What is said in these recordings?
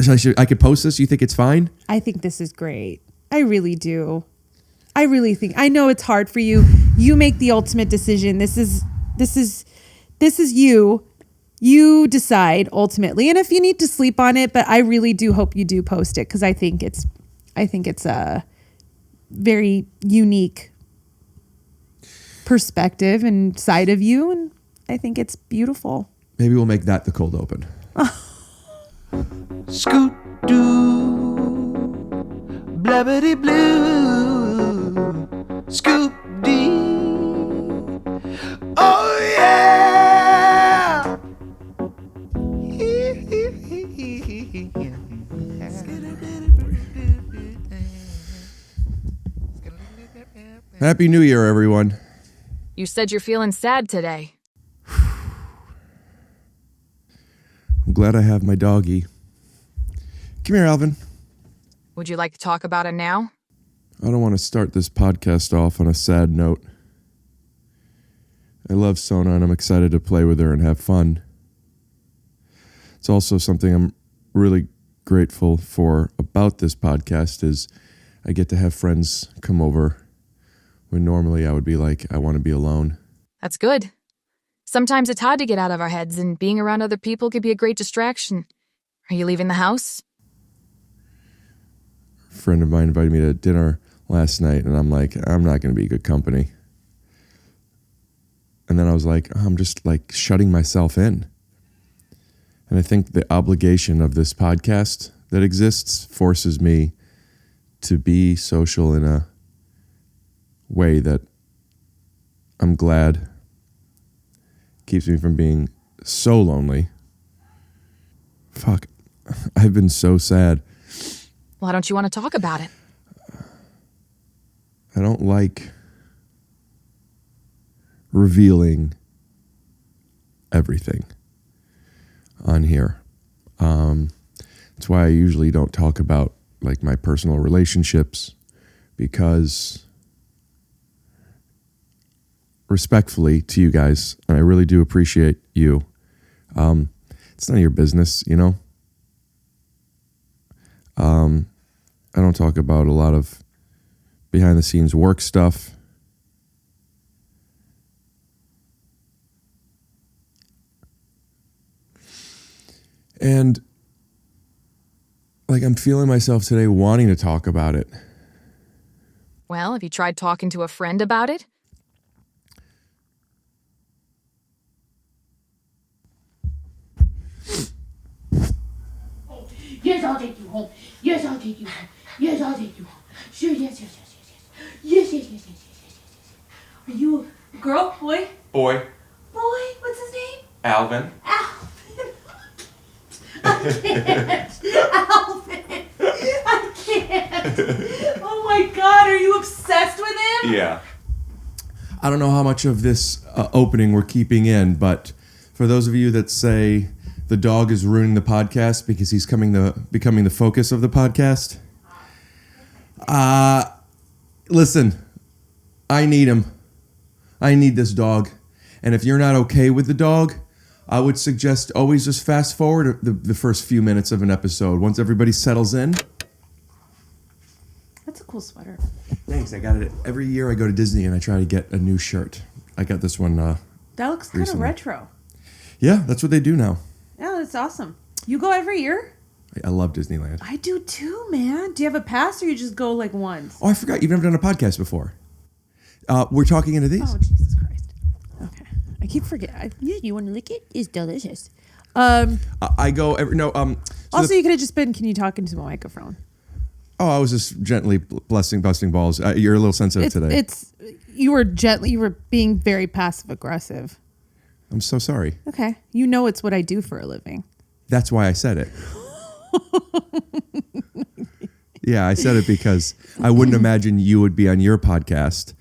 I could post this? You think it's fine? I think this is great. I really do. I really think. I know it's hard for you. You make the ultimate decision. This is you. You decide ultimately, and if you need to sleep on it, but I really do hope you do post it because I think it's a very unique perspective and side of you, and I think it's beautiful. Maybe we'll make that the cold open. Scoot doo, blabbity blue, scoop dee. Oh yeah. Happy New Year, everyone. You said you're feeling sad today. I'm glad I have my doggy. Come here, Alvin. Would you like to talk about it now? I don't want to start this podcast off on a sad note. I love Sona and I'm excited to play with her and have fun. It's also something I'm really grateful for about this podcast is I get to have friends come over when normally I would be like, I want to be alone. That's good. Sometimes it's hard to get out of our heads, and being around other people could be a great distraction. Are you leaving the house? A friend of mine invited me to dinner last night, and I'm like, I'm not going to be good company. And then I was like, I'm just like shutting myself in. And I think the obligation of this podcast that exists forces me to be social in a way that I'm glad keeps me from being so lonely. Fuck, I've been so sad. Why don't you want to talk about it? I don't like revealing everything on here. That's why I usually don't talk about like my personal relationships, because respectfully to you guys, and I really do appreciate you, it's none of your business, you know? I don't talk about a lot of behind the scenes work stuff. And like I'm feeling myself today wanting to talk about it. Well, have you tried talking to a friend about it? Yes, I'll take you home. Yes, I'll take you home. Yes, I'll take you home. Sure, yes, yes, yes, yes, yes. Yes, yes, yes, yes, yes, yes, yes. Are you a girl, boy? Boy. Boy, what's his name? Alvin. Alvin. I can't. Alvin. I can't. Oh my God, are you obsessed with him? Yeah. I don't know how much of this opening we're keeping in, but for those of you that say the dog is ruining the podcast because he's becoming the focus of the podcast, listen, I need him. I need this dog. And if you're not okay with the dog, I would suggest always just fast forward the first few minutes of an episode. Once everybody settles in. That's a cool sweater. Thanks. I got it every year I go to Disney and I try to get a new shirt. I got this one That looks kind of recently. retro. Yeah, that's what they do now. Yeah, that's awesome. You go every year? I love Disneyland. I do too, man. Do you have a pass or you just go like once? Oh, I forgot. You've never done a podcast before. We're talking into these. Oh, Jesus Christ. Okay. I keep forgetting. You want to lick it? It's delicious. I go every... No, also, you could have just been, can you talk into the microphone? Oh, I was just gently busting balls. You're a little sensitive today. You were being very passive aggressive. I'm so sorry. Okay. You know it's what I do for a living. That's why I said it. Yeah, I said it because I wouldn't imagine you would be on your podcast.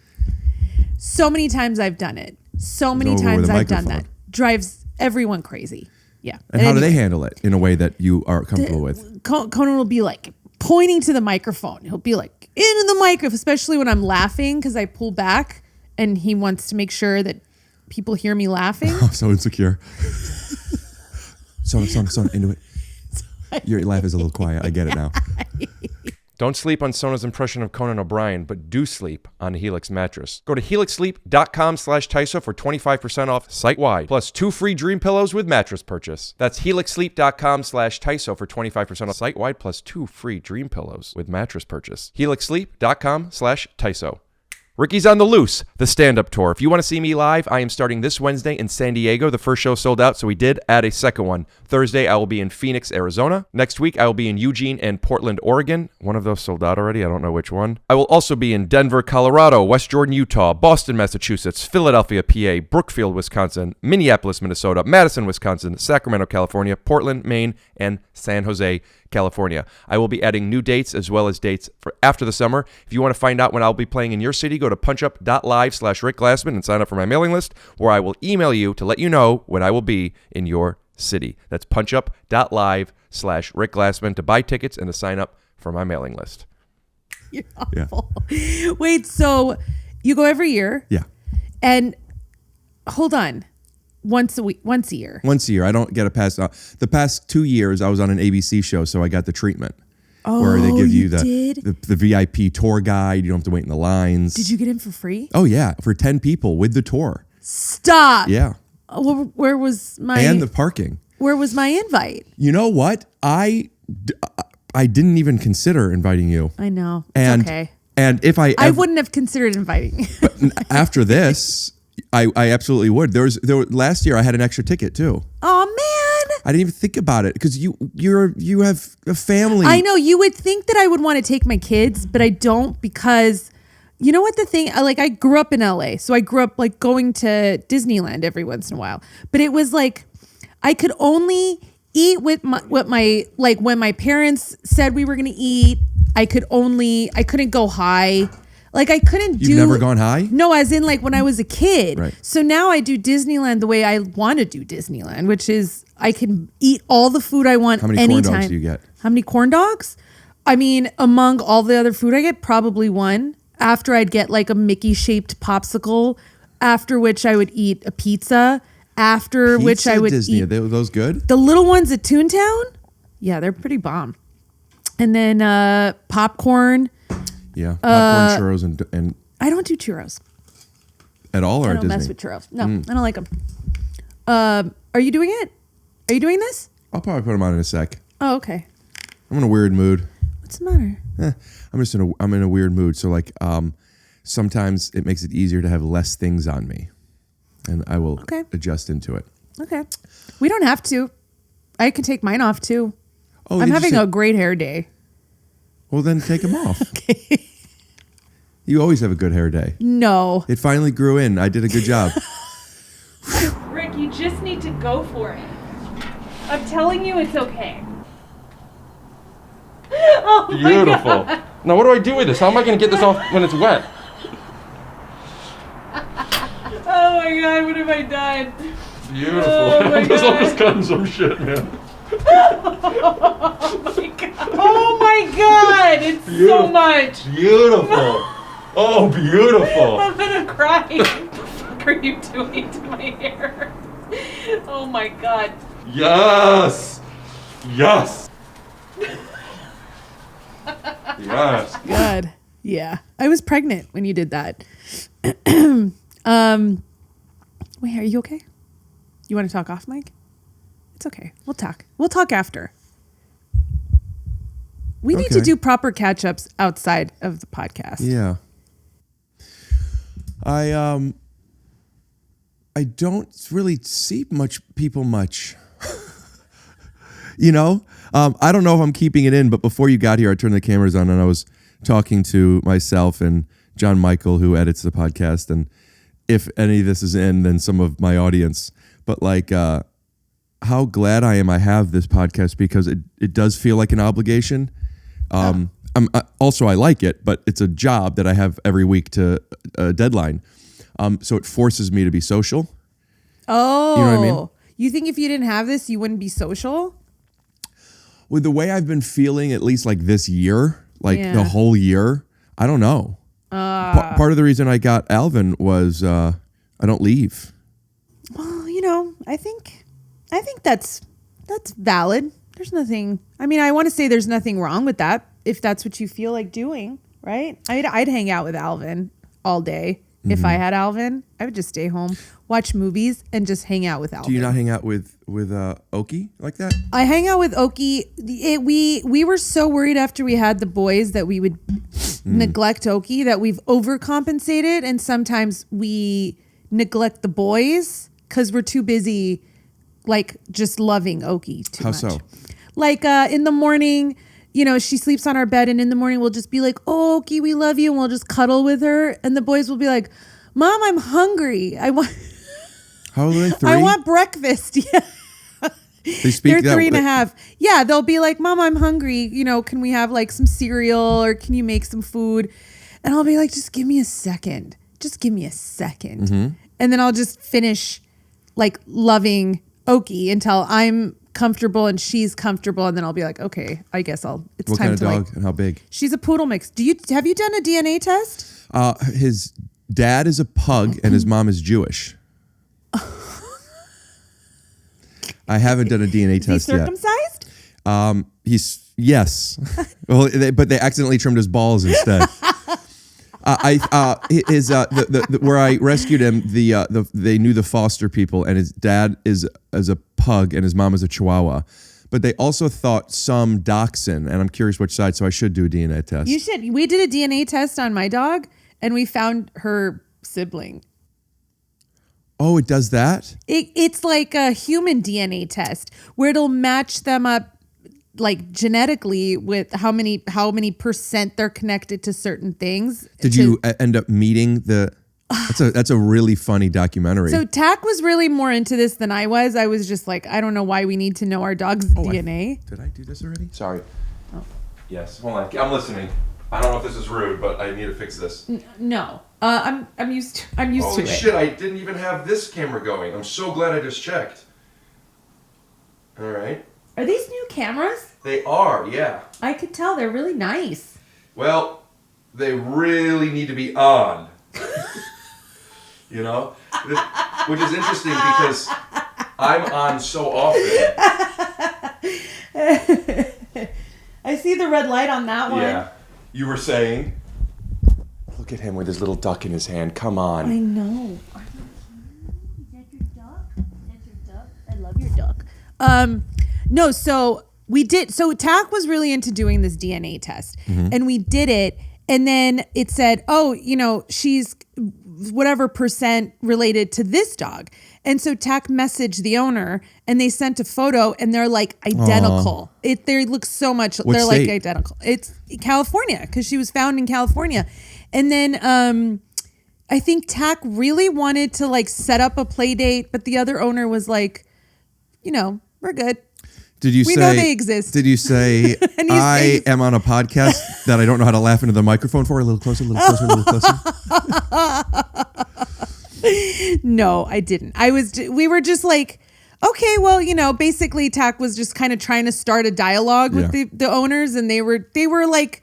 So many times I've done it. So many times I've done that. Drives everyone crazy. Yeah. And how do they handle it in a way that you are comfortable with? Conan will be like pointing to the microphone. He'll be like, into the microphone, especially when I'm laughing because I pull back and he wants to make sure that people hear me laughing. I'm so insecure. Sona, into it. Your laugh is a little quiet. I get it now. Don't sleep on Sona's impression of Conan O'Brien, but do sleep on a Helix mattress. Go to helixsleep.com/TYSO for 25% off site-wide, plus 2 free dream pillows with mattress purchase. That's helixsleep.com/TYSO for 25% off site-wide, plus 2 free dream pillows with mattress purchase. helixsleep.com/TYSO. Ricky's on the Loose, the stand-up tour. If you want to see me live, I am starting this Wednesday in San Diego. The first show sold out, so we did add a second one. Thursday, I will be in Phoenix, Arizona. Next week, I will be in Eugene and Portland, Oregon. One of those sold out already. I don't know which one. I will also be in Denver, Colorado, West Jordan, Utah, Boston, Massachusetts, Philadelphia, PA, Brookfield, Wisconsin, Minneapolis, Minnesota, Madison, Wisconsin, Sacramento, California, Portland, Maine, and San Jose, California. I will be adding new dates as well as dates for after the summer. If you want to find out when I'll be playing in your city, go to punchup.live/Rick Glassman and sign up for my mailing list, where I will email you to let you know when I will be in your city. That's punchup.live/Rick Glassman to buy tickets and to sign up for my mailing list. You're awful. Yeah. Wait, so you go every year? Yeah. And hold on. Once a year. Once a year. I don't get a pass. The past 2 years, I was on an ABC show, so I got the treatment. Where they give you the VIP tour guide. You don't have to wait in the lines. Did you get in for free? Oh, yeah. For 10 people with the tour. Stop. Yeah. Where was my... And the parking. Where was my invite? You know what? I didn't even consider inviting you. I know. It's okay. And if I wouldn't have considered inviting you. But after this... I absolutely would. Last year I had an extra ticket too. Oh man! I didn't even think about it because you have a family. I know you would think that I would want to take my kids, but I don't because you know what the thing. I grew up in LA, so I grew up like going to Disneyland every once in a while. But it was like I could only eat with when my parents said we were going to eat. I couldn't go high. Like I couldn't do. You've never gone high? No, as in like when I was a kid. Right. So now I do Disneyland the way I want to do Disneyland, which is I can eat all the food I want anytime. How many corn dogs do you get? How many corn dogs? I mean, among all the other food I get, probably one. After I'd get like a Mickey-shaped popsicle, after which I would eat a pizza, which I would Disney. eat. Are those good? The little ones at Toontown? Yeah, they're pretty bomb. And then popcorn. Yeah, popcorn, churros, and I don't do churros at all, or I don't Disney? mess with churros. No, I don't like them. Are you doing it? Are you doing this? I'll probably put them on in a sec. Oh, okay. I'm in a weird mood. What's the matter? I'm in a weird mood. So like, sometimes it makes it easier to have less things on me, and I will adjust into it. Okay. We don't have to. I can take mine off too. Oh, I'm having a great hair day. Well, then take them off. Okay. You always have a good hair day. No. It finally grew in. I did a good job. Rick, you just need to go for it. I'm telling you it's okay. Oh Beautiful. Now what do I do with this? How am I going to get this off when it's wet? Oh my god, what have I done? Beautiful. Oh my I'm just cutting some shit, man. Oh my god. Oh my god. It's Beautiful. so much. Beautiful. Oh, beautiful. I'm gonna cry. What the fuck are you doing to my hair? Oh my god. Yes. Yes. Yes. Good. Yeah. I was pregnant when you did that. Wait, are you okay? You want to talk off mic? It's okay. We'll talk. We'll talk after. We need to do proper catch-ups outside of the podcast. Yeah. I don't really see people much. You know? I don't know if I'm keeping it in, but before you got here, I turned the cameras on and I was talking to myself and John Michael, who edits the podcast. And if any of this is in, then some of my audience. But like, how glad I am I have this podcast because it does feel like an obligation. I like it, but it's a job that I have every week to a deadline. So it forces me to be social. Oh, you know what I mean? You think if you didn't have this, you wouldn't be social? With the way I've been feeling, at least like this year, the whole year, I don't know. Part of the reason I got Alvin was I don't leave. Well, you know, I think that's valid. There's nothing. I mean, I want to say there's nothing wrong with that if that's what you feel like doing, right? I'd hang out with Alvin all day. If I had Alvin, I would just stay home, watch movies, and just hang out with Alvin. Do you not hang out with Oki like that? I hang out with Oki. We were so worried after we had the boys that we would neglect Oki, that we've overcompensated, and sometimes we neglect the boys because we're too busy, like just loving Oki too much. How so? Like in the morning, you know, she sleeps on our bed, and in the morning we'll just be like, "Oh, Oki, we love you," and we'll just cuddle with her, and the boys will be like, "Mom, I'm hungry. I want." How old are they? 3? I want breakfast. Yeah. They speak They're that 3.5. Yeah, they'll be like, "Mom, I'm hungry. You know, can we have like some cereal, or can you make some food?" And I'll be like, "Just give me a second. Just give me a second." And then I'll just finish like loving Oki until I'm comfortable and she's comfortable, and then I'll be like, "Okay, I guess it's What time kind of to dog like." and how big? She's a poodle mix. Have you done a DNA test? His dad is a pug and his mom is Jewish. I haven't done a DNA Is he test yet. circumcised? He's yes. Well, but they accidentally trimmed his balls instead. Where I rescued him, they knew the foster people, and his dad is a pug and his mom is a Chihuahua. But they also thought some dachshund, and I'm curious which side, so I should do a DNA test. You should. We did a DNA test on my dog, and we found her sibling. Oh, it does that? It's like a human DNA test where it'll match them up like genetically with how many percent they're connected to certain things. Did you end up meeting the... That's a really funny documentary. So Tack was really more into this than I was. I was just like, I don't know why we need to know our dog's DNA. Did I do this already? Sorry. Oh. Yes. Hold on. I'm listening. I don't know if this is rude, but I need to fix this. No. I'm used to it. Holy shit, I didn't even have this camera going. I'm so glad I just checked. All right. Are these new cameras? They are, yeah. I could tell. They're really nice. Well, they really need to be on. You know? Which is interesting because I'm on so often. I see the red light on that one. Yeah. You were saying? Look at him with his little duck in his hand. Come on. I know. Is that your duck? That's your duck? I love your duck. No, so we did. So Tack was really into doing this DNA test, and we did it. And then it said, oh, you know, she's whatever percent related to this dog. And so Tack messaged the owner, and they sent a photo, and they're like identical. They look so much. They're state? like identical. It's California, because she was found in California. And then I think Tack really wanted to like set up a play date, but the other owner was like, you know, we're good. We know they exist. Did you say, I am on a podcast that I don't know how to laugh into the microphone for? A little closer, a little closer, a little closer. No, I didn't. We were just like, okay, well, you know, basically Tack was just kind of trying to start a dialogue with the owners, and they were like,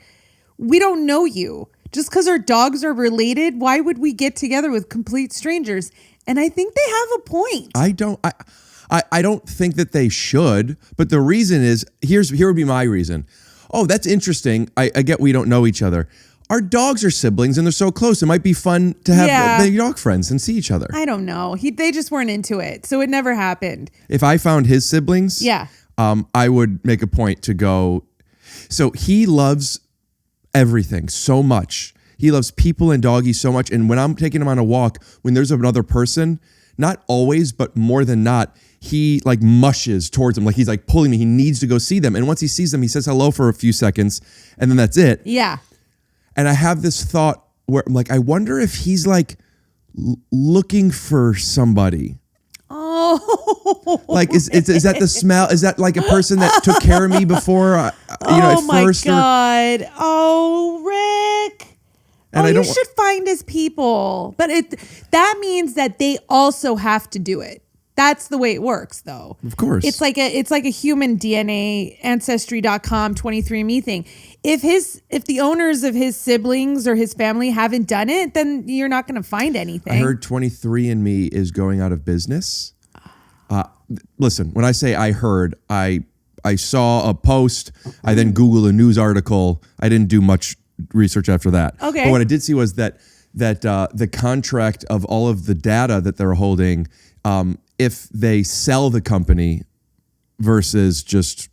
we don't know you. Just because our dogs are related, why would we get together with complete strangers? And I think they have a point. I don't think that they should, but the reason is, here would be my reason. Oh, that's interesting. I get we don't know each other. Our dogs are siblings and they're so close. It might be fun to have big dog friends and see each other. I don't know. They just weren't into it. So it never happened. If I found his siblings, I would make a point to go. So he loves everything so much. He loves people and doggies so much. And when I'm taking him on a walk, when there's another person, not always, but more than not, he like mushes towards them. Like he's like pulling me. He needs to go see them. And once he sees them, he says hello for a few seconds and then that's it. Yeah. And I have this thought where I'm like, I wonder if he's like looking for somebody. Oh. Like, is that the smell? Is that like a person that took care of me before, at first? Oh my God. Oh, Rick. And you should find his people. But that means that they also have to do it. That's the way it works, though. Of course. It's like a human DNA, Ancestry.com, 23andMe thing. If the owners of his siblings or his family haven't done it, then you're not going to find anything. I heard 23andMe is going out of business. Listen, when I say I heard, I I saw a post. I then Googled a news article. I didn't do much research after that. Okay. But what I did see was that the contract of all of the data that they're holding, if they sell the company versus just,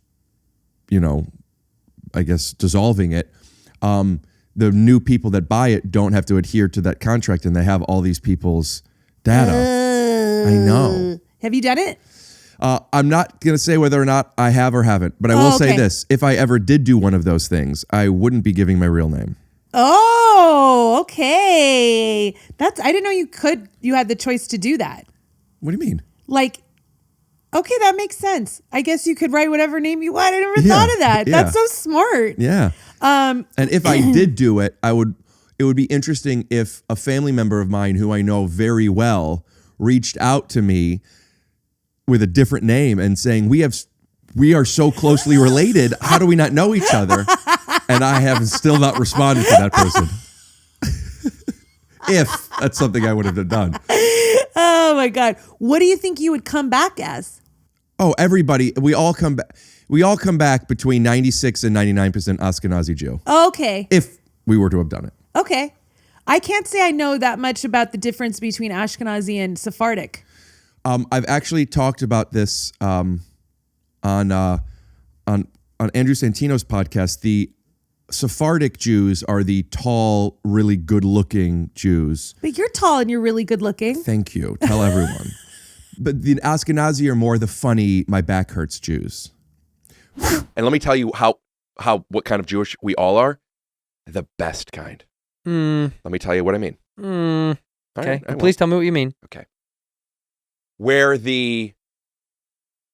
I guess dissolving it, the new people that buy it don't have to adhere to that contract, and they have all these people's data. I know. Have you done it? I'm not going to say whether or not I have or haven't, but I will say this. If I ever did do one of those things, I wouldn't be giving my real name. Oh, okay. I didn't know you had the choice to do that. What do you mean? Like, okay, that makes sense. I guess you could write whatever name you want. I never thought of that. Yeah. That's so smart. Yeah. And if I did do it, it would be interesting if a family member of mine who I know very well reached out to me with a different name and saying, we are so closely related. How do we not know each other? And I have still not responded to that person. If that's something I would have done. Oh my God. What do you think you would come back as? Oh, everybody. We all come back. We all come back between 96 and 99% Ashkenazi Jew. Okay. If we were to have done it. Okay. I can't say I know that much about the difference between Ashkenazi and Sephardic. I've actually talked about this on Andrew Santino's podcast. The Sephardic Jews are the tall, really good-looking Jews. But you're tall and you're really good looking. Thank you. Tell everyone. But the Ashkenazi are more the funny, my back hurts Jews. And let me tell you what kind of Jewish we all are. The best kind. Let me tell you what I mean. Okay. Right, Please tell me what you mean. Okay. Where the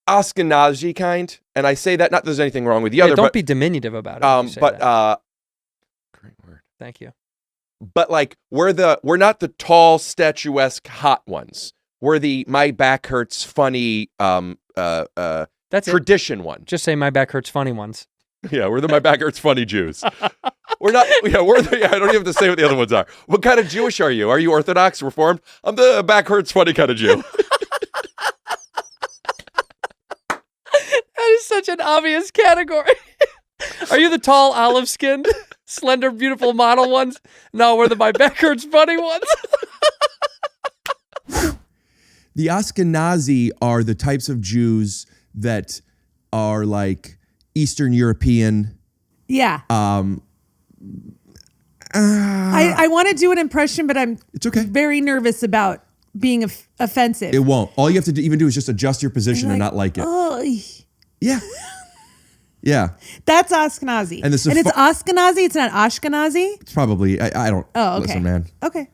Ashkenazi kind, and I say that not that there's anything wrong with the other, Don't but be diminutive about it. when you say that. Great word. Thank you. But like we're not the tall, statuesque, hot ones. We're the my back hurts funny That's tradition one. Just say my back hurts funny ones. Yeah, we're the my back hurts funny Jews. We're not. Yeah, I don't even have to say what the other ones are. What kind of Jewish are you? Are you Orthodox, Reformed? I'm the back hurts funny kind of Jew. That is such an obvious category. Are you the tall, olive-skinned, slender, beautiful model ones? No, we're the my back hurts funny ones. The Ashkenazi are the types of Jews that are like Eastern European. Yeah. I want to do an impression, but It's okay. very nervous about being offensive. It won't. All you have to even do is just adjust your position and not like it. Oh, Yeah. Yeah. that's Ashkenazi. And it's Ashkenazi. It's not Ashkenazi. It's probably, I don't. Oh, okay. Listen, man. Okay.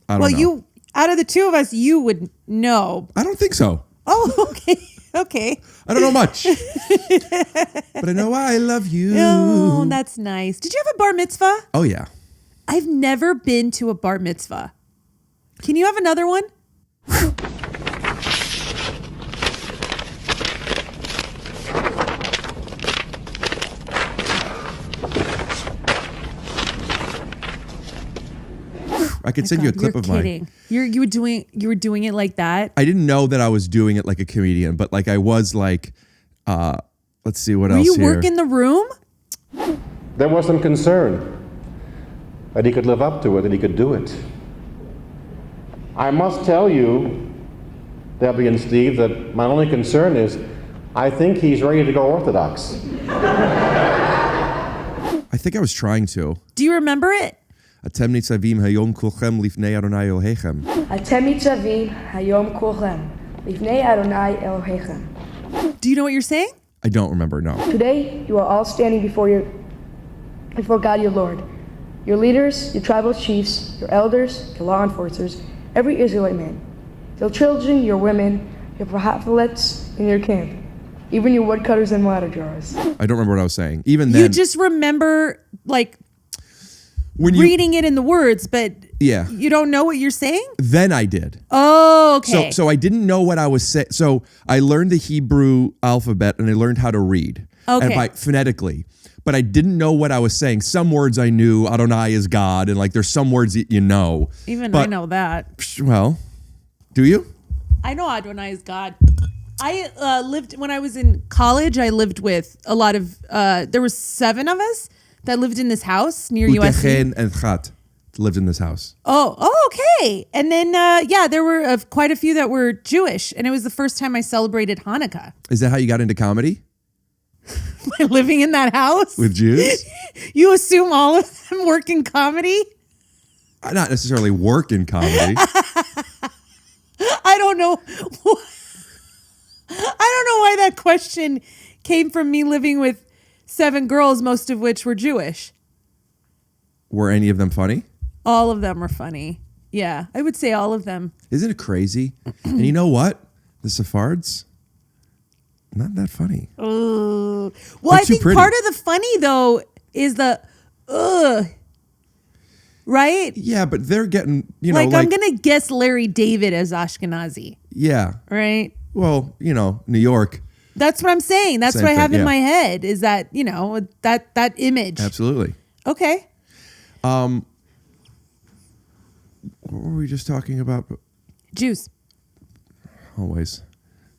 I don't know. Out of the two of us, you would know. I don't think so. Oh, okay. Okay. I don't know much. But I know I love you. Oh, that's nice. Did you have a bar mitzvah? Oh, yeah. I've never been to a bar mitzvah. Can you have another one? I could send you a clip of mine. You were doing it like that? I didn't know that I was doing it like a comedian, but like I was like, let's see what else Were you here. working the room? There was some concern that he could live up to it, that he could do it. I must tell you, Debbie and Steve, that my only concern is I think he's ready to go Orthodox. I think I was trying to. Do you remember it? Atem nitzavim hayom kulchem lifnei Adonai Elohechem. אתם ניצבים היום כולכם לפני אדוני אלוהיכם. Do you know what you're saying? I don't remember, no. Today, you are all standing before God your Lord. Your leaders, your tribal chiefs, your elders, your law enforcers, every Israelite man. Your children, your women, your prophets in your camp. Even your woodcutters and ladder drawers. I don't remember what I was saying. Even then. You just remember like when reading it in the words, but yeah, you don't know what you're saying? Then I did. Oh, okay. So I didn't know what I was saying. So I learned the Hebrew alphabet and I learned how to read. Okay. And phonetically. But I didn't know what I was saying. Some words I knew, Adonai is God, and like there's some words that you know. Even I know that. Well, do you? I know Adonai is God. I lived when I was in college. I lived with a lot of. There was 7 of us that lived in this house near USC. Utehen and Chat lived in this house. Oh, okay. And then there were quite a few that were Jewish, and it was the first time I celebrated Hanukkah. Is that how you got into comedy? By living in that house With Jews? You assume all of them work in comedy? Not necessarily work in comedy. I don't know. I don't know why that question came from me living with 7 girls, most of which were Jewish. Were any of them funny? All of them are funny. Yeah, I would say all of them. Isn't it crazy? And you know what? The Sephards, not that funny. Well, They're I too think pretty. part of the funny, though, is the right? Yeah, but they're getting, I'm going to guess Larry David as Ashkenazi, yeah. right? Well, New York. That's what I'm saying. That's Same what I thing, have in yeah. my head is that, that image. Absolutely. Okay. What were we just talking about? Jews. Always.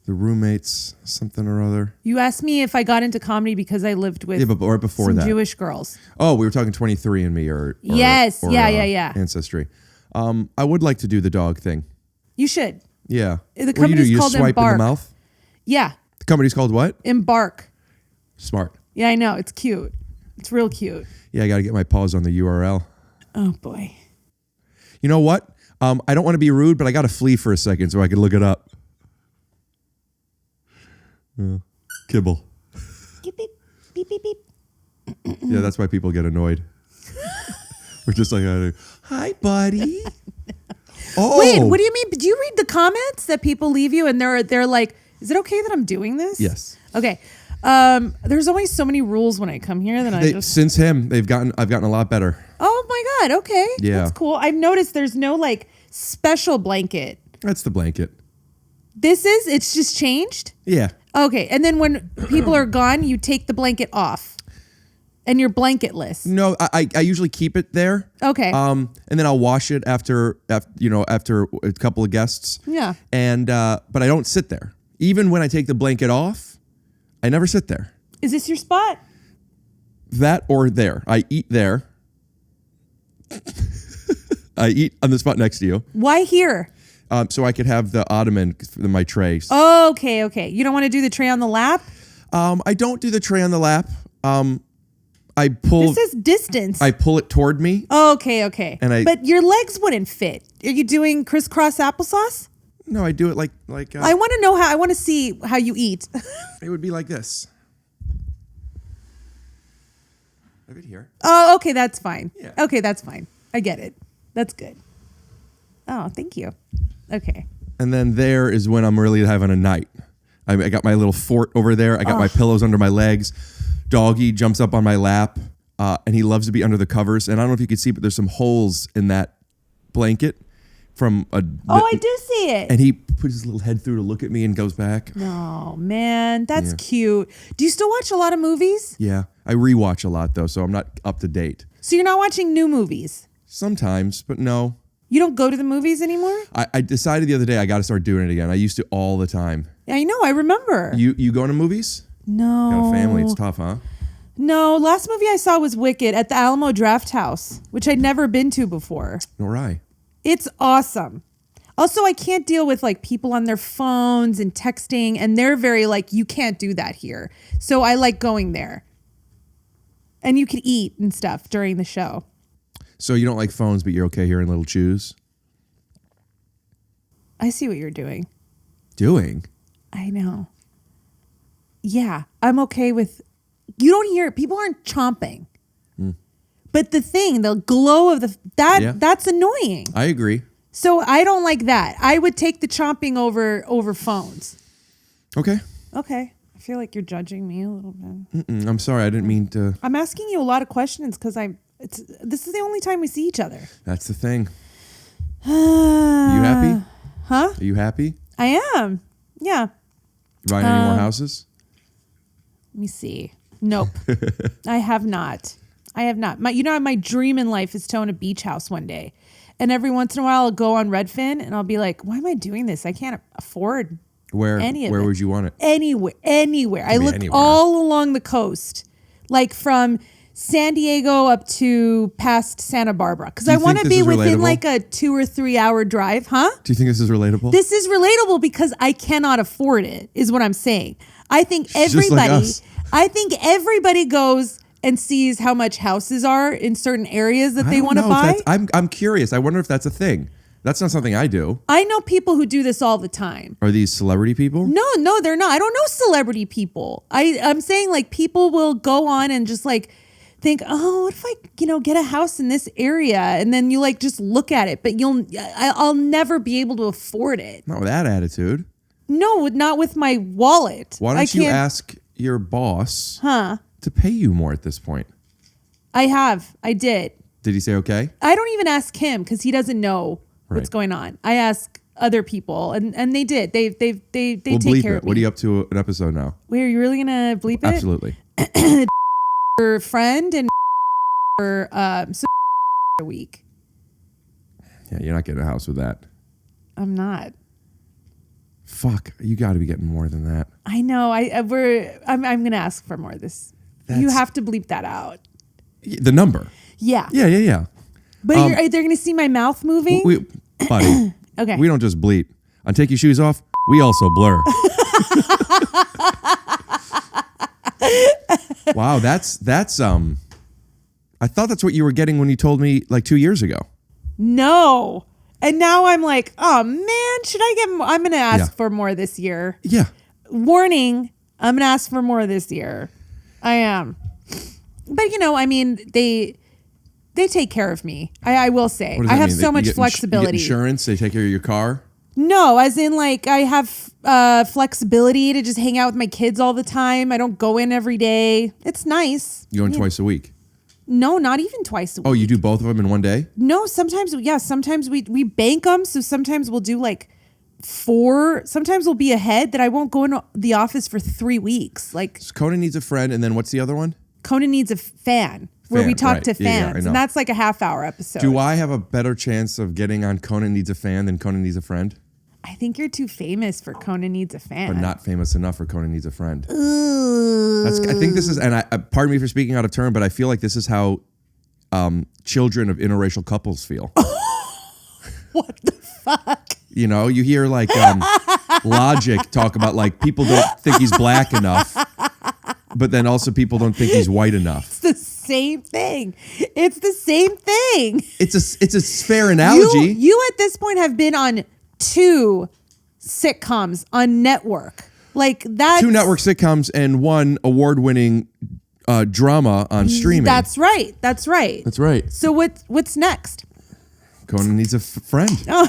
The roommates, something or other. You asked me if I got into comedy because I lived with Yeah, but right before some that. Jewish girls. Oh, we were talking 23andMe or Yes. or, Yeah. Ancestry. I would like to do the dog thing. You should. Yeah. The What do you do? company's You called swipe Embark. in the mouth? Yeah. The company's called what? Embark. Smart. Yeah, I know. It's cute. It's real cute. Yeah, I got to get my paws on the URL. Oh, boy. You know what? I don't want to be rude, but I got to flee for a second so I can look it up. Kibble. Beep, beep, beep, beep, beep. Yeah, that's why people get annoyed. We're just like, hi, buddy. Oh, Wait, what do you mean? Do you read the comments that people leave you and they're like, is it okay that I'm doing this? Yes. Okay. There's always so many rules when I come here that Since him, I've gotten a lot better. Oh my God. Okay. Yeah. That's cool. I've noticed there's no special blanket. That's the blanket. It's just changed? Yeah. Okay. And then when people are gone, you take the blanket off and you're blanketless. No, I usually keep it there. Okay. And then I'll wash it after a couple of guests. Yeah. And but I don't sit there. Even when I take the blanket off, I never sit there. Is this your spot? That or there. I eat there. I eat on the spot next to you. Why here? So I could have the ottoman in my tray. Oh, okay. You don't want to do the tray on the lap? I don't do the tray on the lap. I pull. This is distance. I pull it toward me. Okay. And but your legs wouldn't fit. Are you doing crisscross applesauce? No, I do it like. I want to know how. I want to see how you eat. It would be like this. Right here. Oh, okay, that's fine. Yeah. Okay, that's fine. I get it. That's good. Oh, thank you. Okay. And then there is when I'm really having a night. I got my little fort over there. I got my pillows under my legs. Doggy jumps up on my lap, and he loves to be under the covers. And I don't know if you can see, but there's some holes in that blanket from a. Oh, I do see it. And he puts his little head through to look at me and goes back. Oh, man, that's Yeah. cute. Do you still watch a lot of movies? Yeah, I rewatch a lot though, so I'm not up to date. So you're not watching new movies? Sometimes, but no. You don't go to the movies anymore? I decided the other day I got to start doing it again. I used to all the time. Yeah, I know. I remember. You going to movies? No. Got a family. It's tough, huh? No, last movie I saw was Wicked at the Alamo Draft House, which I'd never been to before. Nor I. It's awesome. Also, I can't deal with people on their phones and texting, and they're very you can't do that here. So I like going there. And you can eat and stuff during the show. So you don't like phones, but you're okay hearing little chews? I see what you're doing. Doing? I know. Yeah, I'm okay with. You don't hear it. People aren't chomping. But the glow of that's annoying. I agree. So I don't like that. I would take the chomping over phones. Okay. Okay. I feel like you're judging me a little bit. I'm sorry. I didn't mean to. I'm asking you a lot of questions because this is the only time we see each other. That's the thing. Are you happy? Huh? Are you happy? I am. Yeah. You buying any more houses? Let me see. Nope. I have not. My dream in life is to own a beach house one day. And every once in a while I'll go on Redfin and I'll be like, why am I doing this? I can't afford Where Any of where it. would you want it? Anywhere. I be looked anywhere. all along the coast, like from San Diego up to past Santa Barbara, because Do I you want think to this be is within relatable? like a 2 or 3 hour drive, huh? Do you think this is relatable? This is relatable because I cannot afford it, is what I'm saying. I think Just like everybody, us. I think everybody goes and sees how much houses are in certain areas that I they don't want to know if buy. that's- I'm curious. I wonder if that's a thing. That's not something I do. I know people who do this all the time. Are these celebrity people? No, they're not. I don't know celebrity people. I'm saying like people will go on and just like think, oh, what if I, get a house in this area, and then you like just look at it, but I'll never be able to afford it. Not with that attitude. No, not with my wallet. Why don't you ask your boss to pay you more at this point? I did. Did he say okay? I don't even ask him because he doesn't know what's Right. going on. I ask other people, and they did. They We'll take bleep care it. of me. What are you up to an episode now? Wait, are you really gonna bleep it? Absolutely. Her friend and her a week. Yeah, you're not getting a house with that. I'm not. Fuck, you got to be getting more than that. I know. I'm gonna ask for more. You That's- have to bleep that out. The number. Yeah. Yeah. But they're gonna see my mouth moving. Buddy. Okay. We don't just bleep. On Take Your Shoes Off, we also blur. Wow, that's I thought that's what you were getting when you told me like 2 years ago. No. And now I'm like, oh man, should I get more? I'm gonna ask Yeah. for more this year. Yeah. Warning, I'm gonna ask for more this year. I am. But I mean, they take care of me. I will say. What does I that have mean? so You much get flexibility. You get insurance, they take care of your car. No, as in like I have flexibility to just hang out with my kids all the time. I don't go in every day. It's nice. You go in twice a week. No, not even twice a week. Oh, you do both of them in one day? No, sometimes we bank them. So sometimes we'll do like 4. Sometimes we'll be ahead that I won't go in the office for 3 weeks. Like So Conan Needs a Friend, and then what's the other one? Conan Needs a Fan, where we Fan, talk right. to Yeah, fans, I know. and that's like a half-hour episode. Do I have a better chance of getting on Conan Needs a Fan than Conan Needs a Friend? I think you're too famous for Conan Needs a Fan. But not famous enough for Conan Needs a Friend. Ooh. I think this is, and pardon me for speaking out of turn, but I feel like this is how children of interracial couples feel. What the fuck? You hear like Logic talk about like people don't think he's black enough, but then also people don't think he's white enough. It's the same thing. It's the same thing. It's a fair analogy. You at this point have been on 2 sitcoms on network. Like that. 2 network sitcoms and 1 award-winning drama on streaming. That's right. That's right. That's right. So what's next? Conan Needs a Friend. Oh,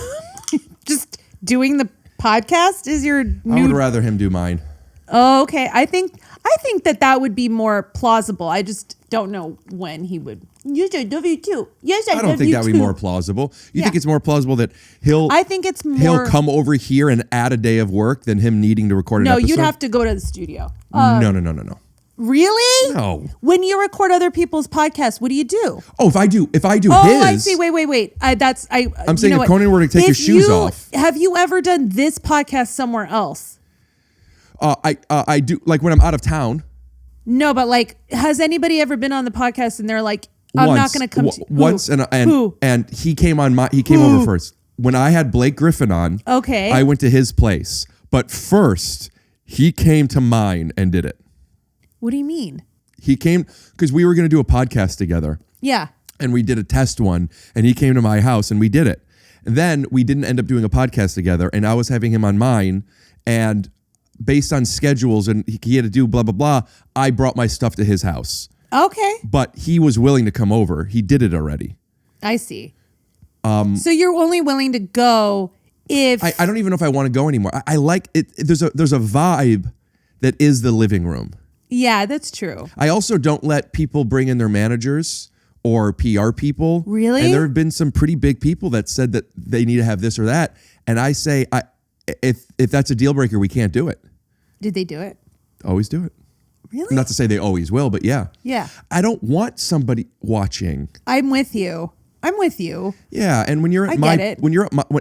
just doing the podcast is your new. I would rather him do mine. Oh, okay. I think that would be more plausible. I just don't know when he would. Yes, I W2. Yes, I I don't think that would be more plausible. You think it's more plausible that I think it's more. he'll come over here and add a day of work than him needing to record an No, episode? you'd have to go to the studio. No. Really? No. When you record other people's podcasts, what do you do? Oh, if I do his. Oh, I see. Wait. I'm saying you know if Conan were to take his shoes off. Have you ever done this podcast somewhere else? I do, like when I'm out of town. No, but like, has anybody ever been on the podcast and they're like, I'm not going to come to once, Who? and he came over first. When I had Blake Griffin on, Okay. I went to his place, but first he came to mine and did it. What do you mean? He came because we were going to do a podcast together. Yeah. And we did a test one, and he came to my house and we did it. And then we didn't end up doing a podcast together, and I was having him on mine, and based on schedules and he had to do blah, blah, blah, I brought my stuff to his house. Okay. But he was willing to come over. He did it already. I see. So you're only willing to go if I don't even know if I want to go anymore. I like it. There's a vibe that is the living room. Yeah, that's true. I also don't let people bring in their managers or PR people. Really? And there have been some pretty big people that said that they need to have this or that. And I say, if that's a deal breaker, we can't do it. Did they do it? Always do it. Really? Not to say they always will, but yeah. Yeah. I don't want somebody watching. I'm with you. Yeah, and when you're at I get it.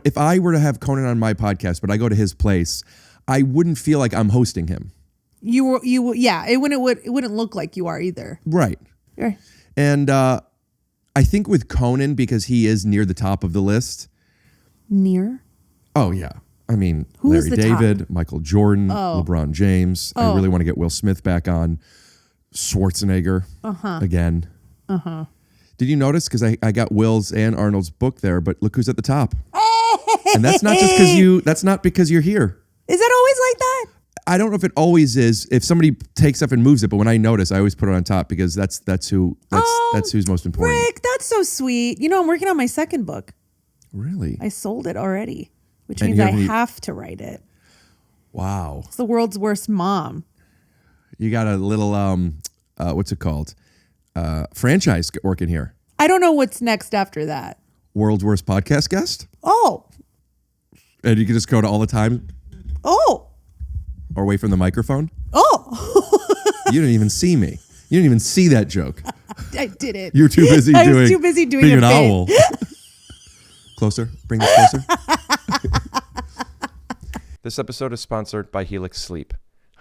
if I were to have Conan on my podcast, but I go to his place, I wouldn't feel like I'm hosting him. Yeah, it wouldn't look like you are either. Right. Right. And I think with Conan, because he is near the top of the list. Near? Oh, yeah. I mean, Who is Larry the David, top? Michael Jordan, LeBron James. I really want to get Will Smith back on. Schwarzenegger again. Did you notice? Because I got Will's and Arnold's book there, but look who's at the top. And that's not just because that's not because you're here. Is that always like that? I don't know if it always is. If somebody takes stuff and moves it, but when I notice, I always put it on top because that's who's most important. Rick, that's so sweet. You know, I'm working on my second book. Really? I sold it already, which And means you I haven't have to write it. Wow. It's the world's worst mom. You got a little what's it called? Franchise working here. I don't know what's next after that. World's worst podcast guest? Oh. And you can just go to all the time Oh. or away from the microphone? Oh. You didn't even see me. You didn't even see that joke. I did it. You're too busy I was too busy doing being a an bit. owl. Closer. Bring this closer. This episode is sponsored by Helix Sleep.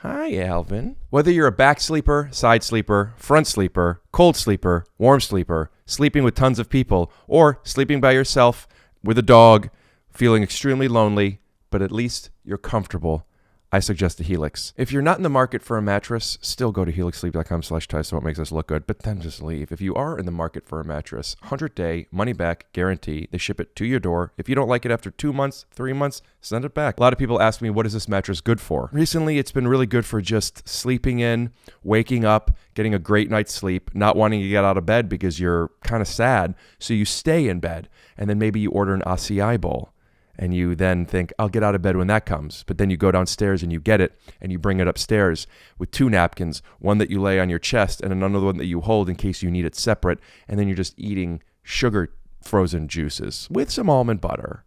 Hi, Alvin. Whether you're a back sleeper, side sleeper, front sleeper, cold sleeper, warm sleeper, sleeping with tons of people, or sleeping by yourself with a dog, feeling extremely lonely, but at least you're comfortable, I suggest a Helix. If you're not in the market for a mattress, still go to helixsleep.com/TYSO. It makes us look good, but then just leave. If you are in the market for a mattress, 100-day money-back guarantee. They ship it to your door. If you don't like it after 2 months, 3 months, send it back. A lot of people ask me, what is this mattress good for? Recently, it's been really good for just sleeping in, waking up, getting a great night's sleep, not wanting to get out of bed because you're kind of sad, so you stay in bed, and then maybe you order an acai bowl. And you then think, I'll get out of bed when that comes. But then you go downstairs and you get it and you bring it upstairs with 2 napkins, one that you lay on your chest and another one that you hold in case you need it separate. And then you're just eating sugar frozen juices with some almond butter.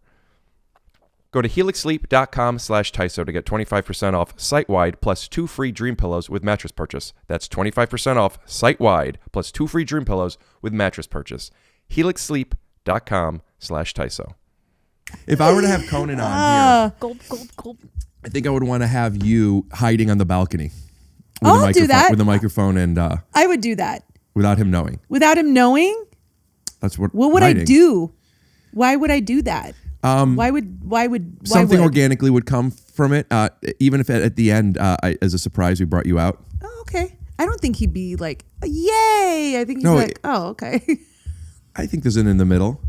Go to helixsleep.com/TYSO to get 25% off site-wide plus 2 free dream pillows with mattress purchase. That's 25% off site-wide plus 2 free dream pillows with mattress purchase. helixsleep.com/TYSO. If I were to have Conan on here, Gulp, gulp, gulp. I think I would want to have you hiding on the balcony. With I'll do that. With the microphone and I would do that. without him knowing. Without him knowing? That's what What hiding. would I do? Why would I do that? Why Something would? organically would come from it, even if at the end, as a surprise, we brought you out. Oh, okay. I don't think he'd be like, yay. I think he's No, like, oh, okay. I think there's an in the middle.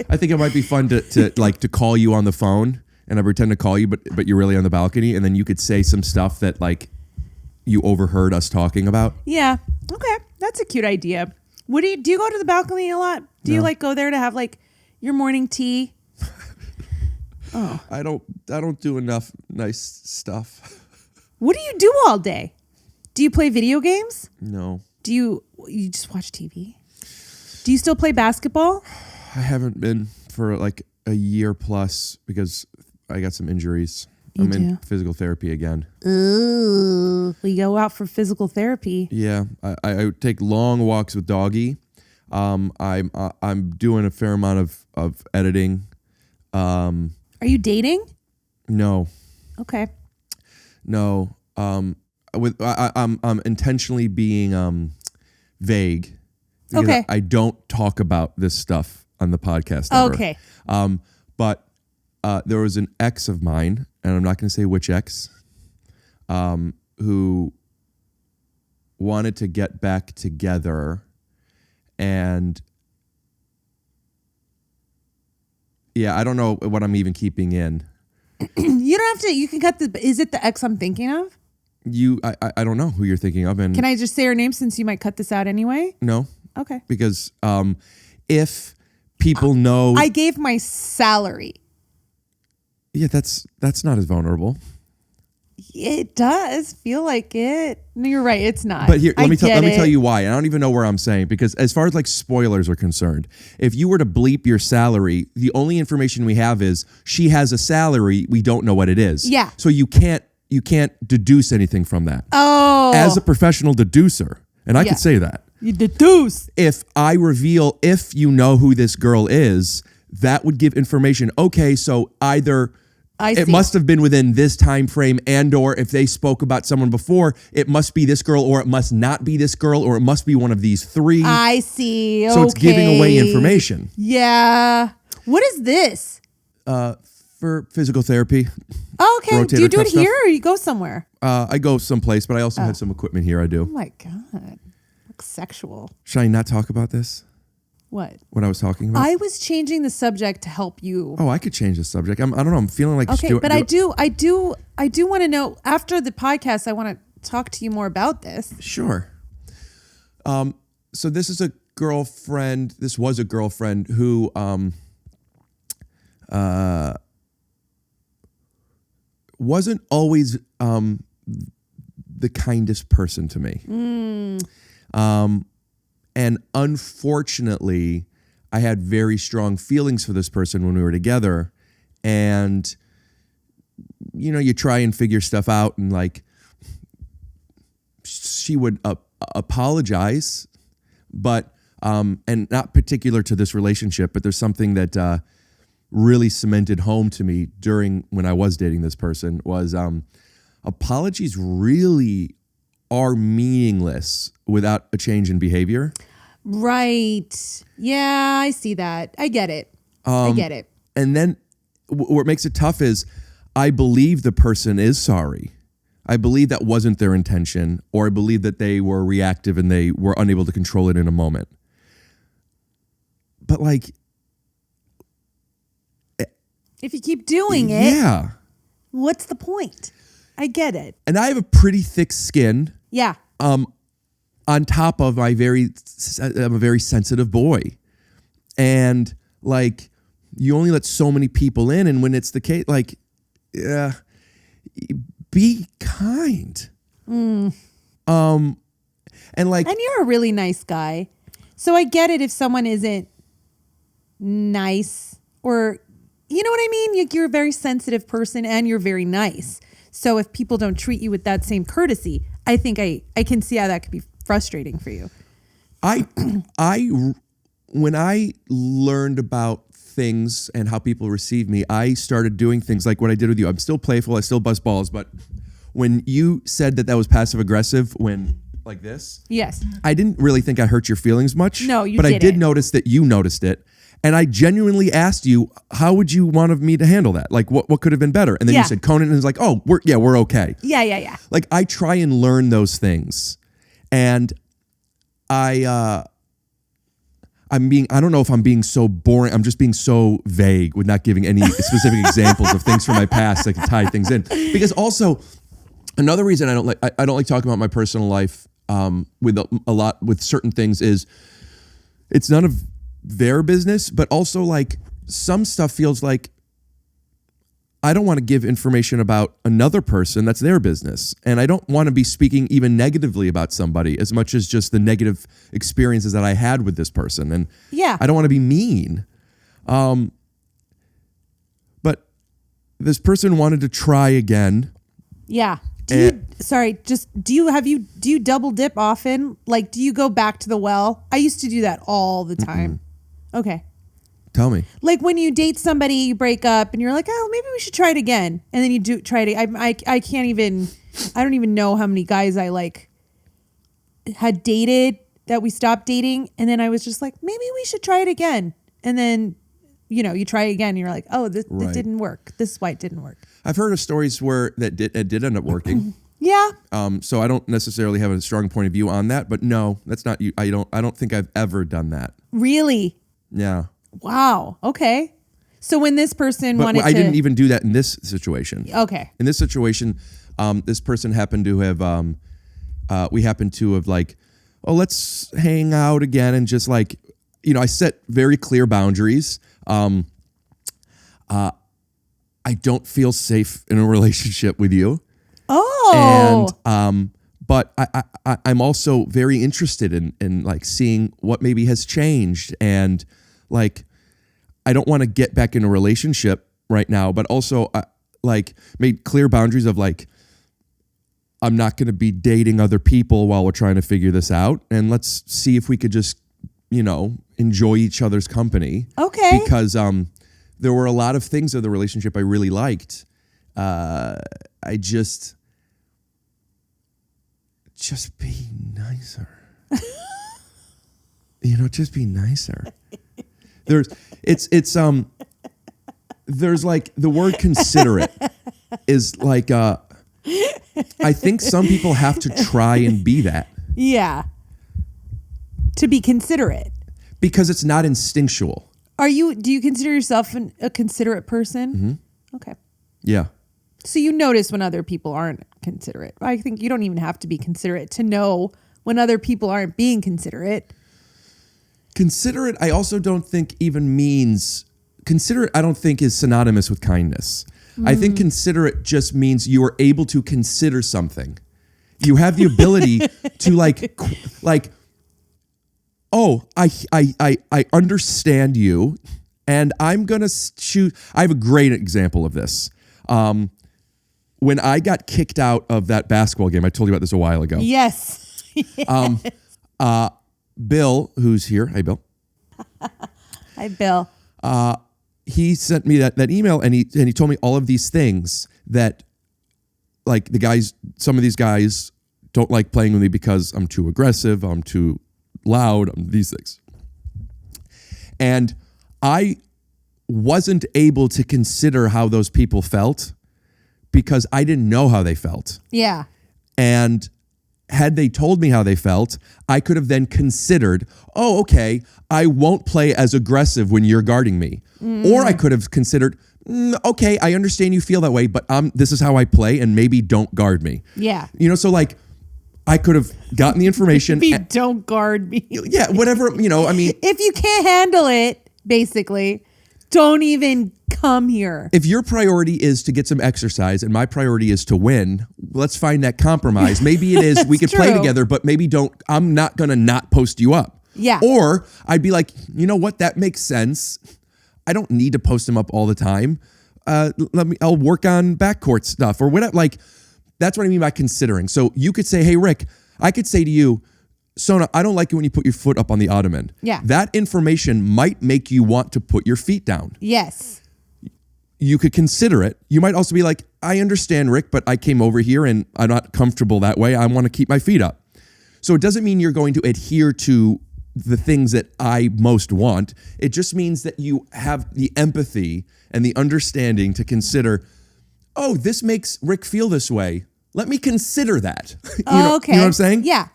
I think it might be fun to call you on the phone and I pretend to call you, but you're really on the balcony, and then you could say some stuff that like you overheard us talking about. Yeah. Okay. That's a cute idea. Do you go to the balcony a lot? Do you like go there to have like your morning tea? Oh. I don't do enough nice stuff. What do you do all day? Do you play video games? No. Do you just watch TV? Do you still play basketball? I haven't been for like a year plus because I got some injuries. I'm in physical therapy again. Ooh, we go out for physical therapy. Yeah, I take long walks with Doggy. I'm doing a fair amount of editing. Are you dating? No. Okay. No. I'm intentionally being vague. Because Okay. I don't talk about this stuff on the podcast ever. Okay. But there was an ex of mine, and I'm not going to say which ex, who wanted to get back together, and yeah, I don't know what I'm even keeping in. You don't have to. You can cut the. Is it the ex I'm thinking of? I don't know who you're thinking of, and Can I just say her name since you might cut this out anyway? no, Okay. because if people know, I gave my salary. yeah, that's not as vulnerable. It does feel like it. No, you're right. It's not. But here, let me get tell it. you why. I don't even know where I'm saying, because as far as like spoilers are concerned, if you were to bleep your salary, the only information we have is she has a salary. We don't know what it is. Yeah. So you can't deduce anything from that. Oh. As a professional deducer, and I Yeah. could say that. You deduce. If I reveal, if you know who this girl is, that would give information. Okay, so either It must have been within this time frame, and or if they spoke about someone before, it must be this girl, or it must not be this girl, or it must be one of these three. I see. So it's giving away information. Yeah. What is this? For physical therapy. Oh, okay. Do you do it stuff. here or you go somewhere? I go someplace, but I also had some equipment here. I do. Oh my God. Looks sexual. Should I not talk about this? What? What I was talking about? I was changing the subject to help you. Oh, I could change the subject. I don't know. I'm feeling like okay, but I do want to know after the podcast. I want to talk to you more about this. Sure. So this is a girlfriend. This was a girlfriend who wasn't always the kindest person to me. And unfortunately, I had very strong feelings for this person when we were together. And, you know, you try and figure stuff out, and like, she would apologize, but, and not particular to this relationship, but there's something that really cemented home to me when I was dating this person was apologies really are meaningless without a change in behavior. Right. Yeah, I see that. I get it. I get it. And then what makes it tough is I believe the person is sorry. I believe that wasn't their intention, or I believe that they were reactive and they were unable to control it in a moment. But like, if you keep doing it, yeah, what's the point? I get it. And I have a pretty thick skin. Yeah. On top of I'm a very sensitive boy, and like, you only let so many people in, and when it's the case, like, yeah, be kind. And like, and you're a really nice guy, so I get it if someone isn't nice, or you know what I mean. You're a very sensitive person, and you're very nice. So if people don't treat you with that same courtesy, I think I can see how that could be frustrating for you. When I learned about things and how people receive me, I started doing things like what I did with you. I'm still playful. I still bust balls. But when you said that was passive aggressive, when like this, yes, I didn't really think I hurt your feelings much. No, you but didn't. I did notice that you noticed it. And I genuinely asked you, how would you want me to handle that? Like, what could have been better? And then you said Conan, and it was like, oh, we're okay. Yeah. Like, I try and learn those things. And I don't know if I'm being so boring. I'm just being so vague with not giving any specific examples of things from my past that can tie things in. Because also, another reason I don't like talking about my personal life with certain things is it's none of their business, but also like some stuff feels like I don't want to give information about another person. That's their business. And I don't want to be speaking even negatively about somebody as much as just the negative experiences that I had with this person. And yeah, I don't want to be mean. But this person wanted to try again. Yeah. Do you double dip often? Like, do you go back to the well? I used to do that all the time. Okay. Tell me. Like when you date somebody, you break up and you're like, oh, maybe we should try it again. And then you do try it. I don't even know how many guys I like had dated that we stopped dating. And then I was just like, maybe we should try it again. And then, you try it again and you're like, oh, this didn't work. This is why it didn't work. I've heard of stories where it did end up working. Yeah. So I don't necessarily have a strong point of view on that, but no, that's not you. I don't think I've ever done that. Really? Yeah. Wow. Okay. So when this person wanted to... I didn't even do that in this situation. Okay. In this situation, this person happened to have, we happened to have like, oh, let's hang out again. And just like, I set very clear boundaries. I don't feel safe in a relationship with you. Oh. And, but I'm also very interested in like seeing what maybe has changed, and like, I don't want to get back in a relationship right now, but also like made clear boundaries of like, I'm not going to be dating other people while we're trying to figure this out. And let's see if we could just, enjoy each other's company. Okay. Because there were a lot of things of the relationship I really liked. I just be nicer. Just be nicer. There's like the word considerate is like I think some people have to try and be that. Yeah. To be considerate. Because it's not instinctual. Do you consider yourself a considerate person? Mm-hmm. Okay. Yeah. So you notice when other people aren't considerate. I think you don't even have to be considerate to know when other people aren't being considerate. Considerate, I also don't think even means... Considerate, I don't think is synonymous with kindness. I think considerate just means you are able to consider something. You have the ability to like, oh, I understand you, and I'm gonna choose. I have a great example of this. When I got kicked out of that basketball game, I told you about this a while ago. Yes. Bill, who's here, hey Bill. Hi, Bill. He sent me that email, and he told me all of these things that, like, some of these guys don't like playing with me because I'm too aggressive, I'm too loud, these things. And I wasn't able to consider how those people felt because I didn't know how they felt. Yeah. And had they told me how they felt, I could have then considered, oh, okay, I won't play as aggressive when you're guarding me. Or I could have considered, okay, I understand you feel that way, but this is how I play, and maybe don't guard me. Yeah. So like, I could have gotten the information. Don't guard me. Yeah, whatever, I mean. If you can't handle it, basically, don't even come here. If your priority is to get some exercise and my priority is to win, let's find that compromise. Maybe it is, we could play together, but maybe I'm not going to not post you up. Yeah. Or I'd be like, you know what? That makes sense. I don't need to post them up all the time. I'll work on backcourt stuff or whatever. Like, that's what I mean by considering. So you could say, hey, Rick, I could say to you, Sona, I don't like it when you put your foot up on the ottoman. Yeah. That information might make you want to put your feet down. Yes. You could consider it. You might also be like, I understand, Rick, but I came over here and I'm not comfortable that way. I want to keep my feet up. So it doesn't mean you're going to adhere to the things that I most want. It just means that you have the empathy and the understanding to consider, oh, this makes Rick feel this way. Let me consider that. Okay. You know what I'm saying? Yeah.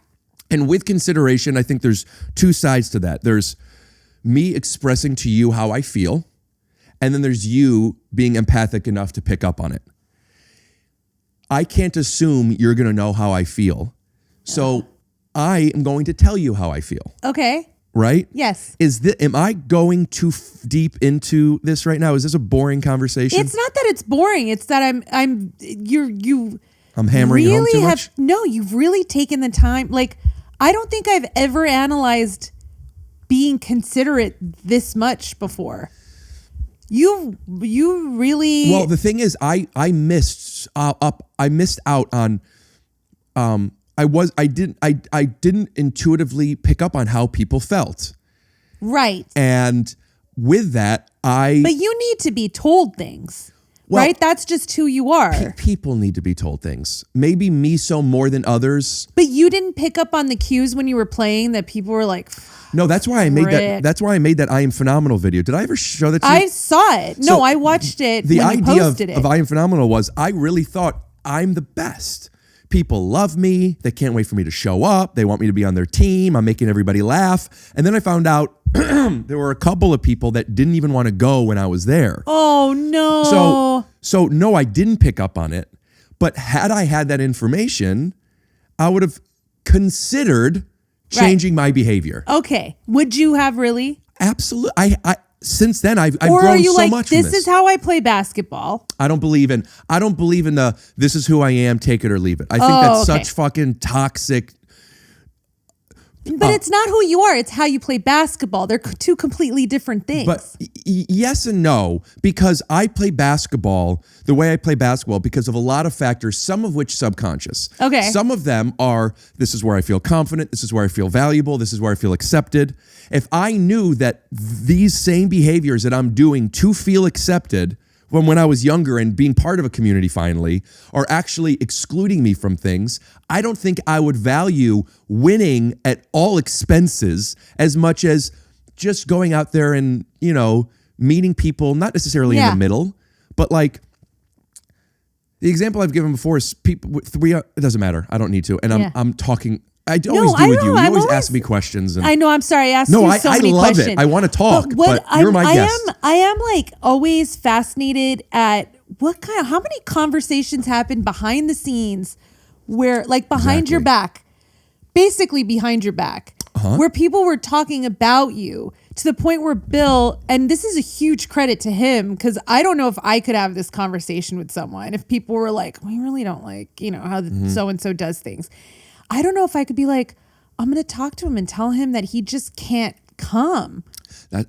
And with consideration, I think there's two sides to that. There's me expressing to you how I feel, and then there's you being empathic enough to pick up on it. I can't assume you're going to know how I feel. So I am going to tell you how I feel. Okay. Right? Yes. Am I going too deep into this right now? Is this a boring conversation? It's not that it's boring. It's that I'm hammering it home too much? No, you've really taken the time. Like, I don't think I've ever analyzed being considerate this much before. You really. Well, the thing is, I missed out on. I didn't intuitively pick up on how people felt. Right. And with that, But you need to be told things. Well, right? That's just who you are. People need to be told things. Maybe me so more than others. But you didn't pick up on the cues when you were playing that people were like, no, that's why I made that. That's why I made that I Am Phenomenal video. Did I ever show that to you? I saw it. No, I watched it when you posted it. The idea of I Am Phenomenal was I really thought I'm the best. People love me. They can't wait for me to show up. They want me to be on their team. I'm making everybody laugh. And then I found out there were a couple of people that didn't even want to go when I was there. Oh, no. So no, I didn't pick up on it. But had I had that information, I would have considered changing my behavior. Okay. Would you have really? Absolutely. Since then, I've or grown are you so like, much from this is how I play basketball? I don't believe in the this is who I am, take it or leave it. I think that's such fucking toxic But it's not who you are. It's how you play basketball. They're two completely different things. But yes and no, because I play basketball the way I play basketball because of a lot of factors, some of which subconscious. Okay. Some of them are, this is where I feel confident. This is where I feel valuable. This is where I feel accepted. If I knew that these same behaviors that I'm doing to feel accepted when I was younger and being part of a community finally are actually excluding me from things, I don't think I would value winning at all expenses as much as just going out there and, meeting people, not necessarily in the middle, but like the example I've given before is people with it doesn't matter. I don't need to. And I'm talking. I always do with you. You always ask me questions. And I know. I'm sorry. I asked you so many love questions. it. I want to talk, but you're my guest. I am like always fascinated at how many conversations happen behind the scenes where like behind your back, basically behind your back, where people were talking about you to the point where Bill, and this is a huge credit to him because I don't know if I could have this conversation with someone if people were like, we really don't like, how so-and-so does things. I don't know if I could be like, I'm going to talk to him and tell him that he just can't come.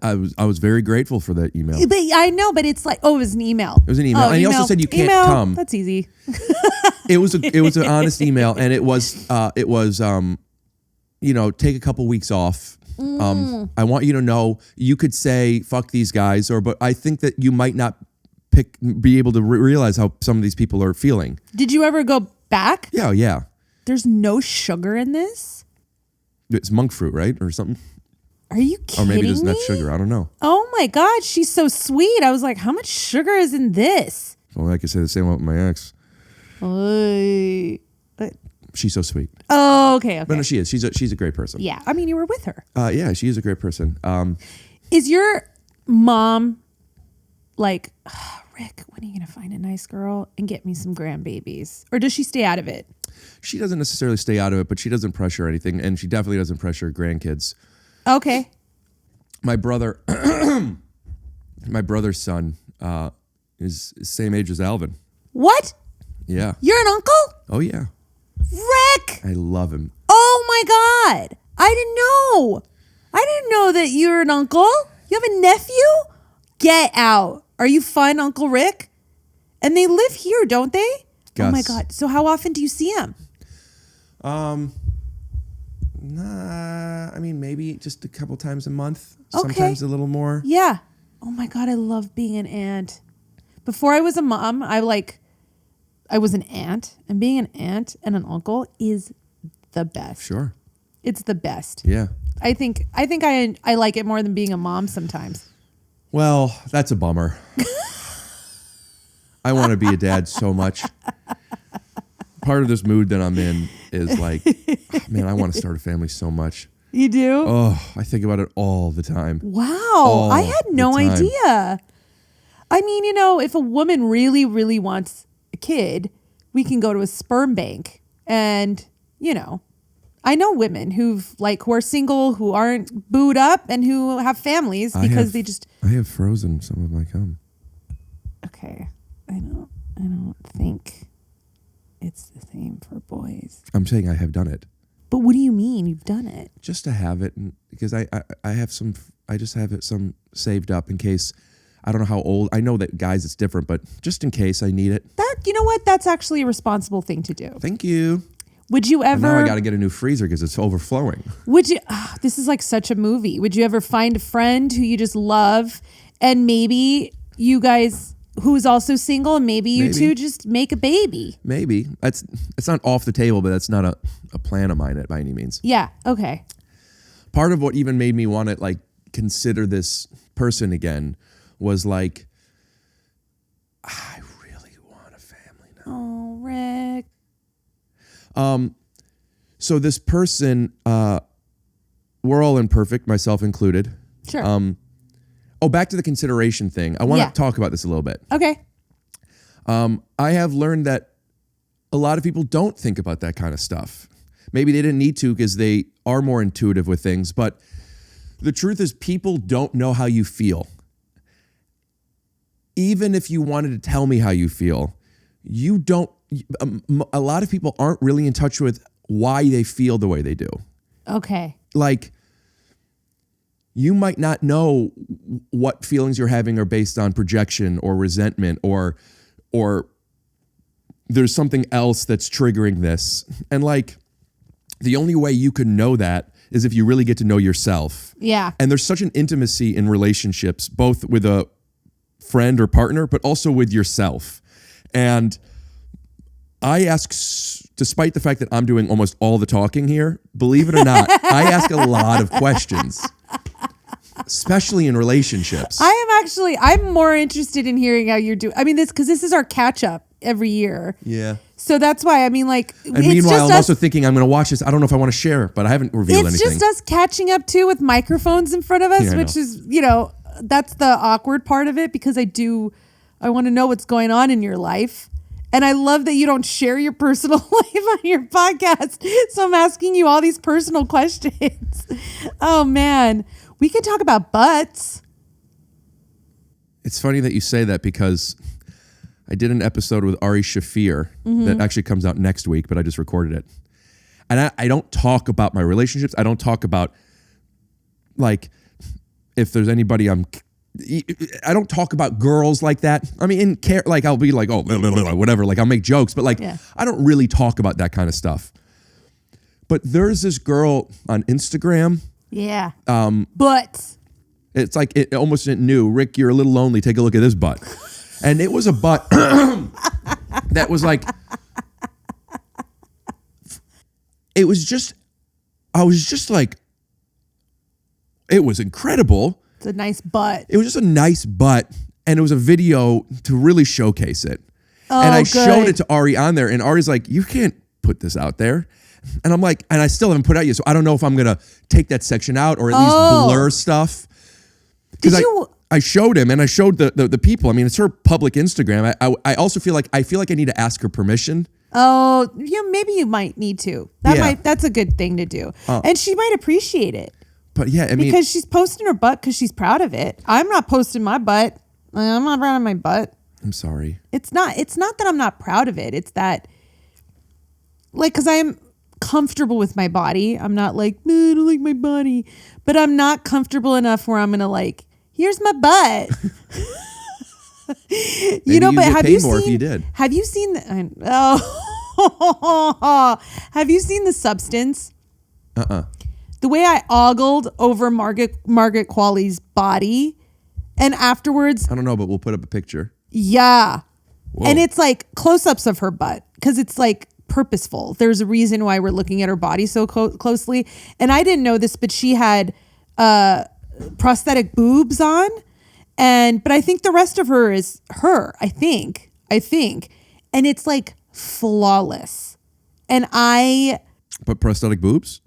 I was very grateful for that email. But I know, but it's like, it was an email. It was an email. And he also said you can't come. That's easy. It was an honest email, and it was take a couple weeks off. I want you to know you could say fuck these guys, but I think that you might not be able to realize how some of these people are feeling. Did you ever go back? Yeah. There's no sugar in this? It's monk fruit, right? Or something. Are you kidding me? Or maybe there's not sugar. I don't know. Oh my God, she's so sweet. I was like, how much sugar is in this? Well, I could say the same about my ex. She's so sweet. Oh, okay. But no, she is. She's a great person. Yeah. I mean, you were with her. Yeah, she is a great person. Is your mom like, Rick, when are you going to find a nice girl and get me some grandbabies? Or does she stay out of it? She doesn't necessarily stay out of it, but she doesn't pressure anything. And she definitely doesn't pressure grandkids. Okay. My brother's son is the same age as Alvin. What? Yeah. You're an uncle? Oh, yeah. Rick! I love him. Oh, my God. I didn't know. I didn't know that you're an uncle. You have a nephew? Get out. Are you fun, Uncle Rick? And they live here, don't they? Gus. Oh, my God. So how often do you see him? I mean, maybe just a couple times a month. Okay. Sometimes a little more. Yeah. Oh, my God. I love being an aunt. Before I was a mom, I was an aunt, and being an aunt and an uncle is the best. Sure. It's the best. Yeah. I think I like it more than being a mom sometimes. Well, that's a bummer. I want to be a dad so much. Part of this mood that I'm in is like, man, I want to start a family so much. You do? Oh, I think about it all the time. Wow. I had no idea. I mean, if a woman really, really wants a kid, we can go to a sperm bank. And, I know women who are single, who aren't booed up, and who have families because I have frozen some of my cum. Okay. I don't think it's the same for boys. I'm saying I have done it. But what do you mean you've done it? Just to have it, because I have some. I just have some saved up in case. I don't know how old. I know that guys, it's different, but just in case I need it. You know what? That's actually a responsible thing to do. Thank you. Would you ever? And now I got to get a new freezer because it's overflowing. Would you? This is like such a movie. Would you ever find a friend who you just love, and maybe you guys, who's also single, and maybe you two just make a baby? Maybe it's not off the table, but that's not a plan of mine by any means. Yeah. Okay. Part of what even made me want to consider this person again was I really want a family now. Oh, Rick. So this person, we're all imperfect, myself included. Sure. Back to the consideration thing. I want to talk about this a little bit. Okay. I have learned that a lot of people don't think about that kind of stuff. Maybe they didn't need to because they are more intuitive with things, but the truth is people don't know how you feel. Even if you wanted to tell me how you feel, you don't. A lot of people aren't really in touch with why they feel the way they do. Okay. like, you might not know what feelings you're having are based on projection or resentment or there's something else that's triggering this. And like, the only way you can know that is if you really get to know yourself. Yeah. And there's such an intimacy in relationships, both with a friend or partner, but also with yourself. And I ask, despite the fact that I'm doing almost all the talking here, believe it or not, I ask a lot of questions. Especially in relationships. I'm more interested in hearing how you're doing. I mean, because this is our catch up every year. Yeah. So that's why, I mean, like, and meanwhile, I'm also thinking I'm going to watch this. I don't know if I want to share, but I haven't revealed anything. It's just us catching up too with microphones in front of us, which is, that's the awkward part of it, because I want to know what's going on in your life. And I love that you don't share your personal life on your podcast. So I'm asking you all these personal questions. Oh, man. We could talk about butts. It's funny that you say that, because I did an episode with Ari Shafir that actually comes out next week, but I just recorded it. And I don't talk about my relationships. I don't talk about, like, if there's anybody I don't talk about girls like that. I mean, like, I'll be like, oh, whatever. Like, I'll make jokes, but like, I don't really talk about that kind of stuff. But there's this girl on Instagram. Yeah. Butts. It's like, it almost new. Rick, you're a little lonely. Take a look at this butt. And it was a butt that was like, it was just, I was just like, it was incredible. It's a nice butt. It was just a nice butt. And it was a video to really showcase it. Oh, and I showed it to Ari on there. And Ari's like, you can't put this out there. And I'm like, and I still haven't put it out yet. So I don't know if I'm going to take that section out or at least blur stuff. Because I showed him and I showed the people. I mean, it's her public Instagram. I also feel like I need to ask her permission. Oh, yeah, maybe you might need to. That's a good thing to do. And she might appreciate it. But yeah, I mean, because she's posting her butt because she's proud of it. I'm not posting my butt. I'm not proud of my butt. I'm sorry. It's not that I'm not proud of it. It's that, like, because I'm comfortable with my body. I'm not like, I don't like my body. But I'm not comfortable enough where I'm going to, like, here's my butt. But have you seen? If you did. Have you seen have you seen The Substance? The way I ogled over Margaret Qualley's body, and afterwards, I don't know, but we'll put up a picture. Yeah. Whoa. And it's like close-ups of her butt, because it's like purposeful. There's a reason why we're looking at her body so closely. And I didn't know this, but she had prosthetic boobs on, but I think the rest of her is her. I think, and it's like flawless. But prosthetic boobs?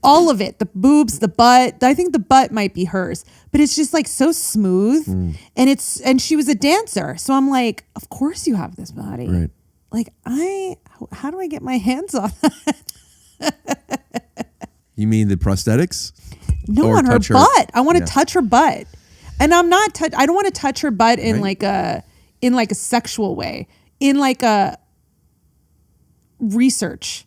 All of it, the boobs, the butt. I think the butt might be hers, but it's just like so smooth. And she was a dancer. So I'm like, of course you have this body. Right. Like, how do I get my hands on that? You mean the prosthetics? No, or on her butt. I want to touch her butt. And I don't want to touch her butt in like a sexual way, in like a research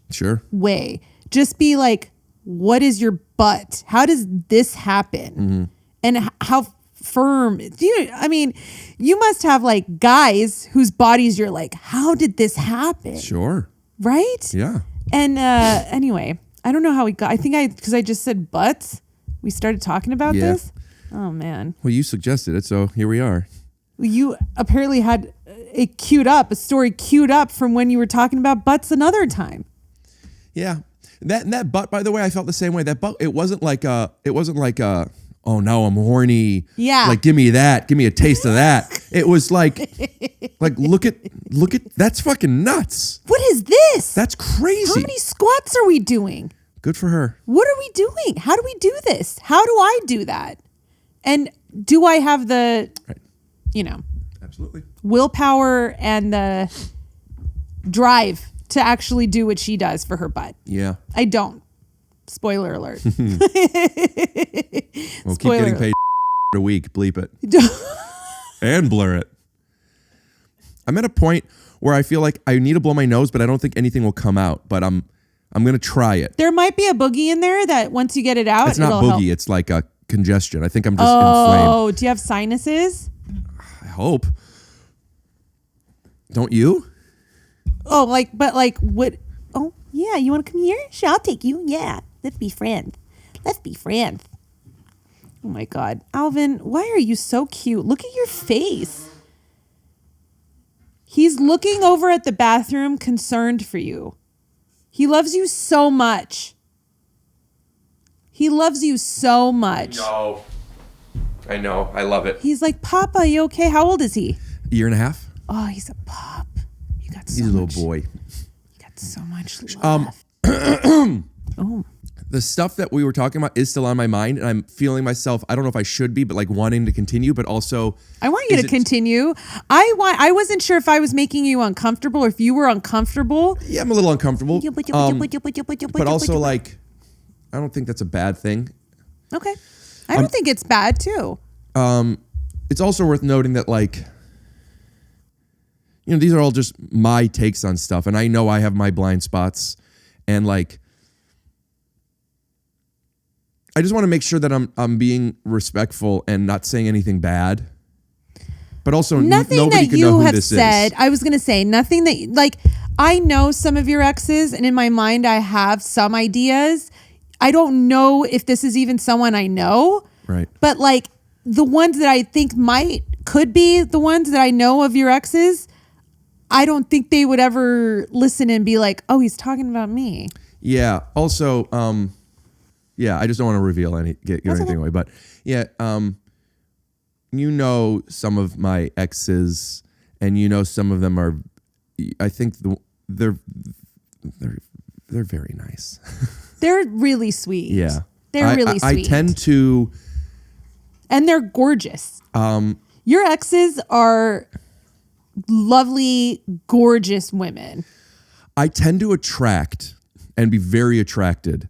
way. Just be like, what is your butt? How does this happen? And how firm? You must have like guys whose bodies you're like, how did this happen? Sure. Right? Yeah. And anyway, I don't know how we got. Because I just said butts. We started talking about this. Oh man. Well, you suggested it, so here we are. You apparently had a story queued up from when you were talking about butts another time. Yeah. That butt, by the way, I felt the same way. That butt, it wasn't like oh, now I'm horny. Yeah. Like, give me that. Give me a taste of that. It was like look at, that's fucking nuts. What is this? That's crazy. How many squats are we doing? Good for her. What are we doing? How do we do this? How do I do that? And do I have the, absolutely, willpower and the drive to actually do what she does for her butt? Yeah. I don't. Spoiler alert. Well, keep getting paid a week. Bleep it. And blur it. I'm at a point where I feel like I need to blow my nose, but I don't think anything will come out. But I'm I'm going to try it. There might be a boogie in there that once you get it out, It's not it'll boogie. help. It's like a congestion. I think I'm just inflamed. Oh, do you have sinuses? I hope. Don't you? Oh, but what? Oh, yeah. You want to come here? Sure, I'll take you. Yeah. Let's be friends. Oh my God. Alvin, why are you so cute? Look at your face. He's looking over at the bathroom, concerned for you. He loves you so much. I know. I love it. He's like, Papa, you okay? How old is he? A year and a half. Oh, he's a pup. He's a little boy. You got so much love. Oh. The stuff that we were talking about is still on my mind, and I'm feeling myself, I don't know if I should be, but like wanting to continue, but also I want you to continue. I wasn't sure if I was making you uncomfortable or if you were uncomfortable. Yeah, I'm a little uncomfortable. But also like, I don't think that's a bad thing. Okay. I don't think it's bad too. It's also worth noting that like, these are all just my takes on stuff, and I know I have my blind spots, and like, I just want to make sure that I'm being respectful and not saying anything bad. But also, nothing nobody that can know you who have this said. is. I was going to say nothing that like I know some of your exes, and in my mind, I have some ideas. I don't know if this is even someone I know. Right. But like the ones that I think could be the ones that I know of your exes, I don't think they would ever listen and be like, "Oh, he's talking about me." Yeah. Also, yeah, I just don't want to reveal give anything away. But yeah, some of my exes, and some of them are. I think they're very nice. They're really sweet. Yeah, they're really sweet. I tend to, and they're gorgeous. Your exes are lovely, gorgeous women. I tend to attract and be very attracted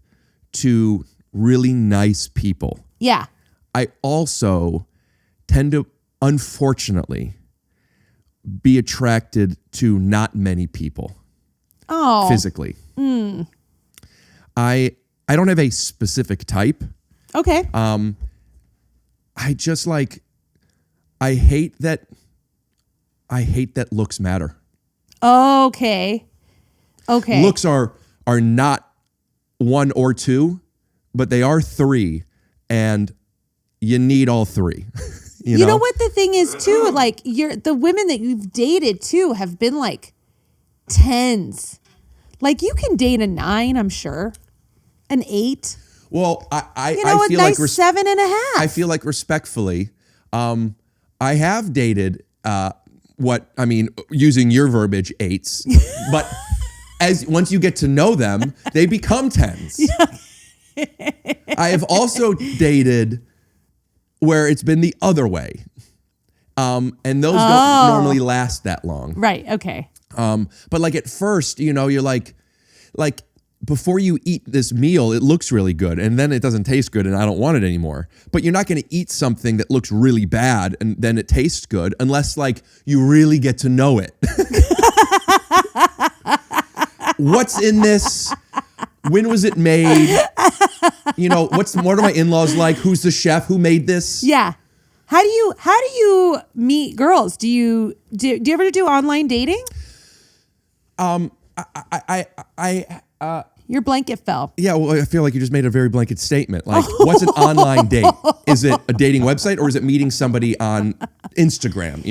to really nice people. Yeah. I also tend to, unfortunately, be attracted to not many people. Oh. Physically. I don't have a specific type. Okay. I just like, I hate that looks matter. Okay. Looks are not 1 or 2, but they are 3, and you need all 3. You know what the thing is too? Like the women that you've dated too have been like 10s. Like you can date a 9, I'm sure, an 8. Well, I a feel nice like 7.5. I feel like respectfully, I have dated using your verbiage, 8s, but once you get to know them, they become 10s. I have also dated where it's been the other way. And those don't normally last that long. Right. Okay. But like at first, you're like before you eat this meal, it looks really good, and then it doesn't taste good, and I don't want it anymore. But you're not going to eat something that looks really bad and then it tastes good unless like you really get to know it. What's in this? When was it made? What are my in-laws like? Who's the chef? Who made this? Yeah. How do you meet girls? Do you ever do online dating? Your blanket fell. Yeah, well, I feel like you just made a very blanket statement. Like, what's an online date? Is it a dating website, or is it meeting somebody on Instagram?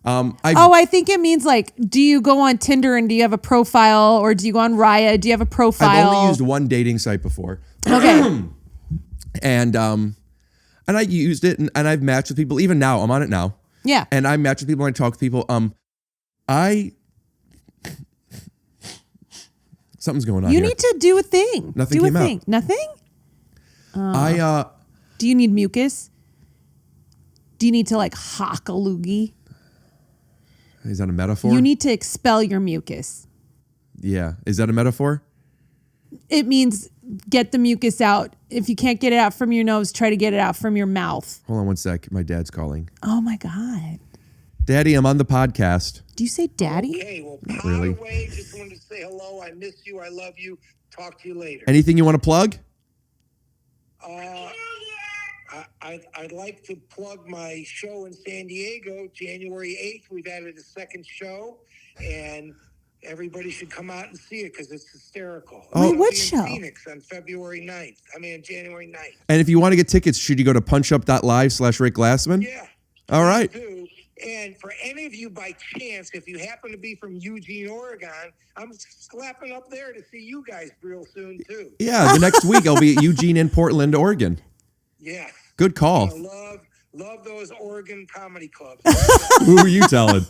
I think it means like, do you go on Tinder and do you have a profile, or do you go on Raya? Do you have a profile? I've only used one dating site before. Okay. And I used it, and I've matched with people. Even now, I'm on it now. Yeah. And I match with people, and I talk with people. Something's going on You here. need to do a thing. Nothing do came a out. thing. Nothing? Do you need mucus? Do you need to like hock a loogie? Is that a metaphor? You need to expel your mucus. Yeah. Is that a metaphor? It means get the mucus out. If you can't get it out from your nose, try to get it out from your mouth. Hold on one sec. My dad's calling. Oh my God. Daddy, I'm on the podcast. Do you say daddy? Okay, well, really. by the way, just wanted to say hello. I miss you. I love you. Talk to you later. Anything you want to plug? I'd like to plug my show in San Diego, January 8th. We've added a second show, and everybody should come out and see it because it's hysterical. Wait, what show? Phoenix on January 9th. And if you want to get tickets, should you go to punchup.live/Rick Glassman? Yeah. All right. And for any of you by chance, if you happen to be from Eugene, Oregon, I'm slapping up there to see you guys real soon, too. Yeah, the next week I'll be at Eugene in Portland, Oregon. Yes. Good call. Love those Oregon comedy clubs. Who are you telling?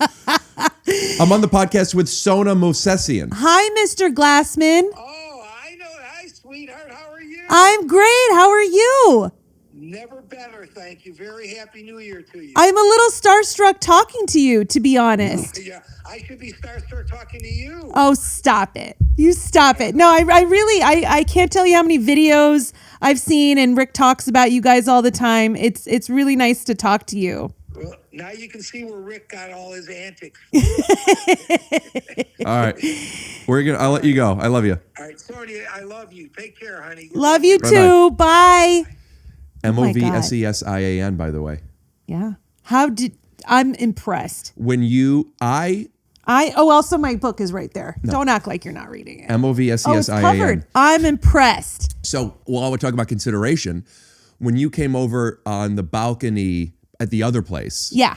I'm on the podcast with Sona Movsesian. Hi, Mr. Glassman. Oh, I know. Hi, sweetheart. How are you? I'm great. How are you? Never better, thank you. Very happy New Year to you. I'm a little starstruck talking to you, to be honest. Yeah, I should be starstruck talking to you. Oh, stop it. You stop it. No, I really, I can't tell you how many videos I've seen, and Rick talks about you guys all the time. It's really nice to talk to you. Well, now you can see where Rick got all his antics. All right. I'll let you go. I love you. All right, Sonia, I love you. Take care, honey. Love you too. Bye. Movsesian, by the way. Yeah. I'm impressed. Also my book is right there. No. Don't act like you're not reading it. Movsesian. Oh, it's covered. I'm impressed. So while we're talking about consideration, when you came over on the balcony at the other place. Yeah.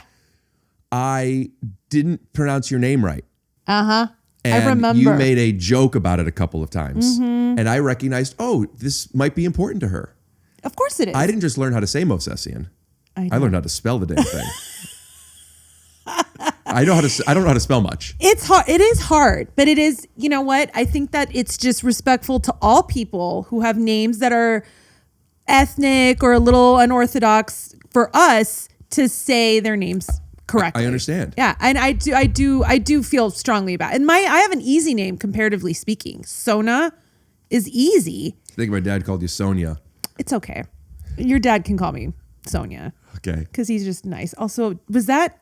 I didn't pronounce your name right. Uh-huh. And I remember. You made a joke about it a couple of times. Mm-hmm. And I recognized, this might be important to her. Of course it is. I didn't just learn how to say Movsesian. I learned how to spell the damn thing. I don't know how to spell much. It's hard. It is hard, but it is, you know what? I think that it's just respectful to all people who have names that are ethnic or a little unorthodox for us to say their names correctly. I understand. Yeah. And I do feel strongly about it. And I have an easy name comparatively speaking. Sona is easy. I think my dad called you Sonia. It's okay. Your dad can call me Sonia. Okay. Because he's just nice. Also, was that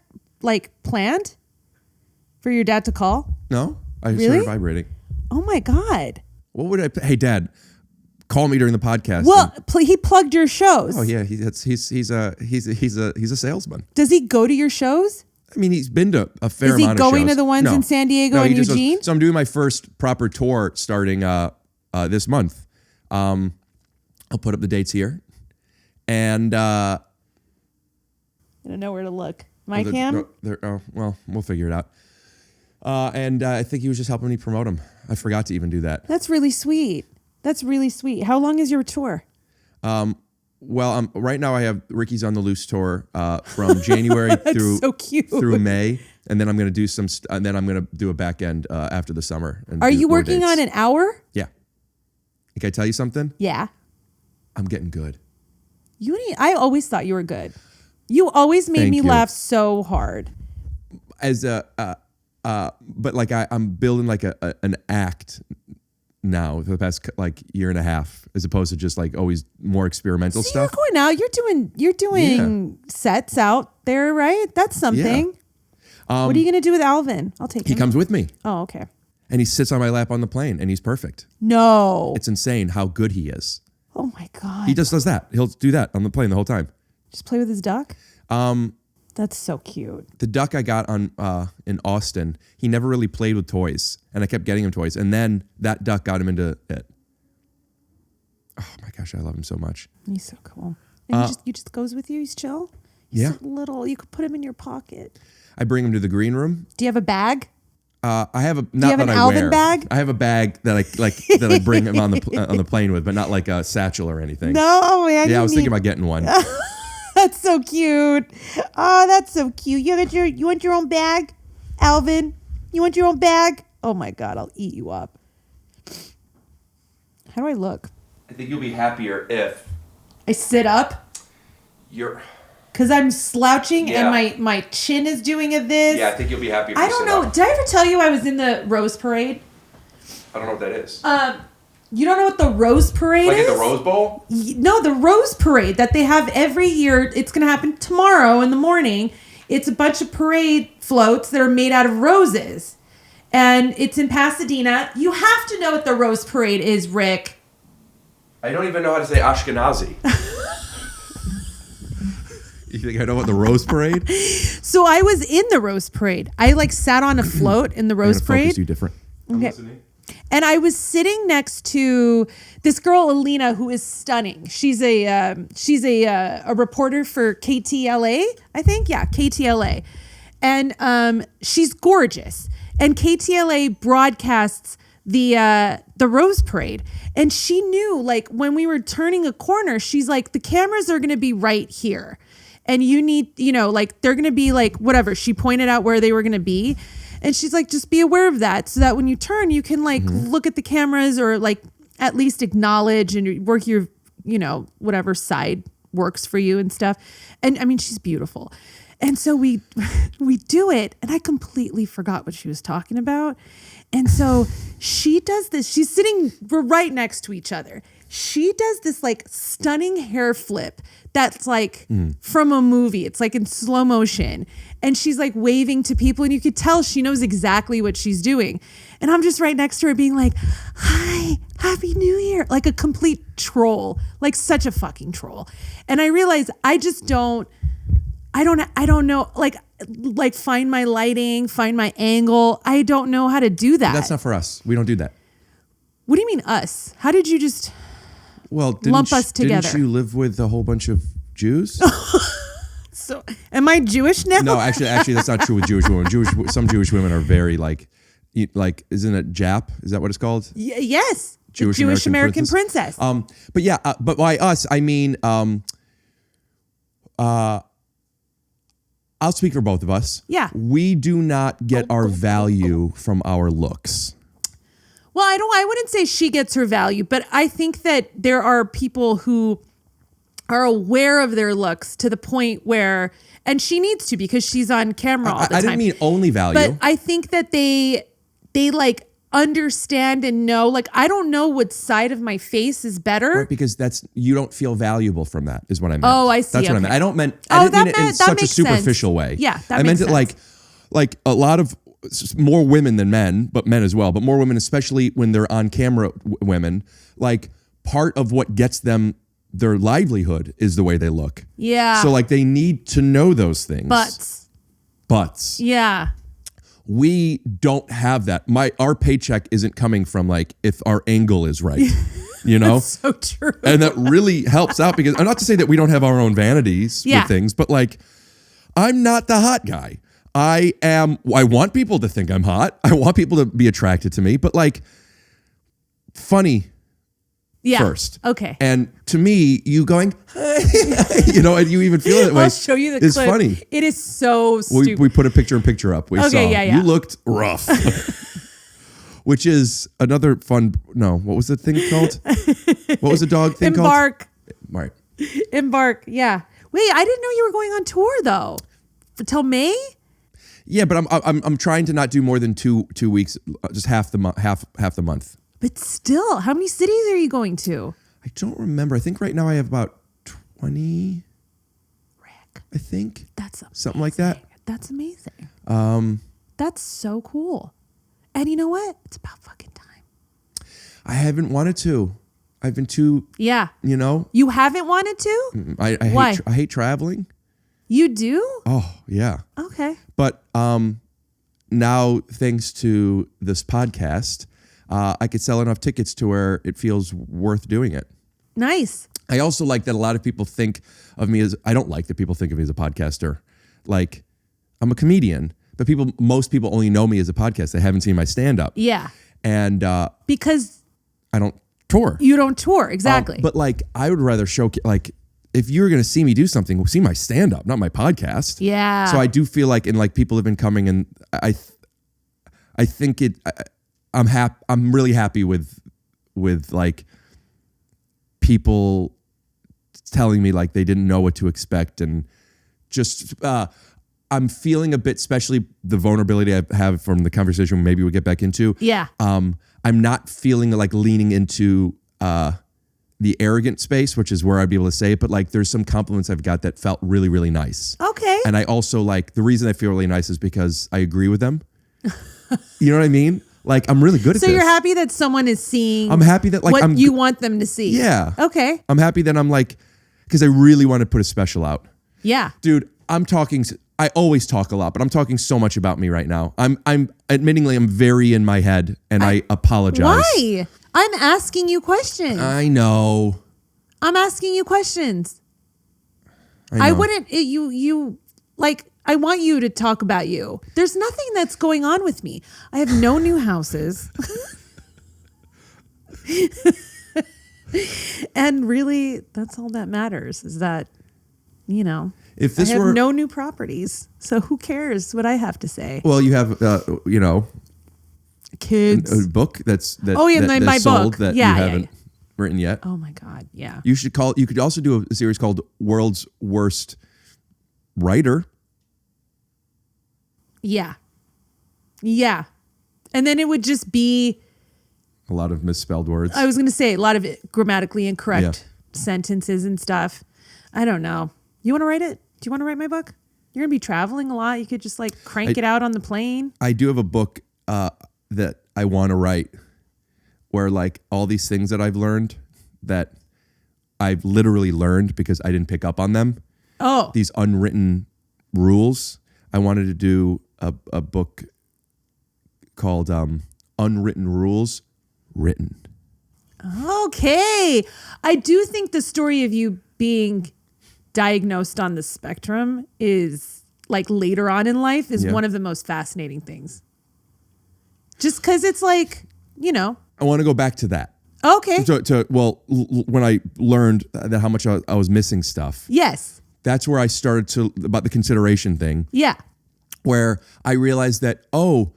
planned for your dad to call? No, I really? started vibrating. Oh my God. What would I? Hey, Dad, call me during the podcast. Well, he plugged your shows. Oh yeah, he's a salesman. Does he go to your shows? I mean, he's been to a fair amount of shows. Is he going to the ones in San Diego and Eugene? So I'm doing my first proper tour starting this month. I'll put up the dates here, and I don't know where to look. My cam? Well, we'll figure it out. And I think he was just helping me promote him. I forgot to even do that. That's really sweet. How long is your tour? Well, right now I have Ricky's on the Loose tour from January through May, and then I'm going to do and then I'm going to do a back end after the summer. Are you working on an hour? Yeah. Can I tell you something? Yeah. I'm getting good. I always thought you were good. You always made me laugh so hard. But I'm building an act now for the past year and a half, as opposed to just always more experimental stuff. You're going out. You're doing sets out there, right? That's something. Yeah. What are you going to do with Alvin? I'll take him. He comes with me. Oh, okay. And he sits on my lap on the plane, and he's perfect. No. It's insane how good he is. Oh my God. He just does that. He'll do that on the plane the whole time. Just play with his duck? That's so cute. The duck I got in Austin, he never really played with toys, and I kept getting him toys, and then that duck got him into it. Oh my gosh, I love him so much. He's so cool. And he just goes with you. He's chill. He's so little. You could put him in your pocket. I bring him to the green room. Do you have a bag? I have a. Do you have an Alvin bag? I have a bag that I bring him on the plane with, but not like a satchel or anything. No, man. Yeah, I was thinking about getting one. That's so cute. Oh, that's so cute. You want your own bag, Alvin? You want your own bag? Oh my God, I'll eat you up. How do I look? I think you'll be happier if I sit up. Because I'm slouching and my chin is doing this. Yeah, I think you'll be happier if I don't know. Did I ever tell you I was in the Rose Parade? I don't know what that is. You don't know what the Rose Parade is? Like at the Rose Bowl? No, the Rose Parade that they have every year. It's going to happen tomorrow in the morning. It's a bunch of parade floats that are made out of roses. And it's in Pasadena. You have to know what the Rose Parade is, Rick. I don't even know how to say Ashkenazi. You think I know what the Rose Parade? So I was in the Rose Parade. I like sat on a float in the Rose Parade. Focus you different. Okay. And I was sitting next to this girl, Alina, who is stunning. She's a reporter for KTLA, I think. Yeah, KTLA. And she's gorgeous. And KTLA broadcasts the Rose Parade. And she knew, like, when we were turning a corner, she's like, the cameras are going to be right here. And you need, you know, like, they're going to be like, whatever. She pointed out where they were going to be. And she's like, just be aware of that so that when you turn, you can like look at the cameras or like at least acknowledge and work your, you know, whatever side works for you and stuff. And I mean, she's beautiful. And so we do it. And I completely forgot what she was talking about. And so she does this. She's sitting, we're right next to each other. She does this like stunning hair flip that's like from a movie. It's like in slow motion. And she's like waving to people and you could tell she knows exactly what she's doing. And I'm just right next to her being like, hi, happy new year. Like a complete troll, like such a fucking troll. And I realized I just don't know, like find my lighting, find my angle. I don't know how to do that. That's not for us. We don't do that. What do you mean us? How did you just lump us together? Didn't you live with a whole bunch of Jews? So, am I Jewish now? No, actually, that's not true with Jewish women. Some Jewish women are very like, isn't it JAP? Is that what it's called? Yes, Jewish American Princess. But yeah, but by us, I mean, I'll speak for both of us. Yeah, we do not get our value from our looks. Well, I wouldn't say she gets her value, but I think that there are people who are aware of their looks to the point where, and she needs to because she's on camera all the time. I didn't mean only value. But I think that they like understand and know, like, I don't know what side of my face is better. Right, because you don't feel valuable from that is what I meant. Oh, I see. That's what I meant. I didn't mean it in such a superficial way. Yeah, that I makes meant sense. it like a lot of more women than men, but men as well, but more women, especially when they're on camera women, like part of what gets them their livelihood is the way they look. Yeah. So like they need to know those things. Butts. Yeah. We don't have that. Our paycheck isn't coming from like if our angle is right. You know? That's so true. And that really helps out because not to say that we don't have our own vanities with things, but like I'm not the hot guy. I want people to think I'm hot. I want people to be attracted to me, but like funny first. Okay. And to me, you going, you know, and you even feel it that way. I'll show you the it's clip. Funny. It is so stupid. We put a picture up. We saw. Yeah. You looked rough. Which is another fun. No, what was the thing called? What was the dog thing Embark. called? Right. Embark. Yeah. Wait, I didn't know you were going on tour though. Till May? Yeah, but I'm trying to not do more than two weeks, just half the month. But still, how many cities are you going to? I don't remember. I think right now I have about 20. Rick, I think that's amazing. Something like that. That's amazing. That's so cool. And you know what? It's about fucking time. I haven't wanted to. I've been too. Yeah. You know. You haven't wanted to? Why? I hate traveling. You do? Oh yeah. Okay. But now thanks to this podcast, I could sell enough tickets to where it feels worth doing it. Nice. I also like that a lot of people think of me as, I don't like that people think of me as a podcaster. Like I'm a comedian, but most people only know me as a podcast. They haven't seen my stand up. Yeah. And because I don't tour. You don't tour, exactly. But like I would rather like if you're going to see me do something, see my stand up, not my podcast. Yeah. So I do feel like, and like people have been coming and I think I'm really happy with like people telling me like they didn't know what to expect and just I'm feeling a bit, especially the vulnerability I have from the conversation maybe we'll get back into. Yeah. I'm not feeling like leaning into the arrogant space, which is where I'd be able to say it, but like there's some compliments I've got that felt really, really nice. Okay. And I also like the reason I feel really nice is because I agree with them. You know what I mean? Like, I'm really good at So this. you're happy that someone is seeing I'm happy that, like, what you want them to see. Yeah. Okay. I'm happy that I'm like, because I really want to put a special out. Yeah. Dude, I always talk a lot, but I'm talking so much about me right now. I'm admittingly, I'm very in my head, and I apologize. Why? I'm asking you questions. I know. I'm asking you questions. I know. wouldn't, I want you to talk about you. There's nothing that's going on with me. I have no new houses. And really, that's all that matters is that, if this I have were no new properties. So who cares what I have to say? well, you have Kids. a book that's my sold book. that Yeah, you yeah, haven't written yet. Oh my God. Yeah. You could also do a series called World's Worst Writer. Yeah. Yeah. And then it would just be, A lot of misspelled words. I was going to say a lot of it grammatically incorrect sentences and stuff. I don't know. You want to write it? Do you want to write my book? You're going to be traveling a lot. You could just like crank it out on the plane. I do have a book that I want to write where like all these things that I've learned that I've literally learned because I didn't pick up on them. Oh. These unwritten rules. I wanted to do a book called Unwritten Rules Written. Okay. I do think the story of you being diagnosed on the spectrum is like later on in life is one of the most fascinating things. Just because it's like, I want to go back to that. Okay. When I learned that how much I was missing stuff. Yes. That's where I started about the consideration thing. Yeah. Where I realized that, on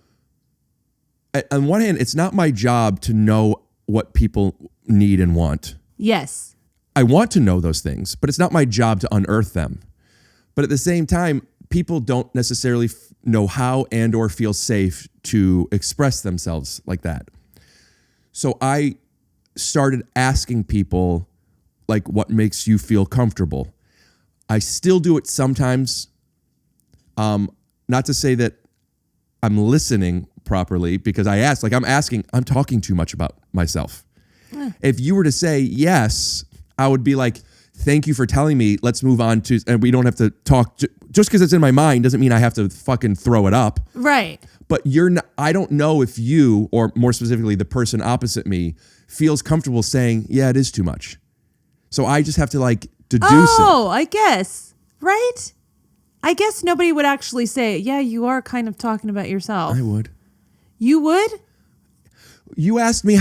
one hand, it's not my job to know what people need and want. Yes. I want to know those things, but it's not my job to unearth them. But at the same time, people don't necessarily know how and or feel safe to express themselves like that. So I started asking people, like, what makes you feel comfortable? I still do it sometimes. Not to say that I'm listening properly because I'm talking too much about myself. If you were to say yes, I would be like, thank you for telling me, let's move on to, and we don't have to talk. Just because it's in my mind doesn't mean I have to fucking throw it up. Right. But I don't know if you, or more specifically, the person opposite me, feels comfortable saying, yeah, it is too much. So I just have to like deduce it. Oh, I guess. Right? I guess nobody would actually say, yeah, you are kind of talking about yourself. I would. You would? You asked me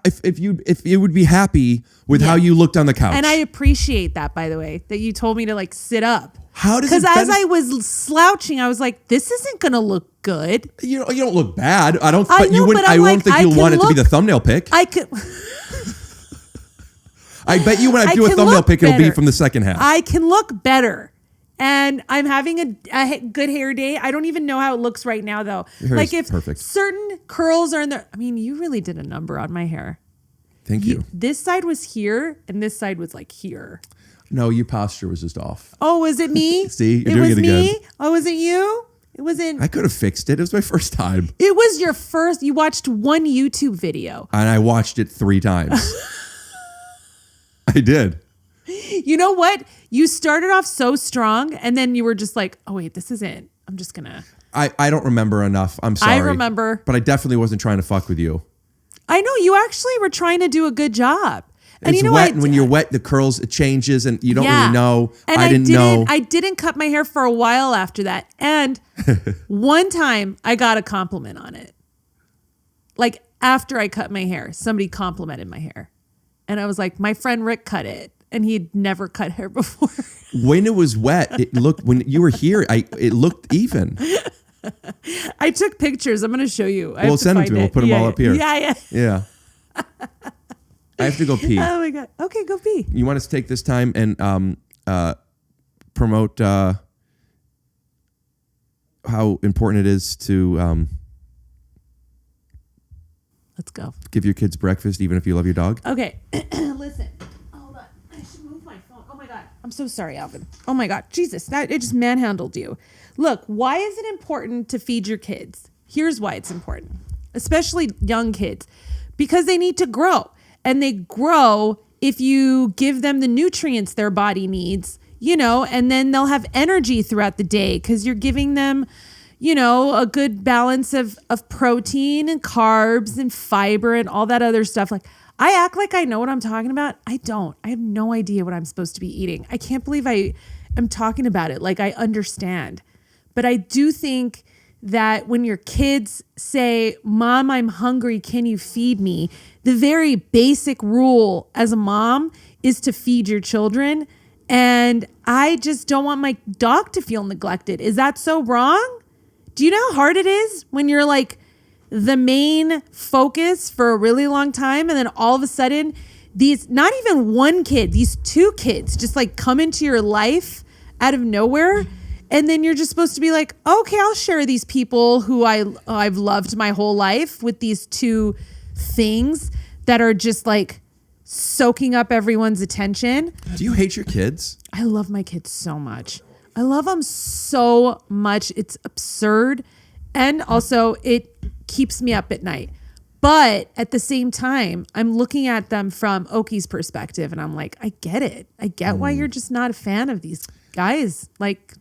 if you would be happy with how you looked on the couch. And I appreciate that, by the way, that you told me to like sit up. How does it? Because as I was slouching, I was like, this isn't going to look good. You don't look bad. I don't. I But know, you wouldn't. but I I'm don't like, think I you'll can want it to be look- the thumbnail pic. I could. I bet you when I I do a can thumbnail look pic, it'll be better. from the second half. I can look better. And I'm having a good hair day. I don't even know how it looks right now, though. Your hair Like is if perfect. certain curls are in there. I mean, you really did a number on my hair. Thank you. This side was here, and this side was like here. No, your posture was just off. Oh, was it me? See, you're it doing was it again. me. Oh, was it you? It wasn't. I could have fixed it. It was my first time, It was your first. You watched one YouTube video. and I watched it 3 times. I did. You know what? You started off so strong, and then you were just like, "Oh wait, this isn't. I'm just gonna." I don't remember enough. I'm sorry. I remember, but I definitely wasn't trying to fuck with you. I know you actually were trying to do a good job. And It's you know wet, what? and when you're wet, the curls it changes, and you don't really know. And I didn't know. I didn't cut my hair for a while after that. And one time I got a compliment on it. Like after I cut my hair, somebody complimented my hair. And I was like, my friend Rick cut it. And he'd never cut hair before. When it was wet, it looked. When you were here, it looked even. I took pictures. I'm going to show you. I Well, have to send them find to me. We'll put them all up here. Yeah. Yeah. I have to go pee. Oh my God. Okay, go pee. You want us to take this time and promote how important it is to let's go. Give your kids breakfast, even if you love your dog. Okay. Listen. Hold on. I should move my phone. Oh my God. I'm so sorry, Alvin. Oh my God. Jesus. It just manhandled you. Look, why is it important to feed your kids? Here's why it's important, especially young kids, because they need to grow, and they grow if you give them the nutrients their body needs, and then they'll have energy throughout the day because you're giving them, a good balance of protein and carbs and fiber and all that other stuff. Like, I act like I know what I'm talking about. I don't. I have no idea what I'm supposed to be eating. I can't believe I am talking about it like I understand. But I do think that when your kids say, Mom, I'm hungry, can you feed me? The very basic rule as a mom is to feed your children. And I just don't want my dog to feel neglected. Is that so wrong? Do you know how hard it is when you're like the main focus for a really long time, and then all of a sudden these, not even one kid, these two kids just like come into your life out of nowhere, and then you're just supposed to be like, okay, I'll share these people who I've loved my whole life with these two things that are just like soaking up everyone's attention. Do you hate your kids? I love my kids so much. I love them so much. It's absurd. And also it keeps me up at night. But at the same time, I'm looking at them from Oki's perspective, and I'm like, I get it. I get why you're just not a fan of these guys. Like,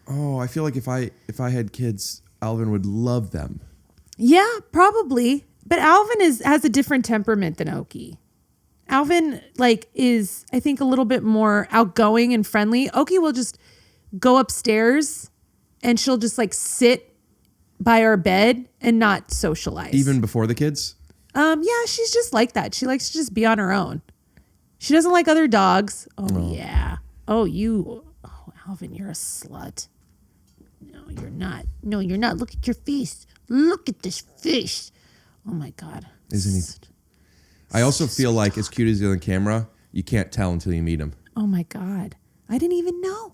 Oh, I feel like if I had kids, Alvin would love them. Yeah, probably. But Alvin has a different temperament than Oki. Alvin is, I think, a little bit more outgoing and friendly. Oki will just go upstairs and she'll just sit by our bed and not socialize. Even before the kids? Yeah, she's just like that. She likes to just be on her own. She doesn't like other dogs. Oh. Yeah. Oh, Alvin, you're a slut. No, you're not. No, you're not. Look at your face. Look at this face. Oh my God. Isn't he? I also feel like as cute as he is on camera, you can't tell until you meet him. Oh my God. I didn't even know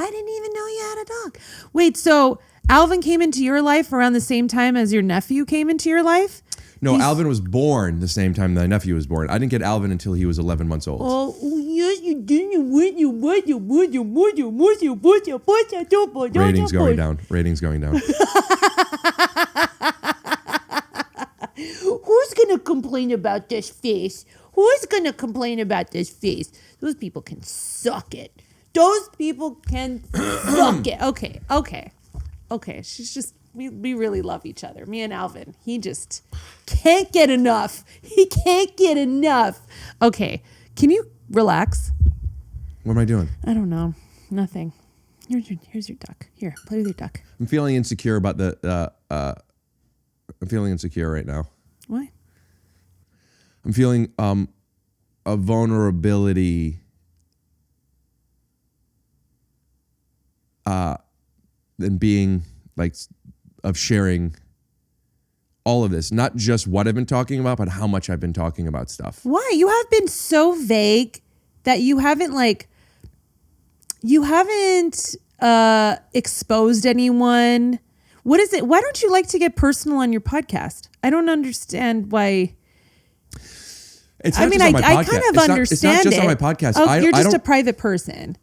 you had a dog. Wait, so Alvin came into your life around the same time as your nephew came into your life? No, Alvin was born the same time my nephew was born. I didn't get Alvin until he was 11 months old. Oh, yes, you didn't. Ratings going down. Ratings going down. Who's going to complain about this face? Who's going to complain about this face? Those people can suck it. Those people can suck it. Okay. She's just, we really love each other. Me and Alvin. He just can't get enough. He can't get enough. Okay. Can you relax? What am I doing? I don't know. Nothing. Here's your duck. Here, play with your duck. I'm feeling insecure about I'm feeling insecure right now. Why? I'm feeling a vulnerability and being like of sharing all of this, not just what I've been talking about, but how much I've been talking about stuff. Why? You have been so vague that you haven't exposed anyone. What is it? Why don't you like to get personal on your podcast? I don't understand why. It's not just on my podcast. I kind of understand it. It's not just on my podcast. Oh, you're just a private person.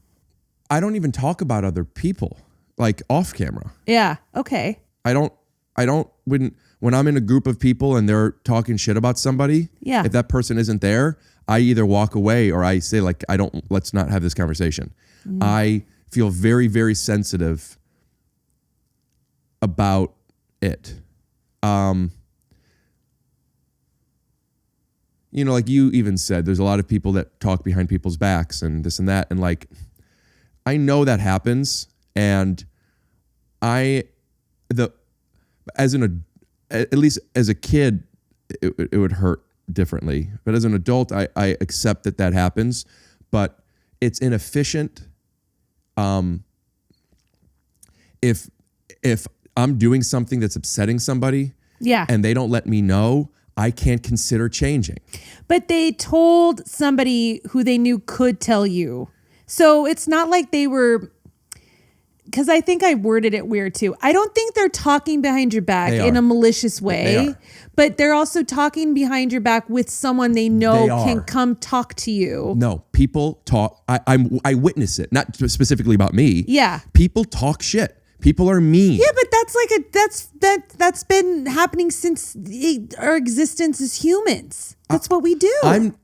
I don't even talk about other people, like off camera. Yeah. Okay. I don't when I'm in a group of people and they're talking shit about somebody, yeah. If that person isn't there, I either walk away or I say like, let's not have this conversation. Mm. I feel very, very sensitive about it. Like you even said, there's a lot of people that talk behind people's backs and this and that. And like, I know that happens. And at least as a kid, it would hurt differently. But as an adult, I accept that happens. But it's inefficient. If I'm doing something that's upsetting somebody, yeah, and they don't let me know, I can't consider changing. But they told somebody who they knew could tell you. So it's not like they were, because I think I worded it weird too. I don't think they're talking behind your back in a malicious way, but they're also talking behind your back with someone they know can come talk to you. No, people talk. I witness it, not specifically about me. Yeah. People talk shit. People are mean. Yeah, but that's been happening since our existence as humans. That's what we do. I'm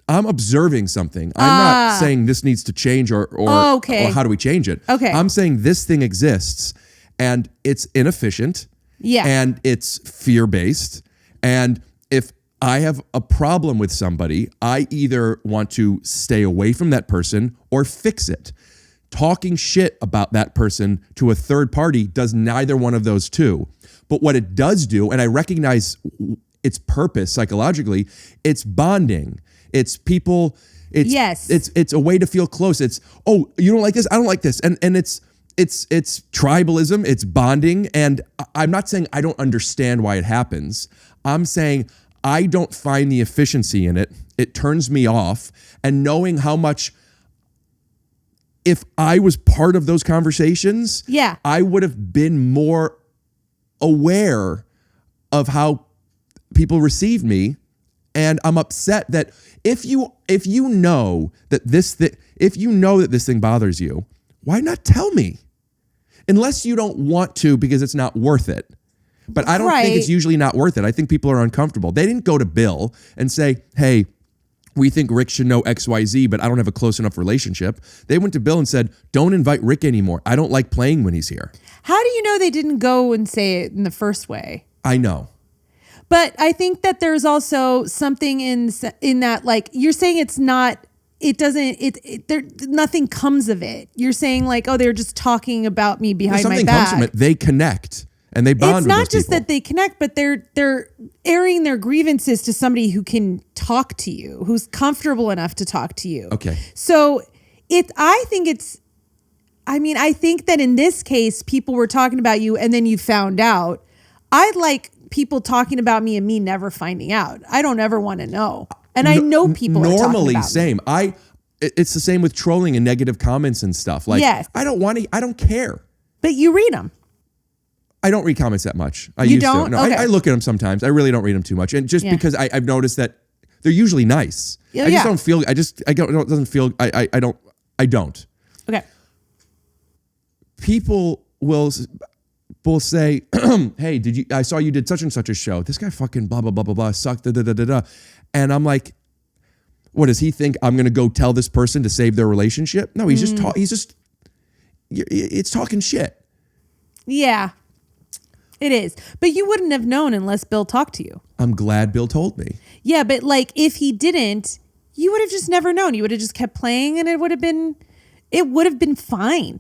observing something. I'm not saying this needs to change or how do we change it. Okay. I'm saying this thing exists and it's inefficient. Yeah. And it's fear-based. And if I have a problem with somebody, I either want to stay away from that person or fix it. Talking shit about that person to a third party does neither one of those two. But what it does do, and I recognize its purpose psychologically, it's bonding. It's people, it's a way to feel close. It's, oh, you don't like this? I don't like this. And it's tribalism, it's bonding. And I'm not saying I don't understand why it happens. I'm saying I don't find the efficiency in it. It turns me off. And knowing how much, if I was part of those conversations, I would have been more aware of how people received me. And I'm upset that if you know that this thing bothers you, why not tell me? Unless you don't want to because it's not worth it. But I don't think it's usually not worth it. I think people are uncomfortable. They didn't go to Bill and say, hey, we think Rick should know XYZ, but I don't have a close enough relationship. They went to Bill and said, don't invite Rick anymore. I don't like playing when he's here. How do you know they didn't go and say it in the first way? I know. But I think that there's also something in that, like, you're saying it's not, it doesn't, nothing comes of it. You're saying like, oh, they're just talking about me behind my back. Something comes from it. They connect and they bond with those people. It's not just that they connect, but they're airing their grievances to somebody who can talk to you, who's comfortable enough to talk to you. Okay. So I think that in this case, people were talking about you and then you found out. I like people talking about me and me never finding out. I don't ever want to know. And I know people are talking about same. me. It's the same with trolling and negative comments and stuff. Like, yes. I don't care. But you read them. I don't read comments that much. I you used don't? to. No, okay. I look at them sometimes. I really don't read them too much. And just because I've noticed that they're usually nice. Yeah, I just don't feel, it doesn't feel, I don't. Okay. People will say, hey, I saw you did such and such a show. This guy fucking blah, blah, blah, blah, blah, sucked, da, da, da, da, da. And I'm like, what does he think? I'm going to go tell this person to save their relationship? No, it's talking shit. Yeah, it is. But you wouldn't have known unless Bill talked to you. I'm glad Bill told me. Yeah, but like if he didn't, you would have just never known. You would have just kept playing and it would have been fine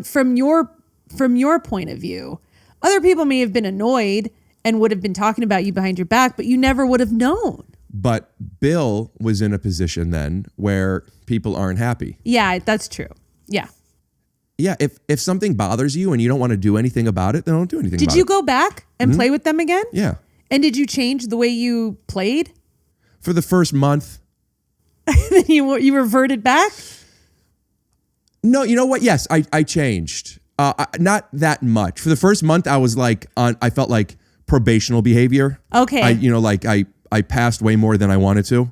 from your point of view. Other people may have been annoyed and would have been talking about you behind your back, but you never would have known. But Bill was in a position then where people aren't happy. Yeah, that's true. Yeah. Yeah, if something bothers you and you don't want to do anything about it, then don't do anything about it. Did you go back and play with them again? Yeah. And did you change the way you played? For the first month. Then you reverted back? No, you know what? Yes, I changed. Not that much. For the first month, I was like I felt like probational behavior. Okay. I passed way more than I wanted to.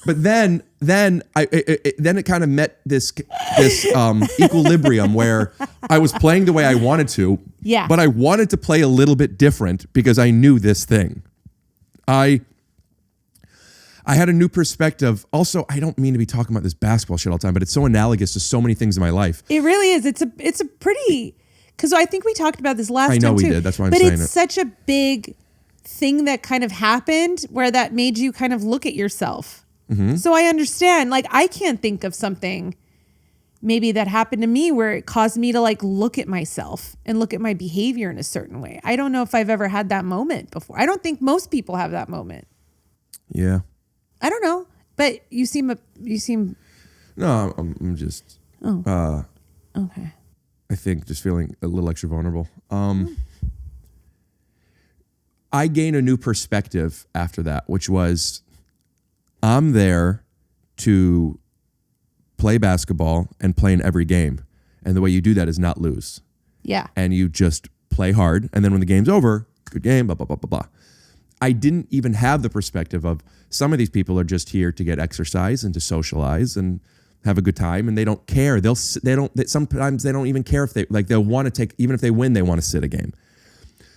But then it kind of met this equilibrium where I was playing the way I wanted to. Yeah. But I wanted to play a little bit different because I knew this thing. I had a new perspective. Also, I don't mean to be talking about this basketball shit all the time, but it's so analogous to so many things in my life. It really is. It's a pretty, because I think we talked about this last time too. I know we did. That's why I'm saying it. But it's such a big thing that kind of happened where that made you kind of look at yourself. Mm-hmm. So I understand. Like I can't think of something maybe that happened to me where it caused me to like look at myself and look at my behavior in a certain way. I don't know if I've ever had that moment before. I don't think most people have that moment. Yeah. I don't know, but you seem. No, I'm just. Oh. Okay. I think just feeling a little extra vulnerable. I gained a new perspective after that, which was, I'm there to play basketball and play in every game, and the way you do that is not lose. Yeah. And you just play hard, and then when the game's over, good game, blah blah blah blah blah. I didn't even have the perspective of some of these people are just here to get exercise and to socialize and have a good time, and they don't care. Sometimes they don't even care if they'll want to take, even if they win, they want to sit a game.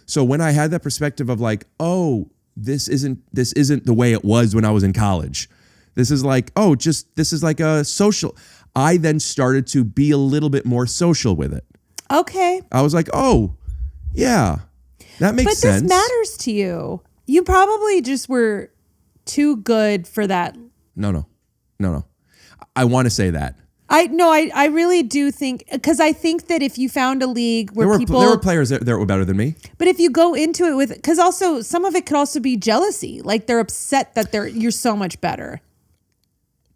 So when I had that perspective of like, oh, this isn't the way it was when I was in college. This is like, this is like a social. I then started to be a little bit more social with it. Okay. I was like, oh, yeah, that makes sense. But this matters to you. You probably just were too good for that. No. I want to say that. I really do think, because I think that if you found a league where there were players that were better than me. But if you go into it with, because also some of it could also be jealousy. Like they're upset that you're so much better.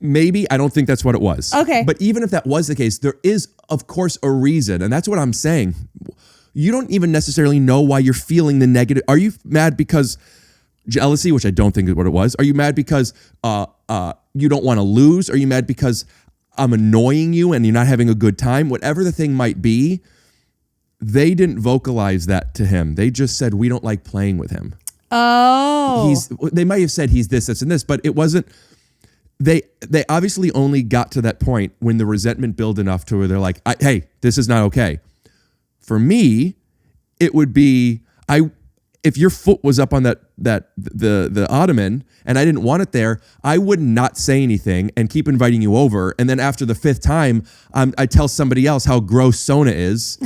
Maybe. I don't think that's what it was. Okay. But even if that was the case, there is, of course, a reason. And that's what I'm saying. You don't even necessarily know why you're feeling the negative. Are you mad because jealousy, which I don't think is what it was? Are you mad because you don't want to lose? Are you mad because I'm annoying you and you're not having a good time? Whatever the thing might be, they didn't vocalize that to him. They just said, we don't like playing with him. Oh. They might have said he's this, and this, but it wasn't. They obviously only got to that point when the resentment built enough to where they're like, hey, this is not okay. For me, it would be, if your foot was up on the ottoman and I didn't want it there, I would not say anything and keep inviting you over. And then after the 5th time, I tell somebody else how gross Sona is.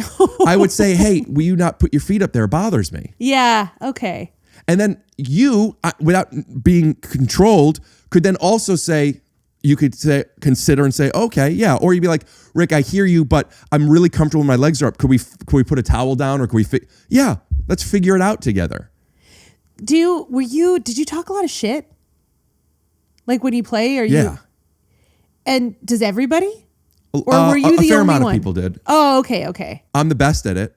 I would say, hey, will you not put your feet up there? It bothers me. Yeah. Okay. And then you, without being controlled, could then also say, you could say, consider and say, okay, yeah. Or you'd be like, Rick, I hear you, but I'm really comfortable when my legs are up. Could we put a towel down, or could we yeah, let's figure it out together. Did you talk a lot of shit? Like when you play, yeah. And does everybody? Or were you the only one? A fair amount of people did. Oh, okay. I'm the best at it.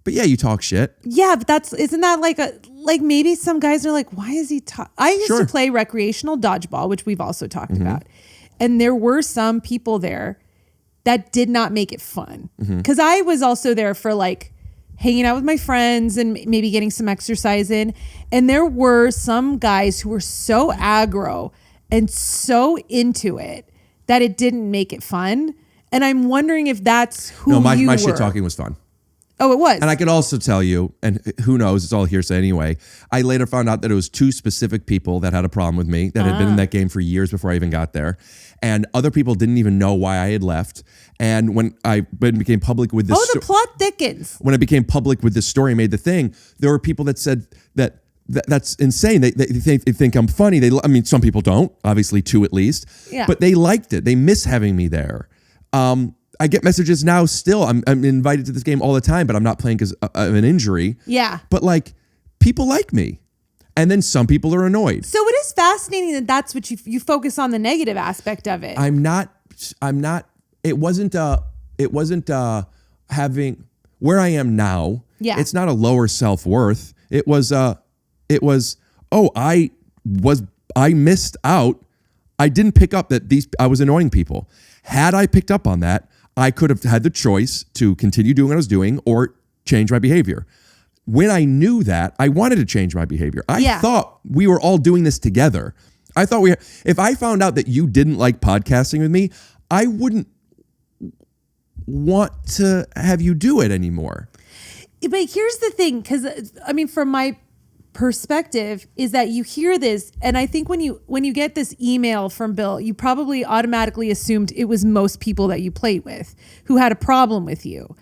But yeah, you talk shit. Yeah, but isn't that like maybe some guys are like, why is he I used to play recreational dodgeball, which we've also talked about. And there were some people there that did not make it fun. Because I was also there for like hanging out with my friends and maybe getting some exercise in. And there were some guys who were so aggro and so into it that it didn't make it fun. And I'm wondering if that's who you were. No, my shit talking was fun. Oh, it was. And I could also tell you, and who knows, it's all hearsay anyway, I later found out that it was 2 specific people that had a problem with me that had been in that game for years before I even got there. And other people didn't even know why I had left. And when I became public with this... Oh, the plot thickens. When I became public with this story, made the thing, there were people that said that's insane. They think I'm funny. Some people don't, obviously 2 at least. Yeah. But they liked it. They miss having me there. I get messages now still. I'm invited to this game all the time, but I'm not playing because of an injury. Yeah. But like, people like me. And then some people are annoyed. So it is fascinating that that's what you focus on, the negative aspect of it. I'm not, it wasn't having, where I am now. Yeah. It's not a lower self-worth. I missed out. I didn't pick up that I was annoying people. Had I picked up on that, I could have had the choice to continue doing what I was doing or change my behavior. When I knew that, I wanted to change my behavior. I thought we were all doing this together. I thought if I found out that you didn't like podcasting with me, I wouldn't want to have you do it anymore. But here's the thing, because from my perspective is that you hear this, and I think when you get this email from Bill, you probably automatically assumed it was most people that you played with who had a problem with you.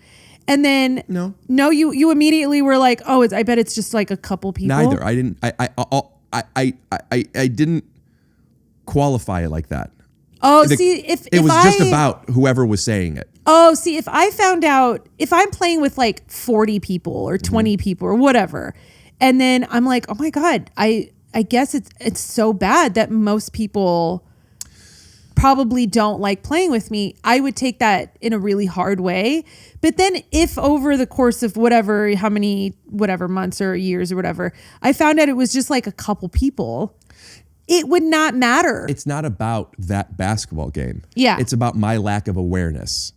And then no, you immediately were like, oh, I bet it's just like a couple people. Neither. I didn't. I didn't qualify it like that. Oh, if it was just about whoever was saying it. Oh, see, if I found out, if I'm playing with like 40 people or 20 people or whatever, and then I'm like, oh my God, I guess it's so bad that most people probably don't like playing with me, I would take that in a really hard way. But then if over the course of how many months or years or whatever, I found out it was just like a couple people, it would not matter. It's not about that basketball game. Yeah. It's about my lack of awareness.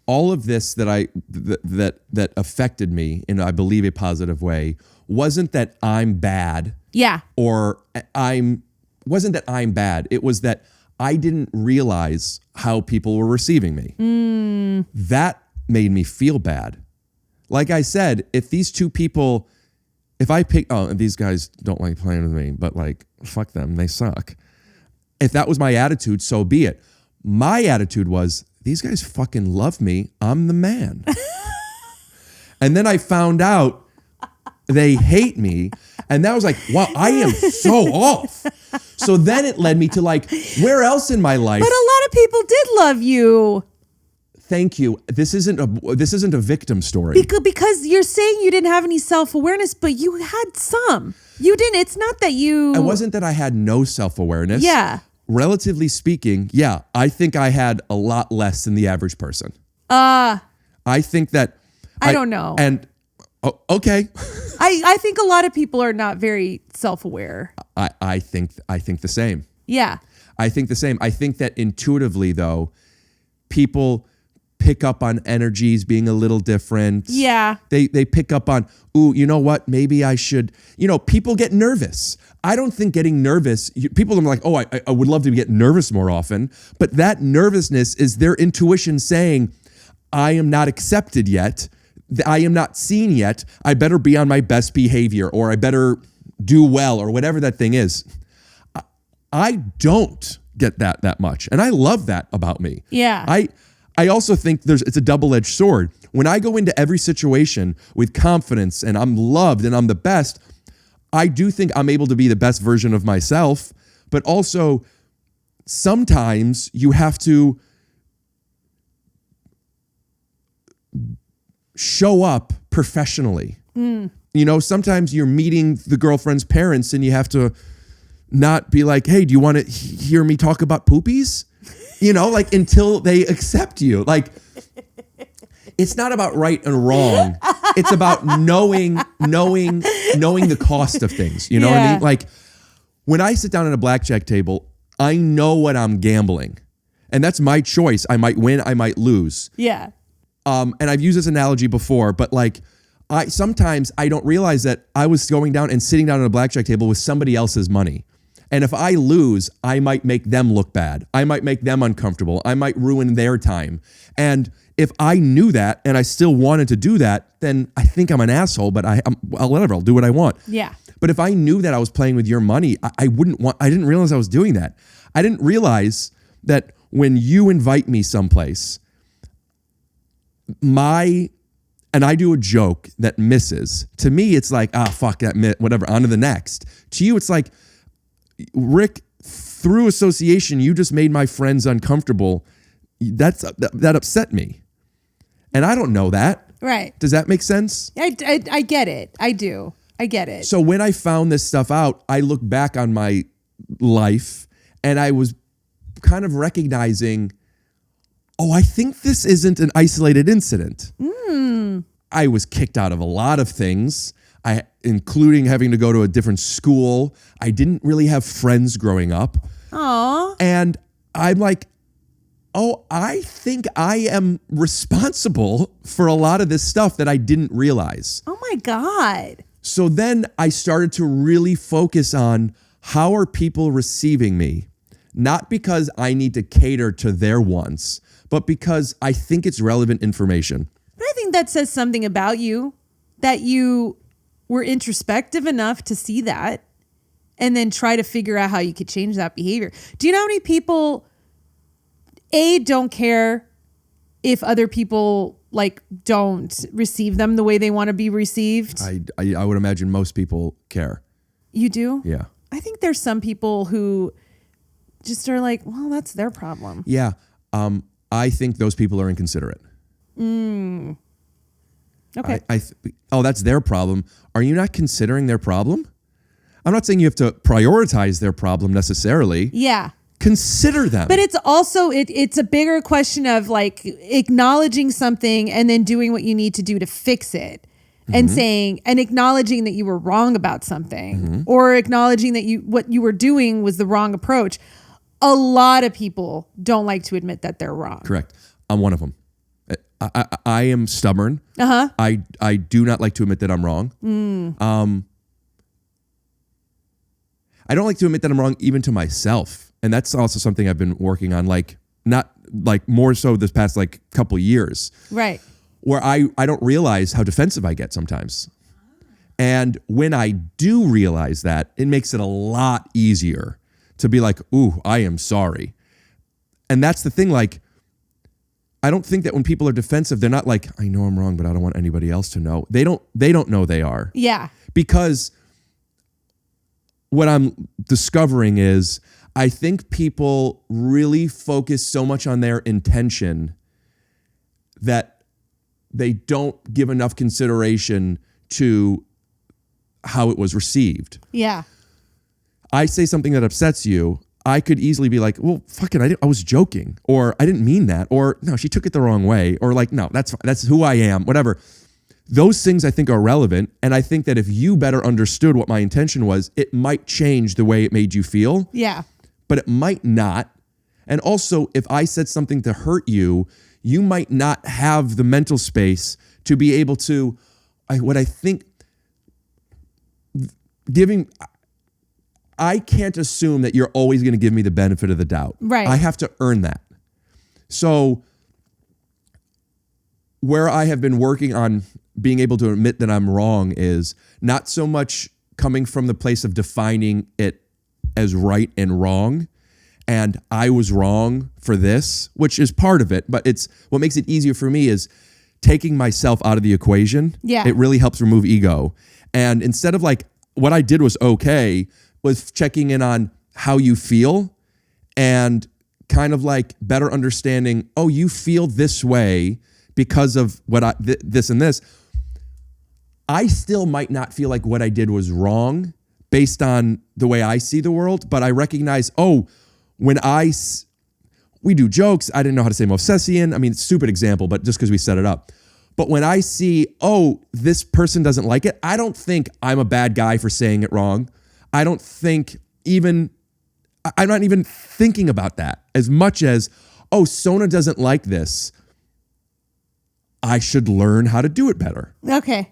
All of this that affected me in, I believe, a positive way wasn't that I'm bad. Yeah. Wasn't that I'm bad. It was that I didn't realize how people were receiving me. That made me feel bad. Like I said, if these two people, if I pick, these guys don't like playing with me, but like, fuck them, they suck. If that was my attitude, so be it. My attitude was, these guys fucking love me. I'm the man. And then I found out they hate me. And that was like, wow, I am so off. So then it led me to like, where else in my life? But a lot of people did love you. Thank you. This isn't a victim story. Because you're saying you didn't have any self-awareness, but you had some. You didn't. It's not that you... It wasn't that I had no self-awareness. Yeah. Relatively speaking, yeah, I think I had a lot less than the average person. I think that... I don't know. And, okay. I think a lot of people are not very self-aware. I think the same. Yeah. I think the same. I think that intuitively, though, people pick up on energies being a little different. Yeah. They pick up on, ooh, you know what? Maybe I should, people get nervous. I don't think getting nervous, people are like, oh, I would love to get nervous more often. But that nervousness is their intuition saying, I am not accepted yet. I am not seen yet. I better be on my best behavior, or I better do well, or whatever that thing is. I don't get that much. And I love that about me. Yeah. I also think it's a double-edged sword. When I go into every situation with confidence and I'm loved and I'm the best, I do think I'm able to be the best version of myself. But also, sometimes you have to show up professionally. Sometimes you're meeting the girlfriend's parents and you have to not be like, hey, do you want to hear me talk about poopies? Until they accept you. Like, it's not about right and wrong. It's about knowing the cost of things. You know what I mean? Like, when I sit down at a blackjack table, I know what I'm gambling. And that's my choice. I might win, I might lose. Yeah. And I've used this analogy before, but like, sometimes I don't realize that I was going down and sitting down at a blackjack table with somebody else's money. And if I lose, I might make them look bad. I might make them uncomfortable. I might ruin their time. And if I knew that and I still wanted to do that, then I think I'm an asshole, but I'll do what I want. Yeah. But if I knew that I was playing with your money, I didn't realize I was doing that. I didn't realize that when you invite me someplace, and I do a joke that misses. To me, it's like, fuck that, whatever, on to the next. To you, it's like, Rick, through association, you just made my friends uncomfortable. That upset me. And I don't know that. Right. Does that make sense? I get it. I do. I get it. So when I found this stuff out, I look back on my life and I was kind of recognizing, I think this isn't an isolated incident. I was kicked out of a lot of things, including having to go to a different school. I didn't really have friends growing up. Aww. And I'm like, I think I am responsible for a lot of this stuff that I didn't realize. Oh my God. So then I started to really focus on, how are people receiving me? Not because I need to cater to their wants, but because I think it's relevant information. But I think that says something about you, that you were introspective enough to see that and then try to figure out how you could change that behavior. Do you know how many people, don't care if other people don't receive them the way they want to be received? I would imagine most people care. You do? Yeah. I think there's some people who just are like, well, that's their problem. Yeah. I think those people are inconsiderate. Okay. That's their problem. Are you not considering their problem? I'm not saying you have to prioritize their problem necessarily. Yeah. Consider them. But it's also, it's a bigger question of acknowledging something and then doing what you need to do to fix it. And saying, and acknowledging that you were wrong about something, or acknowledging that what you were doing was the wrong approach. A lot of people don't like to admit that they're wrong. Correct. I'm one of them. I am stubborn. I do not like to admit that I'm wrong. I don't like to admit that I'm wrong even to myself. And that's also something I've been working on, like not like more so this past like couple years. Right. Where I don't realize how defensive I get sometimes. And when I do realize that, it makes it a lot easier to be like, ooh, I am sorry. And that's the thing, like, I don't think that when people are defensive, they're not like, I know I'm wrong, but I don't want anybody else to know. They don't know they are. Yeah. Because what I'm discovering is I think people really focus so much on their intention that they don't give enough consideration to how it was received. Yeah. I say something that upsets you, I could easily be like, well, fucking, I was joking, or I didn't mean that, or no, she took it the wrong way, or like, no, that's who I am, whatever. Those things I think are relevant, and I think that if you better understood what my intention was, it might change the way it made you feel. Yeah. But it might not. And also, if I said something to hurt you, you might not have the mental space to be able to, I can't assume that you're always going to give me the benefit of the doubt. Right. I have to earn that. So where I have been working on being able to admit that I'm wrong is not so much coming from the place of defining it as right and wrong. And I was wrong for this, which is part of it. But it's what makes it easier for me is taking myself out of the equation. Yeah. It really helps remove ego. And instead of like, what I did was okay, was checking in on how you feel and kind of like better understanding, oh, you feel this way because of what this and this. I still might not feel like what I did was wrong based on the way I see the world, but I recognize, oh, when we do jokes, I didn't know how to say Movsesian. I mean, stupid example, but just because we set it up. But when I see, oh, this person doesn't like it, I don't think I'm a bad guy for saying it wrong. I don't think I'm not even thinking about that as much as, oh, Sona doesn't like this. I should learn how to do it better. Okay.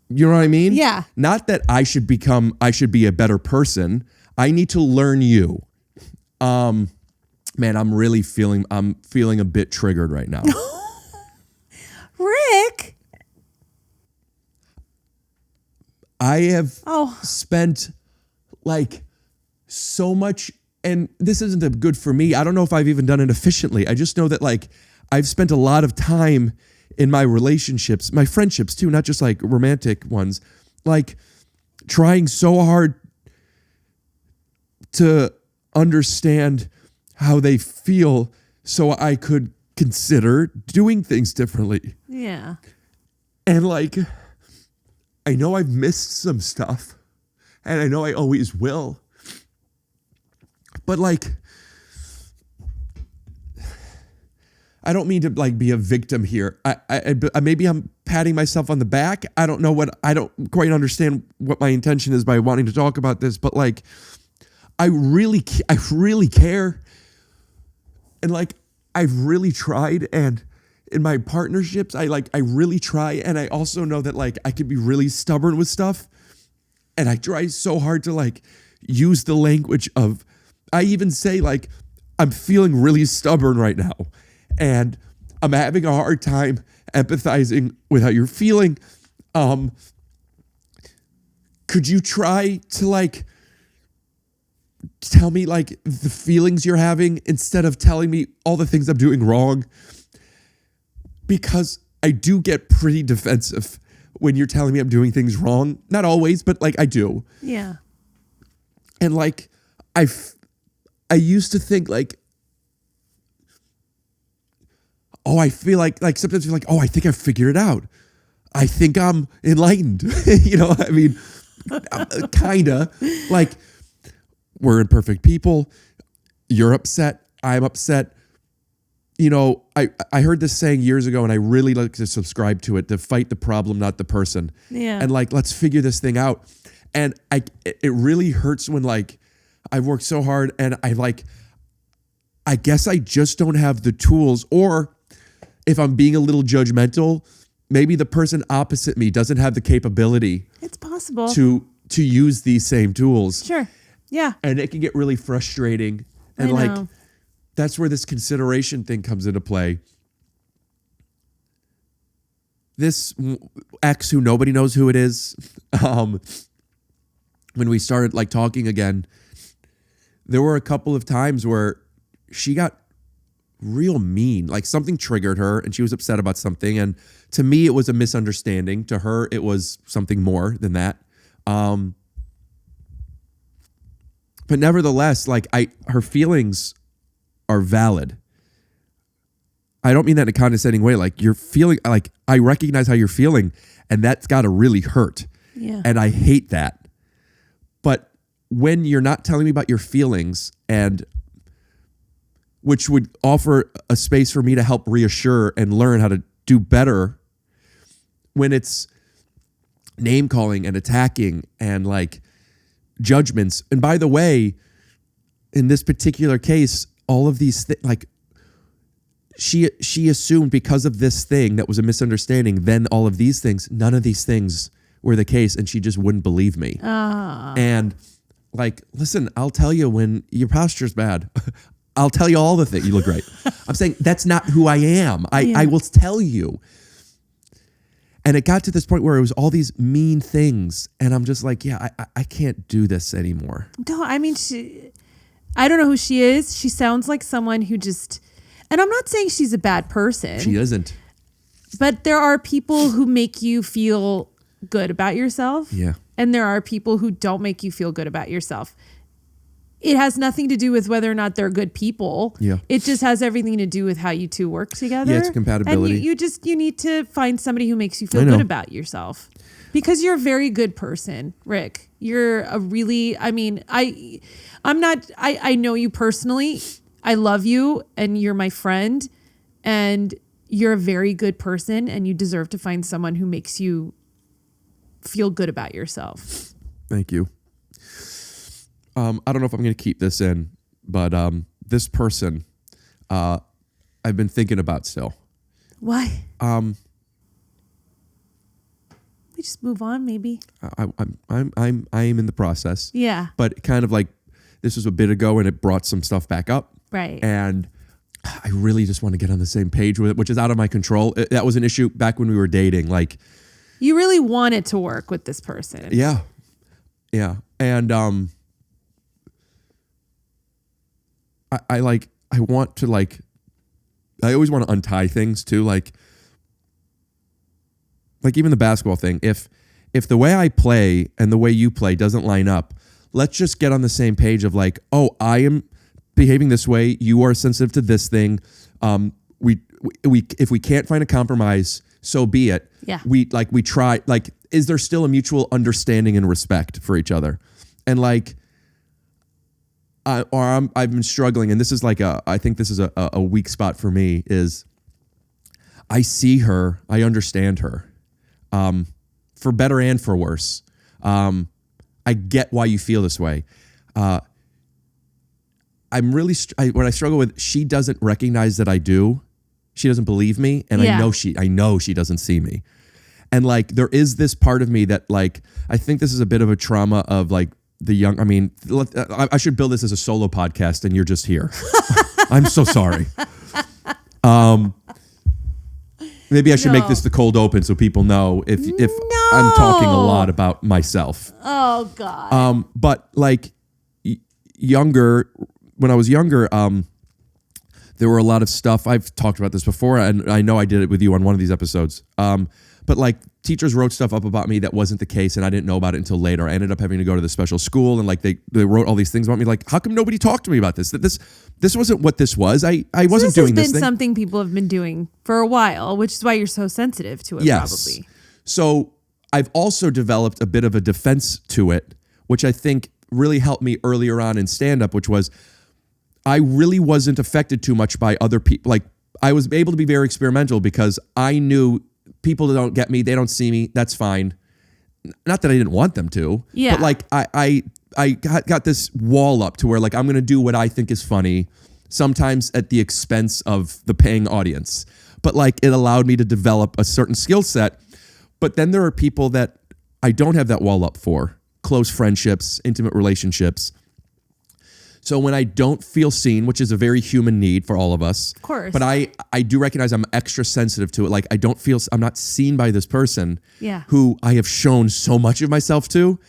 You know what I mean? Yeah. Not that I should be a better person. I need to learn you. Man, I'm feeling a bit triggered right now. Rick. I have spent like so much, and this isn't good for me. I don't know if I've even done it efficiently. I just know that like I've spent a lot of time in my relationships, my friendships too, not just like romantic ones, like trying so hard to understand how they feel so I could consider doing things differently. Yeah. And like, I know I've missed some stuff, and I know I always will. But like, I don't mean to like be a victim here. I maybe I'm patting myself on the back. I don't quite understand what my intention is by wanting to talk about this, but like, I really care. And like, I've really tried, and in my partnerships, I really try, and I also know that like I can be really stubborn with stuff, and I try so hard to like use the language of, I even say like, I'm feeling really stubborn right now, and I'm having a hard time empathizing with how you're feeling. Could you try to like tell me like the feelings you're having instead of telling me all the things I'm doing wrong? Because I do get pretty defensive when you're telling me I'm doing things wrong. Not always, but like I do. Yeah. And like I used to think like, oh, I feel like sometimes you're like, oh, I think I've figured it out. I think I'm enlightened. You know, I mean, kinda like, we're imperfect people. You're upset. I'm upset. You know, I heard this saying years ago, and I really like to subscribe to it, to fight the problem, not the person. Yeah. And like, let's figure this thing out. And it really hurts when like, I've worked so hard, and I guess I just don't have the tools, or if I'm being a little judgmental, maybe the person opposite me doesn't have the capability. It's possible. To use these same tools. Sure. Yeah. And it can get really frustrating. And I like, know. that's where this consideration thing comes into play. This ex who nobody knows who it is, when we started like talking again, there were a couple of times where she got real mean. Like something triggered her and she was upset about something. And to me, it was a misunderstanding. To her, it was something more than that. But nevertheless, like her feelings are valid. I don't mean that in a condescending way. Like you're feeling, like I recognize how you're feeling, and that's got to really hurt. Yeah. And I hate that. But when you're not telling me about your feelings, and which would offer a space for me to help reassure and learn how to do better, when it's name calling and attacking and like judgments. And by the way, in this particular case, all of these things, like she assumed because of this thing that was a misunderstanding, then all of these things, none of these things were the case, and she just wouldn't believe me. And like, listen, I'll tell you when your posture's bad. I'll tell you all the things. You look great. I'm saying that's not who I am. I will tell you. And it got to this point where it was all these mean things. And I'm just like, yeah, I can't do this anymore. No, I mean, I don't know who she is. She sounds like someone who just, and I'm not saying she's a bad person. She isn't. But there are people who make you feel good about yourself. Yeah. And there are people who don't make you feel good about yourself. It has nothing to do with whether or not they're good people. Yeah. It just has everything to do with how you two work together. Yeah, it's compatibility. And you need to find somebody who makes you feel good about yourself. Because you're a very good person, Rick. You're a really, I mean, I know you personally. I love you and you're my friend and you're a very good person and you deserve to find someone who makes you feel good about yourself. Thank you. I don't know if I'm going to keep this in, but this person I've been thinking about still. Why? We just move on, maybe. I am in the process. Yeah. But kind of like this was a bit ago, and it brought some stuff back up. Right. And I really just want to get on the same page with it, which is out of my control. That was an issue back when we were dating. Like, you really wanted to work with this person. Yeah. Yeah. And I want to like, I always want to untie things too. Like even the basketball thing. If the way I play and the way you play doesn't line up, let's just get on the same page of like, oh, I am behaving this way. You are sensitive to this thing. If we can't find a compromise, so be it. Yeah. We try, like, is there still a mutual understanding and respect for each other? And like, I've been struggling, and this is like I think this is a weak spot for me, is I see her, I understand her, for better and for worse. I get why you feel this way. I'm really, what I struggle with, she doesn't recognize that I do. She doesn't believe me, and I know she doesn't see me. And like, there is this part of me that like, I think this is a bit of a trauma of like the young, I mean, I should build this as a solo podcast and you're just here. I'm so sorry. Maybe I should make this the cold open so people know if I'm talking a lot about myself. Oh God. But like when I was younger, there were a lot of stuff. I've talked about this before, and I know I did it with you on one of these episodes. But like teachers wrote stuff up about me that wasn't the case, and I didn't know about it until later. I ended up having to go to the special school, and like they wrote all these things about me. Like, how come nobody talked to me about this? That this wasn't what this was. I wasn't doing this. This has been thing. something people have been doing for a while, which is why you're so sensitive to it. Yes. Probably. So I've also developed a bit of a defense to it, which I think really helped me earlier on in stand-up, which was I really wasn't affected too much by other people. Like, I was able to be very experimental because I knew people that don't get me, they don't see me, that's fine. Not that I didn't want them to, yeah. But like I got this wall up to where like I'm going to do what I think is funny, sometimes at the expense of the paying audience. But like it allowed me to develop a certain skill set. But then there are people that I don't have that wall up for, close friendships, intimate relationships. So when I don't feel seen, which is a very human need for all of us, Of course. but I do recognize I'm extra sensitive to it. Like I'm not seen by this person who I have shown so much of myself to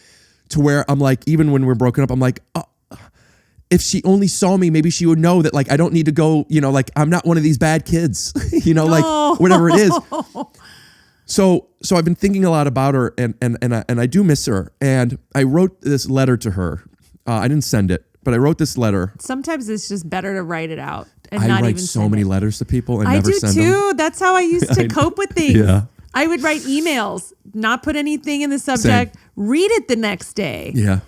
where I'm like, even when we're broken up, I'm like, oh, if she only saw me, maybe she would know that like I don't need to go, like I'm not one of these bad kids, like whatever it is. So I've been thinking a lot about her, and I do miss her. And I wrote this letter to her. I didn't send it, but I wrote this letter. Sometimes it's just better to write it out and I not write even so send many it. letters to people and I never do send too. them. That's how I used to cope with things. Yeah. I would write emails, not put anything in the subject, read it the next day. Yeah.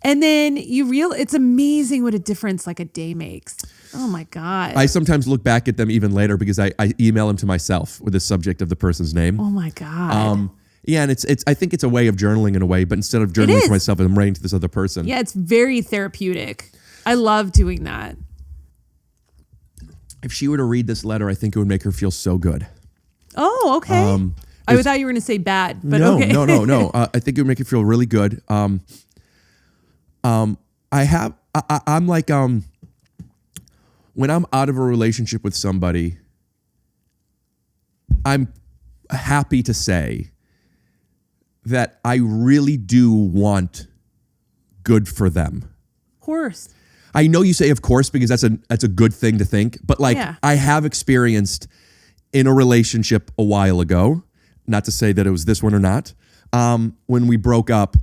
And then it's amazing what a difference like a day makes. Oh my God. I sometimes look back at them even later because I email them to myself with the subject of the person's name. Oh my God. Yeah, and it's I think it's a way of journaling in a way, but instead of journaling to myself, I'm writing to this other person. Yeah, it's very therapeutic. I love doing that. If she were to read this letter, I think it would make her feel so good. Oh, okay. I thought you were going to say bad, but no, okay. No. I think it would make her feel really good. I'm like, when I'm out of a relationship with somebody, I'm happy to say that I really do want good for them. Of course. I know you say of course because that's a good thing to think, but like I have experienced in a relationship a while ago, not to say that it was this one or not, when we broke up,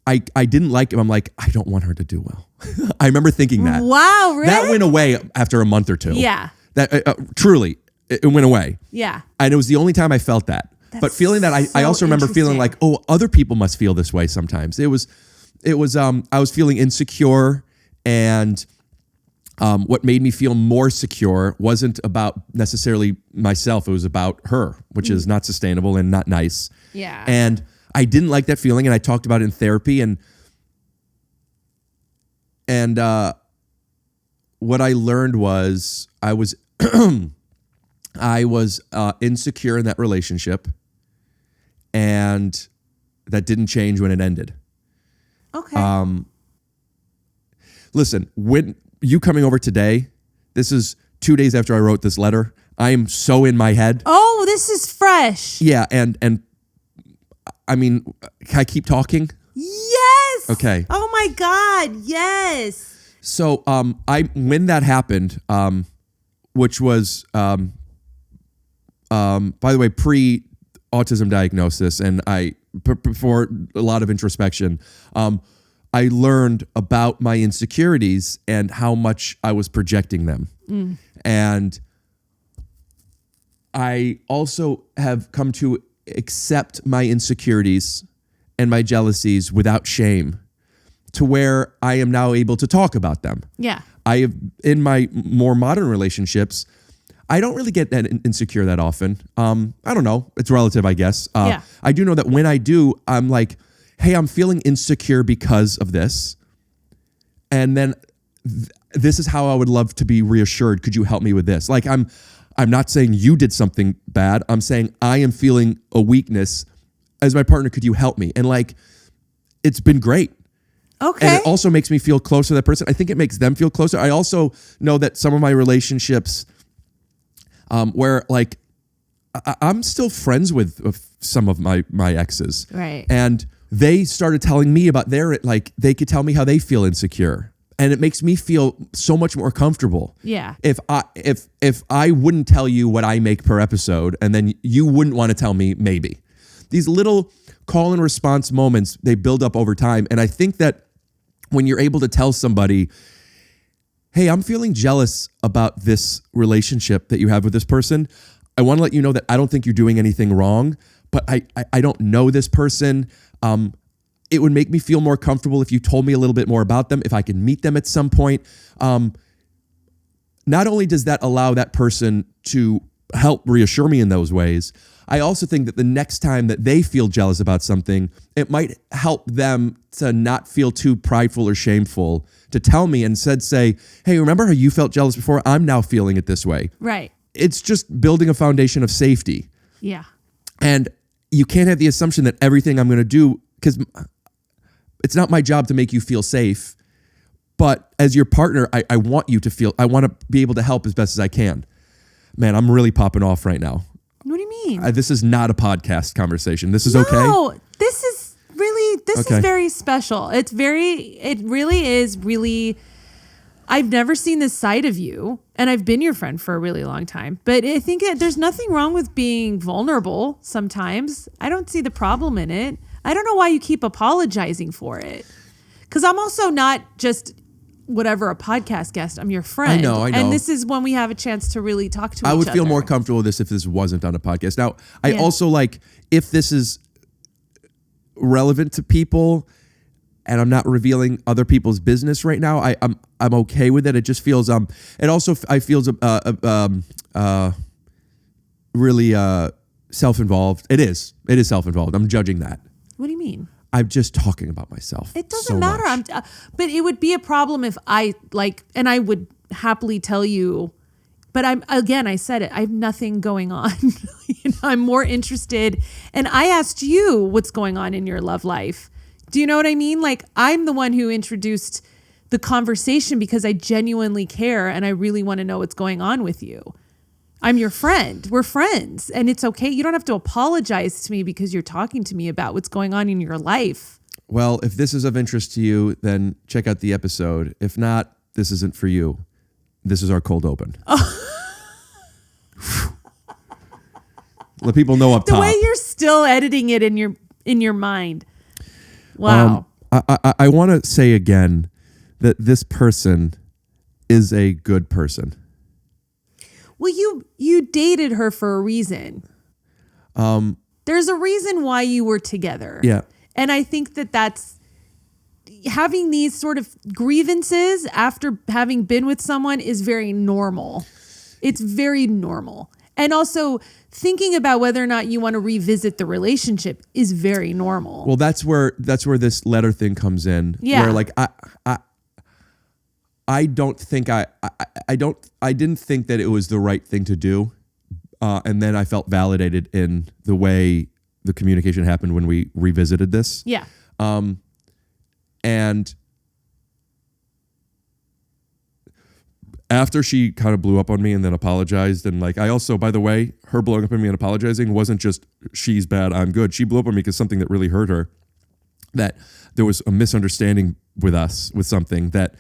I didn't like him. I'm like, I don't want her to do well. I remember thinking that. Wow, really? That went away after a month or two. Yeah. That truly, it went away. Yeah. And it was the only time I felt that. But feeling that, I also remember feeling like, oh, other people must feel this way sometimes. It was I was feeling insecure, and what made me feel more secure wasn't about necessarily myself. It was about her, which is not sustainable and not nice. Yeah. And I didn't like that feeling, and I talked about it in therapy, and what I learned was I was insecure in that relationship, and that didn't change when it ended. Okay. Listen, when you coming over today, this is 2 days after I wrote this letter. I am so in my head. Oh, this is fresh. Yeah, and I mean, can I keep talking? Yes. Okay. Oh my God. Yes. So when that happened, which was by the way, pre-autism diagnosis, and before a lot of introspection, I learned about my insecurities and how much I was projecting them. And I also have come to accept my insecurities and my jealousies without shame, to where I am now able to talk about them. Yeah. I have, in my more modern relationships, I don't really get that insecure that often. I don't know. It's relative, I guess. I do know that when I do, I'm like, hey, I'm feeling insecure because of this. And then this is how I would love to be reassured. Could you help me with this? Like, I'm not saying you did something bad. I'm saying I am feeling a weakness. As my partner, could you help me? And like, it's been great. Okay. And it also makes me feel closer to that person. I think it makes them feel closer. I also know that some of my relationships, where like I'm still friends with some of my exes, right? And they started telling me about they could tell me how they feel insecure, and it makes me feel so much more comfortable. Yeah. If I wouldn't tell you what I make per episode, and then you wouldn't want to tell me, maybe these little call and response moments, they build up over time, and I think that when you're able to tell somebody, hey, I'm feeling jealous about this relationship that you have with this person. I want to let you know that I don't think you're doing anything wrong, but I don't know this person. It would make me feel more comfortable if you told me a little bit more about them, if I can meet them at some point. Not only does that allow that person to help reassure me in those ways, I also think that the next time that they feel jealous about something, it might help them to not feel too prideful or shameful to tell me and say, hey, remember how you felt jealous before? I'm now feeling it this way. Right. It's just building a foundation of safety. Yeah. And you can't have the assumption that everything I'm going to do, because it's not my job to make you feel safe. But as your partner, I want you to feel, I want to be able to help as best as I can. Man, I'm really popping off right now. What do you mean? This is not a podcast conversation. This is okay? No, this is Okay. very special. It really is really, I've never seen this side of you, and I've been your friend for a really long time, but I think there's nothing wrong with being vulnerable sometimes. I don't see the problem in it. I don't know why you keep apologizing for it. Because I'm also not just whatever, a podcast guest. I'm your friend. I know. And this is when we have a chance to really talk to each other. I would feel more comfortable with this if this wasn't on a podcast. Now, I Yeah. also like, if this is relevant to people and I'm not revealing other people's business right now, I'm okay with it. It just feels it also I feel really self-involved. It is self-involved. I'm judging that. What do you mean? I'm just talking about myself. It doesn't so matter. much. But it would be a problem if I and I would happily tell you, but I said it, I have nothing going on. I'm more interested. And I asked you what's going on in your love life. Do you know what I mean? Like, I'm the one who introduced the conversation because I genuinely care and I really want to know what's going on with you. I'm your friend. We're friends. And it's okay. You don't have to apologize to me because you're talking to me about what's going on in your life. Well, if this is of interest to you, then check out the episode. If not, this isn't for you. This is our cold open. Let people know up top. The way you're still editing it in your mind. Wow. I want to say again that this person is a good person. Well, you dated her for a reason. There's a reason why you were together. Yeah. And I think that's having these sort of grievances after having been with someone is very normal. It's very normal. And also thinking about whether or not you want to revisit the relationship is very normal. Well, that's where this letter thing comes in. Yeah. Where like I don't think I didn't think that it was the right thing to do. And then I felt validated in the way the communication happened when we revisited this. Yeah. And after she kind of blew up on me and then apologized, and like, I also, by the way, her blowing up on me and apologizing wasn't just she's bad, I'm good. She blew up on me because something that really hurt her, that there was a misunderstanding with us, with something that,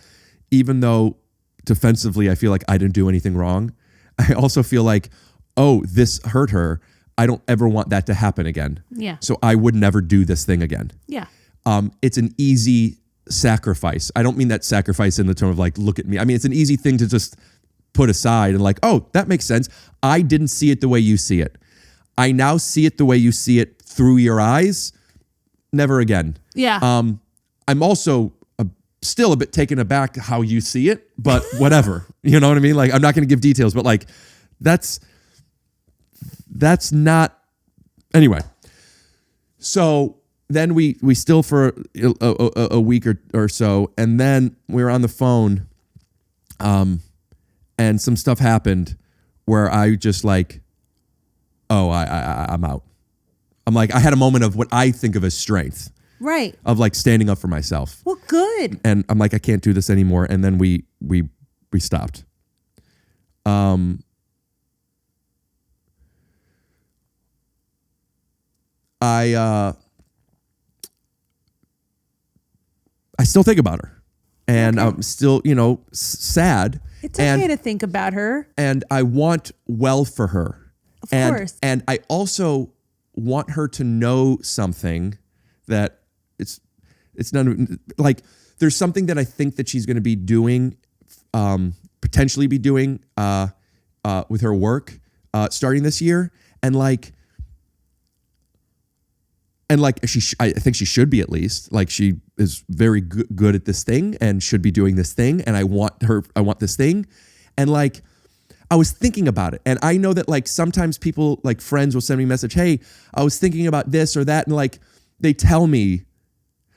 even though defensively I feel like I didn't do anything wrong, I also feel like, oh, this hurt her. I don't ever want that to happen again. Yeah. So I would never do this thing again. Yeah. It's an easy sacrifice. I don't mean that sacrifice in the term of like, look at me. I mean, it's an easy thing to just put aside and like, oh, that makes sense. I didn't see it the way you see it. I now see it the way you see it through your eyes. Never again. Yeah. I'm also still a bit taken aback how you see it, but whatever. You know what I mean? Like, I'm not going to give details, but like, that's not, anyway. So then we still for a week or so, and then we were on the phone, and some stuff happened where I just like, oh, I'm out. I'm like, I had a moment of what I think of as strength. Right. Of like standing up for myself. Well, good. And I'm like, I can't do this anymore. And then we stopped. I still think about her, and I'm still, sad. It's okay to think about her. And I want well for her. Of course. And I also want her to know something that it's none like, there's something that I think that she's going to be doing, potentially be doing with her work starting this year, and I think she should be, at least. Like, she is very good at this thing and should be doing this thing. And I want this thing. And like, I was thinking about it. And I know that like sometimes people, like friends, will send me a message, hey, I was thinking about this or that. And like, they tell me,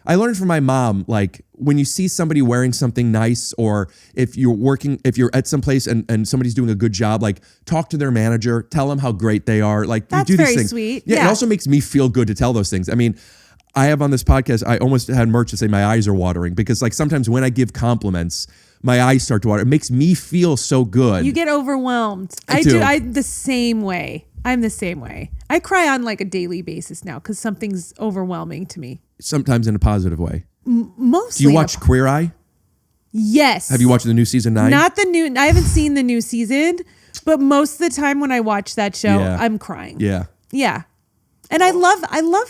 I learned from my mom, like, when you see somebody wearing something nice, or if you're at some place and somebody's doing a good job, like, talk to their manager, tell them how great they are. Like, that's you do very these things. Sweet. Yeah. It also makes me feel good to tell those things. I mean, I have on this podcast, I almost had merch to say my eyes are watering because like sometimes when I give compliments, my eyes start to water. It makes me feel so good. You get overwhelmed. I do. I'm the same way. I'm the same way. I cry on like a daily basis now because something's overwhelming to me. Sometimes in a positive way. Mostly. Do you watch Queer Eye? Yes. Have you watched the new season 9? Not the new. I haven't seen the new season, but most of the time when I watch that show, I'm crying. Yeah. Yeah. And I love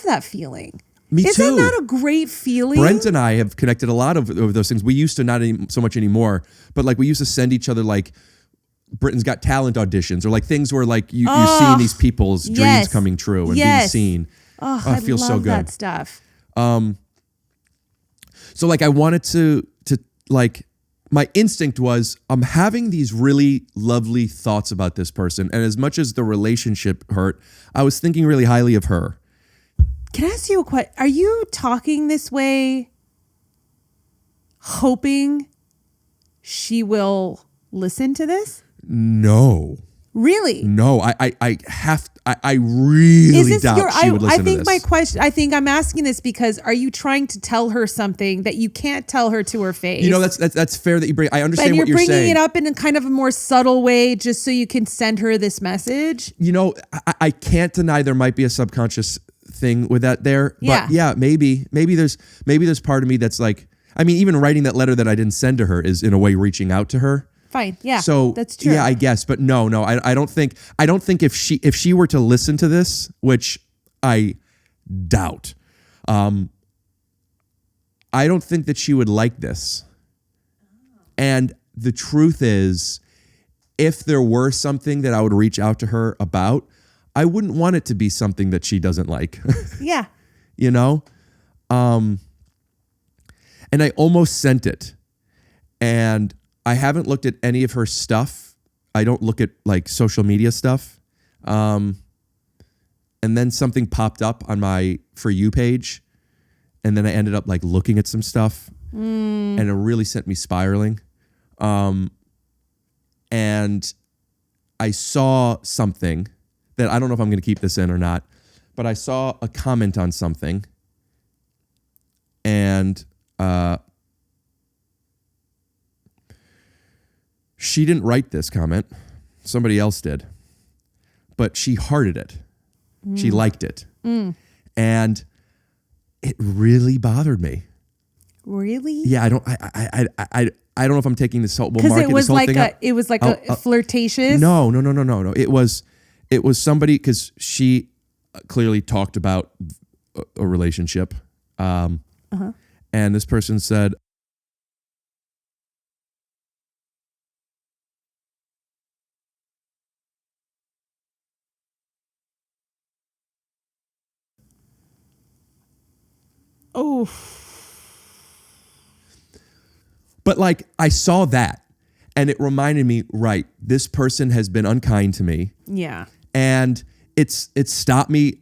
that feeling. Me too. Isn't that a great feeling? Brent and I have connected a lot of those things. We used to, not so much anymore, but like we used to send each other like Britain's Got Talent auditions or like things where like you're seeing these people's dreams coming true and being seen. Oh, it feels I love so good. that stuff. So like I wanted to like, my instinct was I'm having these really lovely thoughts about this person. And as much as the relationship hurt, I was thinking really highly of her. Can I ask you a question? Are you talking this way hoping she will listen to this? No. Really? No, I really doubt she would listen to this. My question, I think I'm asking this because are you trying to tell her something that you can't tell her to her face? You know, that's fair that you bring. I understand what you're saying. And you're bringing it up in a kind of a more subtle way just so you can send her this message. You know, I can't deny there might be a subconscious thing with that there. Yeah. But yeah, maybe there's part of me that's like, I mean, even writing that letter that I didn't send to her is in a way reaching out to her. Fine. Yeah. So that's true. Yeah, I guess. But no, I don't think if she were to listen to this, which I doubt, I don't think that she would like this. And the truth is, if there were something that I would reach out to her about, I wouldn't want it to be something that she doesn't like. Yeah. You know? And I almost sent it. And I haven't looked at any of her stuff. I don't look at like social media stuff. And then something popped up on my For You page. And then I ended up like looking at some stuff. And it really sent me spiraling. And I saw something that I don't know if I'm going to keep this in or not, but I saw a comment on something. And she didn't write this comment. Somebody else did. But she hearted it. She liked it. And it really bothered me. Really? Yeah, I don't know if I'm taking this whole because it was like a flirtatious. No. It was somebody, because she clearly talked about a relationship. And this person said, oh. But like I saw that and it reminded me, right, this person has been unkind to me. Yeah. And it stopped me.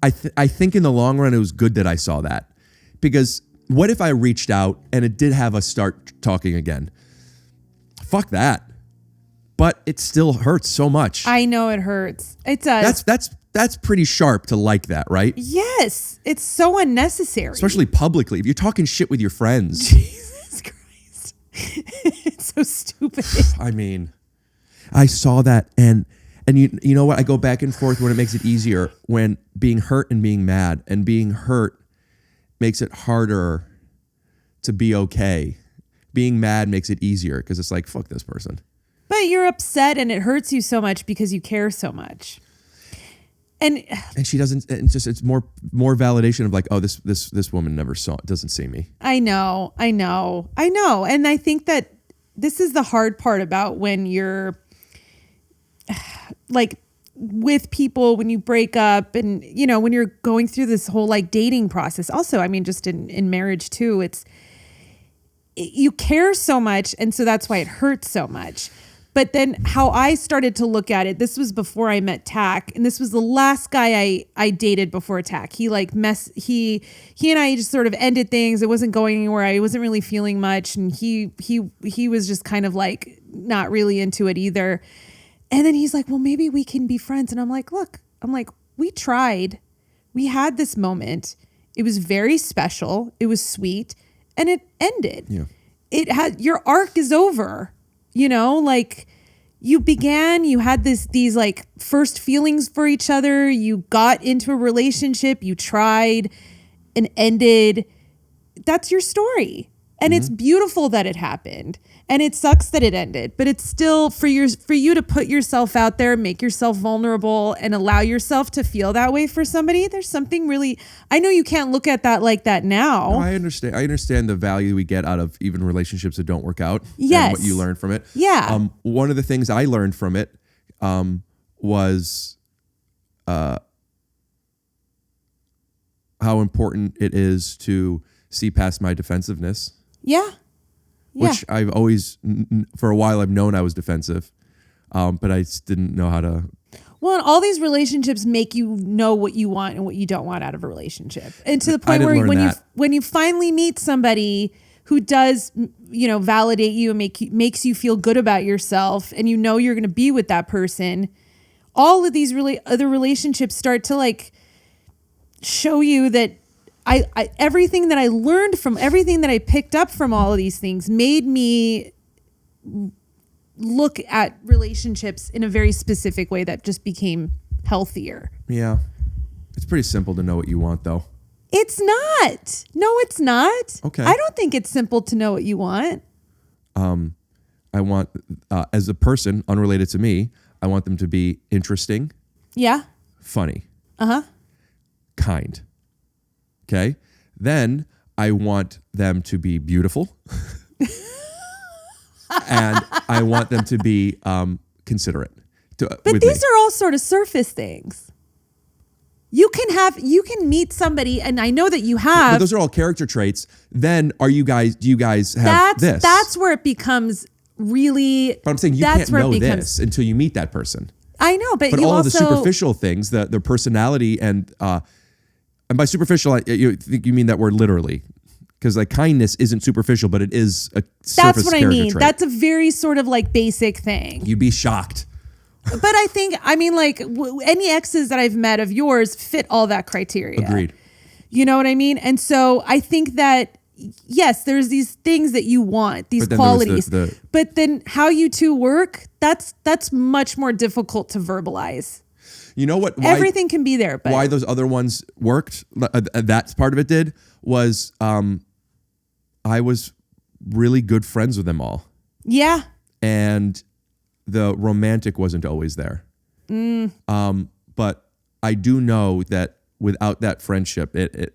I think in the long run, it was good that I saw that, because what if I reached out and it did have us start talking again? Fuck that. But it still hurts so much. I know it hurts. It does. That's pretty sharp to like that, right? Yes. It's so unnecessary. Especially publicly. If you're talking shit with your friends. Jesus Christ. It's so stupid. I mean, I saw that and you know what? I go back and forth when it makes it easier, when being hurt and being mad, and being hurt makes it harder to be okay. Being mad makes it easier because it's like, fuck this person. But you're upset and it hurts you so much because you care so much. And she doesn't, it's more validation of like, oh, this woman doesn't see me. I know. And I think that this is the hard part about when you're like with people, when you break up and, you know, when you're going through this whole like dating process. Also, I mean, just in marriage too, you care so much. And so that's why it hurts so much. But then how I started to look at it, this was before I met Tack, and this was the last guy I dated before Tack. He and I just sort of ended things. It wasn't going anywhere. I wasn't really feeling much, and he was just kind of like not really into it either. And then he's like, "Well, maybe we can be friends." And I'm like, "Look, we tried. We had this moment. It was very special. It was sweet, and it ended. Yeah. It had, your arc is over. You know, like you had these like first feelings for each other. You got into a relationship, you tried and ended. That's your story. And it's beautiful that it happened. And it sucks that it ended, but it's still for you to put yourself out there, make yourself vulnerable, and allow yourself to feel that way for somebody. There's something really, I know you can't look at that like that now. No, I understand the value we get out of even relationships that don't work out. Yes. And what you learn from it. Yeah. One of the things I learned from it was how important it is to see past my defensiveness. Yeah. Which I've always, for a while, I've known I was defensive, but I just didn't know how to. Well, and all these relationships make you know what you want and what you don't want out of a relationship, and to the point where when you finally meet somebody who does, you know, validate you and makes you feel good about yourself, and you know you're going to be with that person, all of these other relationships start to like show you that. I everything that I learned from everything that I picked up from all of these things made me look at relationships in a very specific way that just became healthier. Yeah. It's pretty simple to know what you want, though. It's not. No, it's not. Okay. I don't think it's simple to know what you want. I want, as a person unrelated to me, I want them to be interesting. Yeah. Funny. Uh-huh. Kind. Okay. Then I want them to be beautiful. And I want them to be considerate. But these are all sort of surface things. You can meet somebody, and I know that you have. But those are all character traits. Then do you guys have this? That's where it becomes really. But I'm saying you can't know this until you meet that person. I know, but you all of the superficial things, the personality and by superficial, you mean that word literally. Because like kindness isn't superficial, but it is a surface That's what I mean. trait. That's a very sort of like basic thing. You'd be shocked. But I mean, like any exes that I've met of yours fit all that criteria. Agreed. You know what I mean? And so I think that, yes, there's these things that you want, these qualities. But then how you two work, that's much more difficult to verbalize. You know what? Everything can be there. But why those other ones worked, that part of it did, was I was really good friends with them all. Yeah. And the romantic wasn't always there. But I do know that without that friendship, it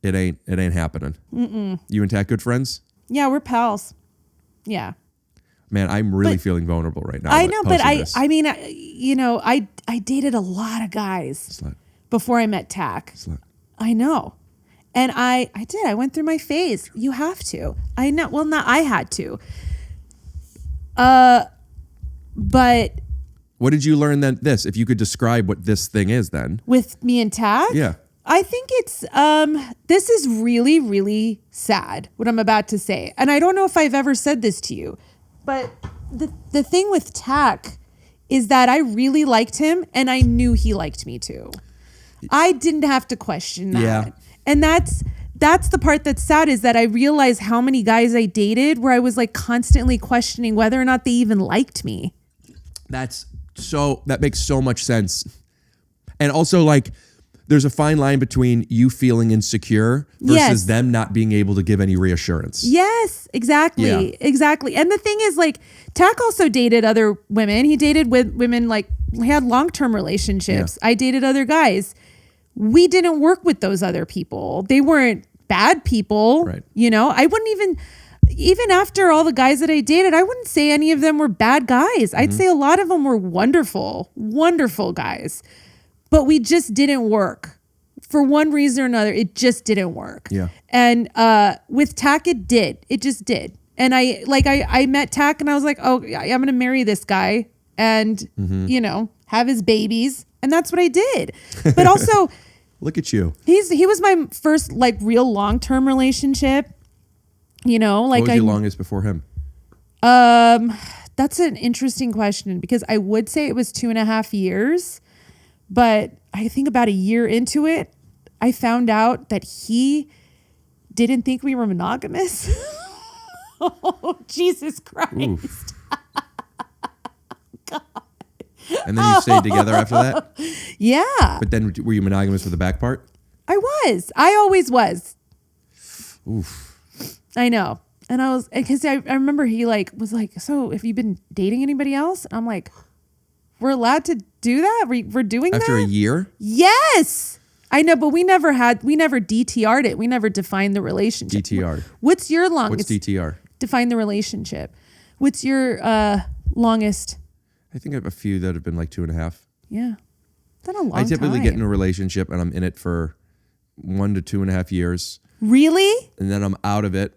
ain't happening. Mm-mm. You and Tat good friends? Yeah, we're pals. Yeah. Man, I'm really feeling vulnerable right now. I know, but I mean, you know, I dated a lot of guys before I met Tack. I know. And I did. I went through my phase. You have to. I know. Well, not I had to. But what did you learn then? If you could describe what this thing is, then with me and Tack, yeah, I think it's this is really, really sad what I'm about to say, and I don't know if I've ever said this to you, but the thing with Tack is that I really liked him, and I knew he liked me too. I didn't have to question that. Yeah. And that's the part that's sad, is that I realized how many guys I dated where I was like constantly questioning whether or not they even liked me. That makes so much sense. And also, like, there's a fine line between you feeling insecure versus them not being able to give any reassurance. Yes, exactly. Yeah. Exactly. And the thing is, like, Tack also dated other women. He dated with women, like, he had long-term relationships. Yeah. I dated other guys. We didn't work with those other people. They weren't bad people. Right. You know, I wouldn't even after all the guys that I dated, I wouldn't say any of them were bad guys. I'd say a lot of them were wonderful, wonderful guys. But we just didn't work. For one reason or another, it just didn't work. Yeah. And with Tack, it did. It just did. And I met Tack and I was like, oh, I'm going to marry this guy and, you know, have his babies. And that's what I did. But also... Look at you. He was my first like real long-term relationship. You know, like what was your longest before him? That's an interesting question, because I would say it was 2.5 years, but I think about a year into it, I found out that he didn't think we were monogamous. Oh, Jesus Christ. Oof. God. And then you stayed together after that? Yeah. But then were you monogamous for the back part? I was. I always was. Oof. I know. And I was, because I remember he like was like, so have you been dating anybody else? And I'm like, we're allowed to do that? We're doing After that? a year? Yes. I know, but we never DTR'd it. We never defined the relationship. DTR. What's your longest? What's DTR? Define the relationship. What's your longest? I think I have a few that have been like 2.5. Yeah. That's a long I typically time. get in a relationship and I'm in it for 1 to 2.5 years. Really? And then I'm out of it.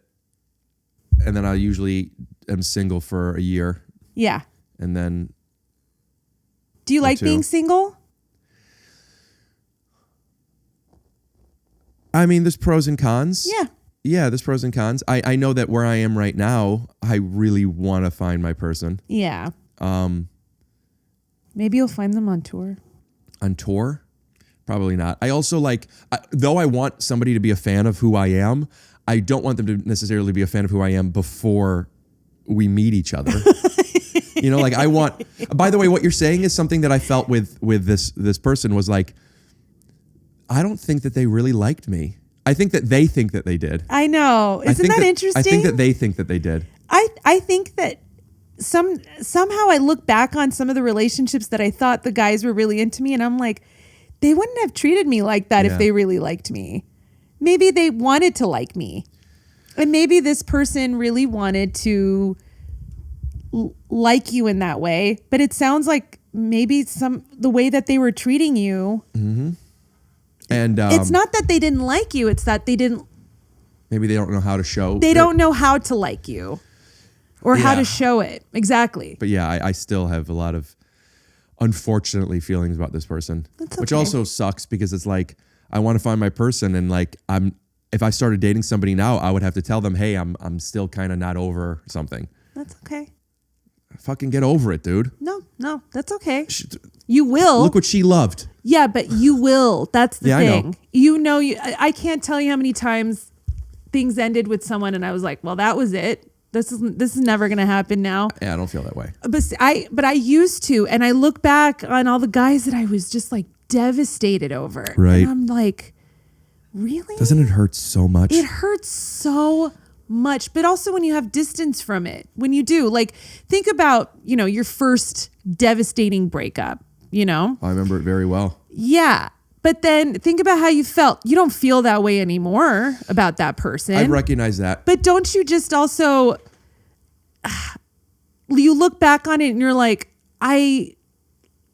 And then I usually am single for a year. Yeah. And then. Do you like being single? I mean, there's pros and cons. Yeah. Yeah, there's pros and cons. I know that where I am right now, I really want to find my person. Yeah. Maybe you'll find them on tour. On tour? Probably not. I also though I want somebody to be a fan of who I am, I don't want them to necessarily be a fan of who I am before we meet each other. You know, like I want, by the way, what you're saying is something that I felt with this person was like, I don't think that they really liked me. I think that they think that they did. I know. Isn't that interesting? I think that they think that they did. I think that somehow I look back on some of the relationships that I thought the guys were really into me, and I'm like, they wouldn't have treated me like that if they really liked me. Maybe they wanted to like me. And maybe this person really wanted to like you in that way. But it sounds like maybe the way that they were treating you. Mm-hmm. And it's not that they didn't like you. It's that they didn't. Maybe they don't know how to show. They don't know how to like you or how to show it. Exactly. But yeah, I still have a lot of, unfortunately, feelings about this person. That's okay. Which also sucks because it's like, I want to find my person, and like if I started dating somebody now, I would have to tell them, hey, I'm still kind of not over something. That's okay. Fucking get over it, dude. No, that's okay. You will. Look what she loved. Yeah, but you will. That's the thing. I know. You know, I can't tell you how many times things ended with someone and I was like, well, that was it. This is never going to happen now. Yeah, I don't feel that way. But I used to, and I look back on all the guys that I was just like devastated over. Right. And I'm like, really? Doesn't it hurt so much? It hurts so much. But also when you have distance from it, when you do, like, think about, your first devastating breakup, I remember it very well. Yeah. But then think about how you felt. You don't feel that way anymore about that person. I recognize that. But don't you just also, you look back on it and you're like, I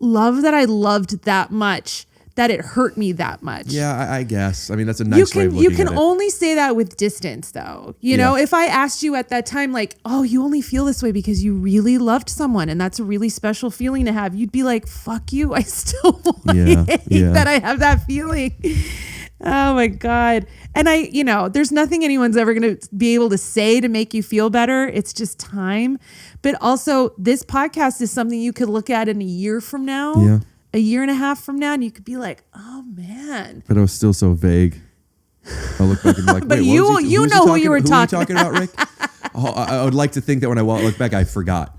love that I loved that much, that it hurt me that much. Yeah, I guess. I mean, that's a nice way of looking at it. You can only say that with distance, though. You know, if I asked you at that time, like, oh, you only feel this way because you really loved someone and that's a really special feeling to have, you'd be like, fuck you. I still hate that I have that feeling. Oh, my God. And there's nothing anyone's ever going to be able to say to make you feel better. It's just time. But also, this podcast is something you could look at in a year from now. Yeah. A year and a half from now, and you could be like, "Oh man!" But I was still so vague. I'll look back and be like, "But wait, you know who you were talking about, Rick." I would like to think that when I look back, I forgot.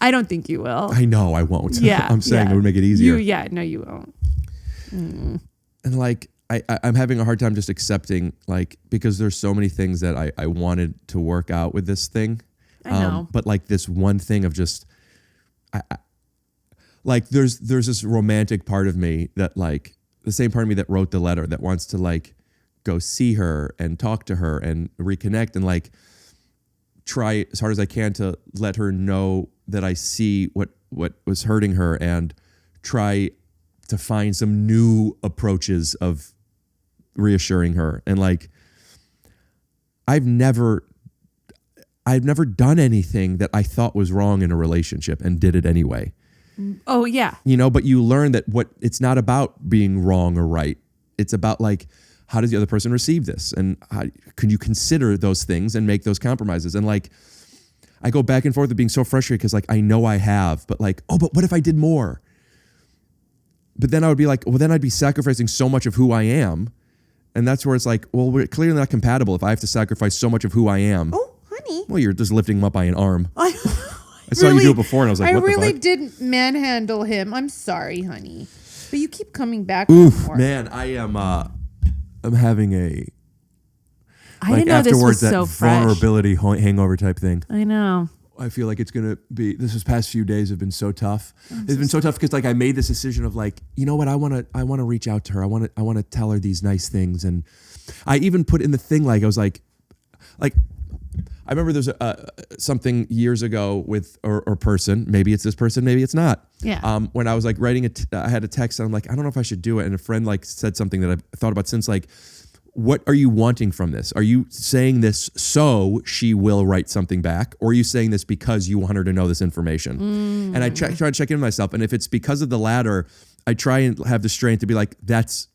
I don't think you will. I know I won't. Yeah, I'm saying it would make it easier. No, you won't. And like, I'm having a hard time just accepting, like, because there's so many things that I wanted to work out with this thing. I know. But like this one thing of just, like there's this romantic part of me that, like, the same part of me that wrote the letter that wants to like go see her and talk to her and reconnect and like try as hard as I can to let her know that I see what was hurting her and try to find some new approaches of reassuring her. And like, I've never done anything that I thought was wrong in a relationship and did it anyway. Oh, yeah. But you learn that it's not about being wrong or right. It's about like, how does the other person receive this? And how can you consider those things and make those compromises? And like, I go back and forth with being so frustrated because like, I know I have, but like, oh, but what if I did more? but then I would be like, well, then I'd be sacrificing so much of who I am. And that's where it's like, well, we're clearly not compatible if I have to sacrifice so much of who I am. Oh, honey. Well, you're just lifting him up by an arm. I saw really, you do it before, and I was like, what the fuck? I really didn't manhandle him. I'm sorry, honey. But you keep coming back. Oof, man, I am I'm having a... I didn't know this was so fresh. Vulnerability hangover type thing. I know. I feel like it's going to be, this past few days have been so tough. It's been so tough because like I made this decision of like, you know what, I want to reach out to her. I want to tell her these nice things. And I even put in the thing, like I was like, I remember there's something years ago with, or person, maybe it's this person, maybe it's not. Yeah. When I was like writing I had a text and I'm like, I don't know if I should do it. And a friend like said something that I've thought about since, like, what are you wanting from this? Are you saying this so she will write something back? Or are you saying this because you want her to know this information? And I try to check in with myself. And if it's because of the latter, I try and have the strength to be like, it's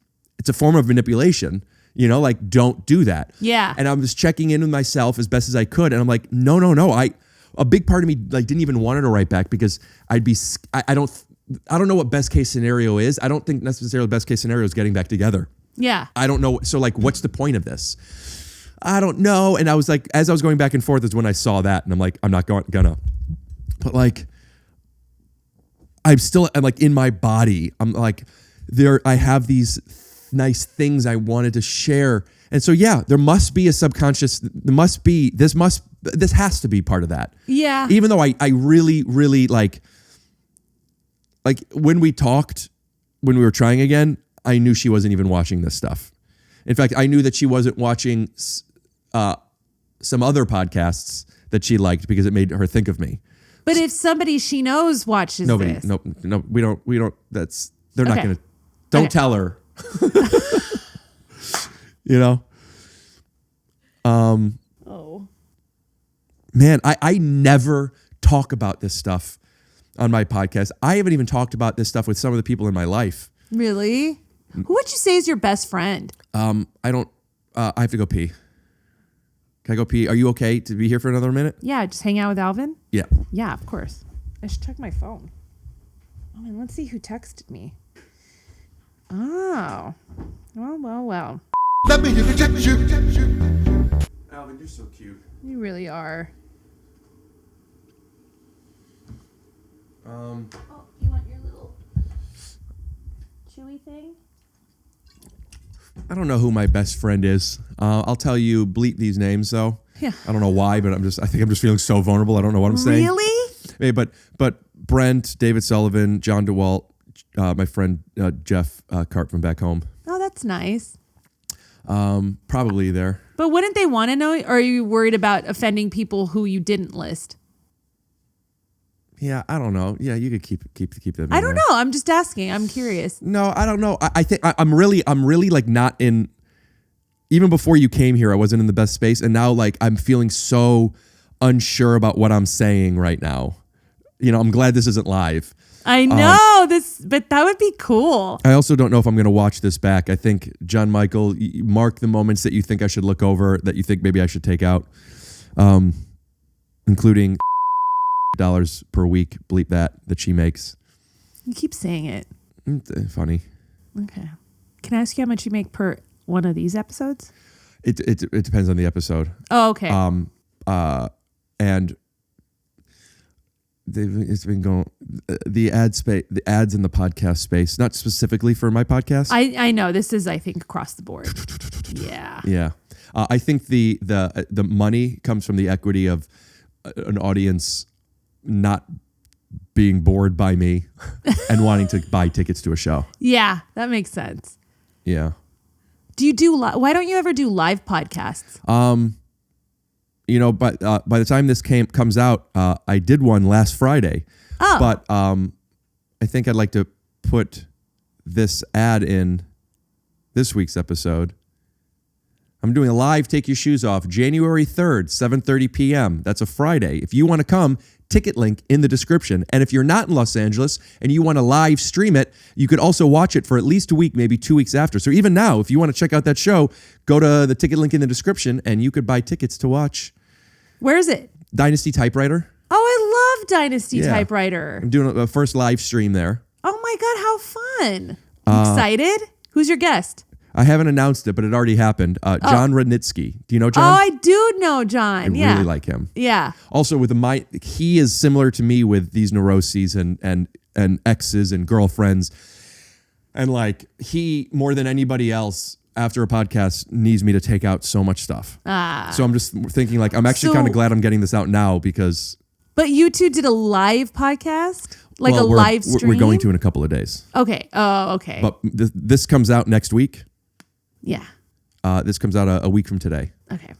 a form of manipulation, you know, like don't do that. Yeah. And I was checking in with myself as best as I could. And I'm like, no. A big part of me like didn't even want her to write back because I don't know what best case scenario is. I don't think necessarily the best case scenario is getting back together. Yeah. I don't know. So like, what's the point of this? I don't know. And I was like, as I was going back and forth is when I saw that and I'm like, I'm not gonna, but like, I'm like in my body. I'm like I have these nice things I wanted to share. And so, yeah, there must be a subconscious, this has to be part of that. Yeah. Even though I really, really like when we talked, when we were trying again, I knew she wasn't even watching this stuff. In fact, I knew that she wasn't watching some other podcasts that she liked because it made her think of me. But if somebody she knows watches this. No, we don't, they're not going to, don't tell her. You know? Oh. Man, I never talk about this stuff on my podcast. I haven't even talked about this stuff with some of the people in my life. Really? Who would you say is your best friend? I have to go pee. Can I go pee? Are you okay to be here for another minute? Yeah, just hang out with Alvin? Yeah. Yeah, of course. I should check my phone. Oh, and let's see who texted me. Oh. Well. Let me inject you. Alvin, you're so cute. You really are. Oh, you want your little chewy thing? I don't know who my best friend is. I'll tell you, bleep these names though. Yeah. I don't know why, but I think I'm just feeling so vulnerable. I don't know what I'm saying. Really? Hey, but Brent, David Sullivan, John DeWalt, my friend Jeff Cart from back home. Oh, that's nice. Probably there. But wouldn't they want to know? Or are you worried about offending people who you didn't list? Yeah, I don't know. Yeah, you could keep that. I don't know. I'm just asking. I'm curious. No, I don't know. I think I'm really like not in. Even before you came here, I wasn't in the best space, and now like I'm feeling so unsure about what I'm saying right now. You know, I'm glad this isn't live. I know but that would be cool. I also don't know if I'm going to watch this back. I think John Michael, mark the moments that you think I should look over, that you think maybe I should take out, including $dollars per week. Bleep that she makes. You keep saying it. Funny. Okay. Can I ask you how much you make per one of these episodes? It depends on the episode. Oh, okay. And it's been going the ads in the podcast space, not specifically for my podcast. I know this is, I think, across the board. Yeah. Yeah. I think the money comes from the equity of an audience not being bored by me and wanting to buy tickets to a show. Yeah, that makes sense. Yeah. Do you do why don't you ever do live podcasts? You know, but by the time this comes out, I did one last Friday. Oh. But I think I'd like to put this ad in this week's episode. I'm doing a live Take Your Shoes Off January 3rd, 7:30 p.m. That's a Friday. If you want to come, ticket link in the description. And if you're not in Los Angeles and you want to live stream it, you could also watch it for at least a week, maybe 2 weeks after. So even now, if you want to check out that show, go to the ticket link in the description and you could buy tickets to watch. Where is it? Dynasty Typewriter. Oh, I love Dynasty Typewriter. I'm doing a first live stream there. Oh my God, how fun. Excited? Who's your guest? I haven't announced it, but it already happened. John Rudnitsky. Do you know John? Oh, I do know John. I really like him. Yeah. Also, with he is similar to me with these neuroses and exes and girlfriends. And like he, more than anybody else, after a podcast, needs me to take out so much stuff. So I'm just thinking like, I'm actually kind of glad I'm getting this out now because. But you two did a live podcast? Like a live stream? We're going to in a couple of days. Okay. Oh, okay. But this comes out next week. Yeah. This comes out a week from today. Okay.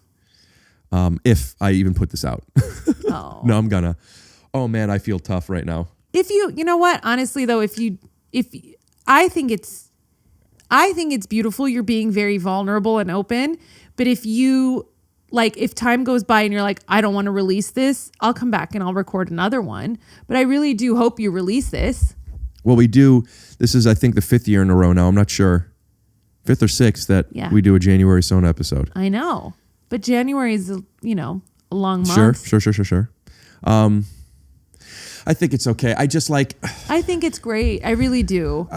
If I even put this out. Oh. No, I'm gonna. Oh man, I feel tough right now. If you know what? Honestly though, I think it's beautiful. You're being very vulnerable and open. But if time goes by and you're like, I don't want to release this, I'll come back and I'll record another one. But I really do hope you release this. Well, we do. This is, I think, the 5th year in a row now. I'm not sure. 5th or 6th that we do a January Sona episode. I know. But January is, a long month. Sure. I think it's okay. I think it's great. I really do.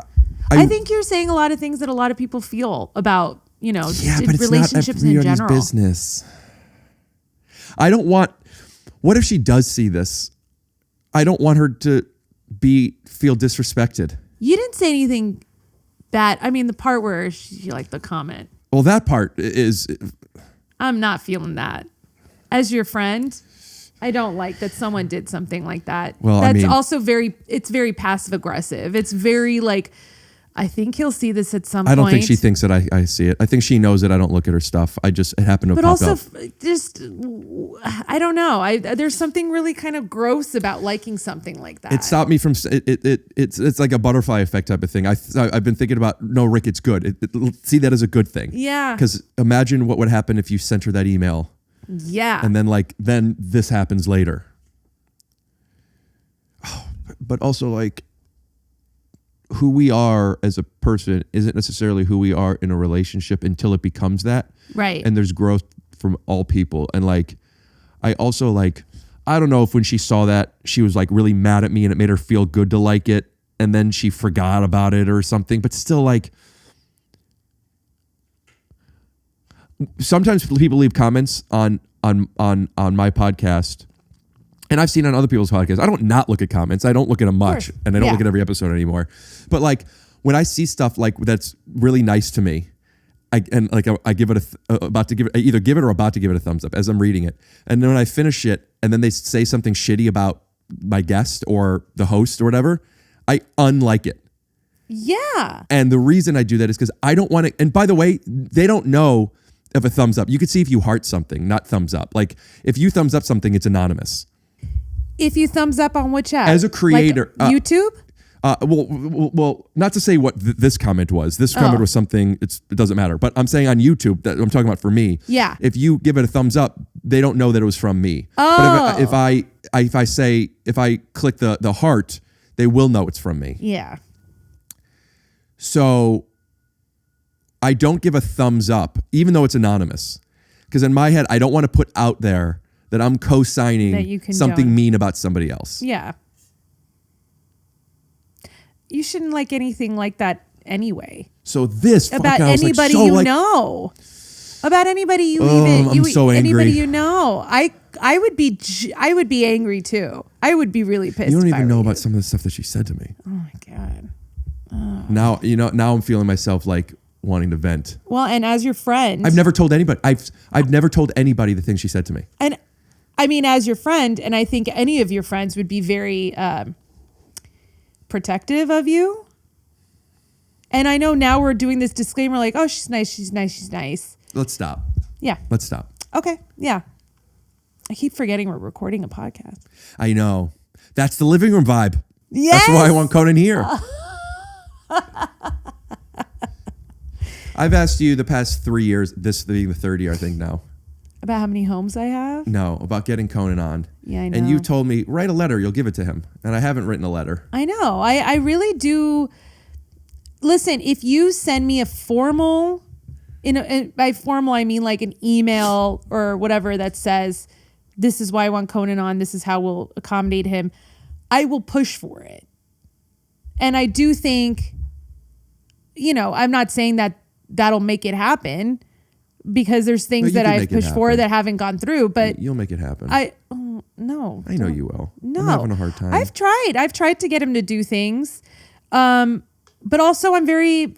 I think you're saying a lot of things that a lot of people feel about, but relationships in general. Business. I don't want. What if she does see this? I don't want her to feel disrespected. You didn't say anything bad. I mean, the part where she liked the comment. Well, that part is. I'm not feeling that. As your friend, I don't like that someone did something like that. Well, that's also it's very passive aggressive. It's very like, I think he'll see this at some point. I don't think she thinks that I see it. I think she knows that I don't look at her stuff. It happened to pop up. I don't know. There's something really kind of gross about liking something like that. It stopped me from, it's like a butterfly effect type of thing. I've been thinking about, no, Rick, it's good. See that as a good thing. Yeah. Because imagine what would happen if you sent her that email. Yeah. And then this happens later. Oh, but also who we are as a person isn't necessarily who we are in a relationship until it becomes that. Right. And there's growth from all people. And I also I don't know if when she saw that, she was really mad at me and it made her feel good to like it. And then she forgot about it or something, but still sometimes people leave comments on my podcast. And I've seen on other people's podcasts, I don't not look at comments. I don't look at them much, and I don't look at every episode anymore. But when I see stuff that's really nice to me, I give it I either give it or about to give it a thumbs up as I'm reading it. And then when I finish it, and then they say something shitty about my guest or the host or whatever, I unlike it. Yeah. And the reason I do that is because I don't want to. And by the way, they don't know of a thumbs up. You could see if you heart something, not thumbs up. If you thumbs up something, it's anonymous. If you thumbs up on which app? As a creator. YouTube? Well, not to say what this comment was. This comment was something, it doesn't matter. But I'm saying on YouTube, that I'm talking about for me. Yeah. If you give it a thumbs up, they don't know that it was from me. Oh. But if I click the heart, they will know it's from me. Yeah. So I don't give a thumbs up, even though it's anonymous. Because in my head, I don't want to put out there that I'm co-signing something mean about somebody else. Yeah. You shouldn't like anything like that anyway. So this about anybody know. About anybody you I'm so angry. Anybody you know. I would be angry too. I would be really pissed. You don't even know about some of the stuff that she said to me. Oh my God. Oh. Now I'm feeling myself wanting to vent. Well, and as your friend, I've never told anybody. I've never told anybody the things she said to me. And I mean, as your friend, and I think any of your friends would be very protective of you. And I know now we're doing this disclaimer oh, she's nice. Let's stop. Yeah. Let's stop. Okay. Yeah. I keep forgetting we're recording a podcast. I know. That's the living room vibe. Yes. That's why I want Conan here. I've asked you the past 3 years, this being the third year, I think now. About how many homes I have? No, about getting Conan on. Yeah, I know. And you told me, write a letter, you'll give it to him. And I haven't written a letter. I know. I really do. Listen, if you send me a formal, by formal, I mean an email or whatever that says, this is why I want Conan on, this is how we'll accommodate him, I will push for it. And I do think, I'm not saying that that'll make it happen, because there's things that I've pushed for that haven't gone through, but you'll make it happen. No. I know you will. No. I'm having a hard time. I've tried to get him to do things. But also I'm very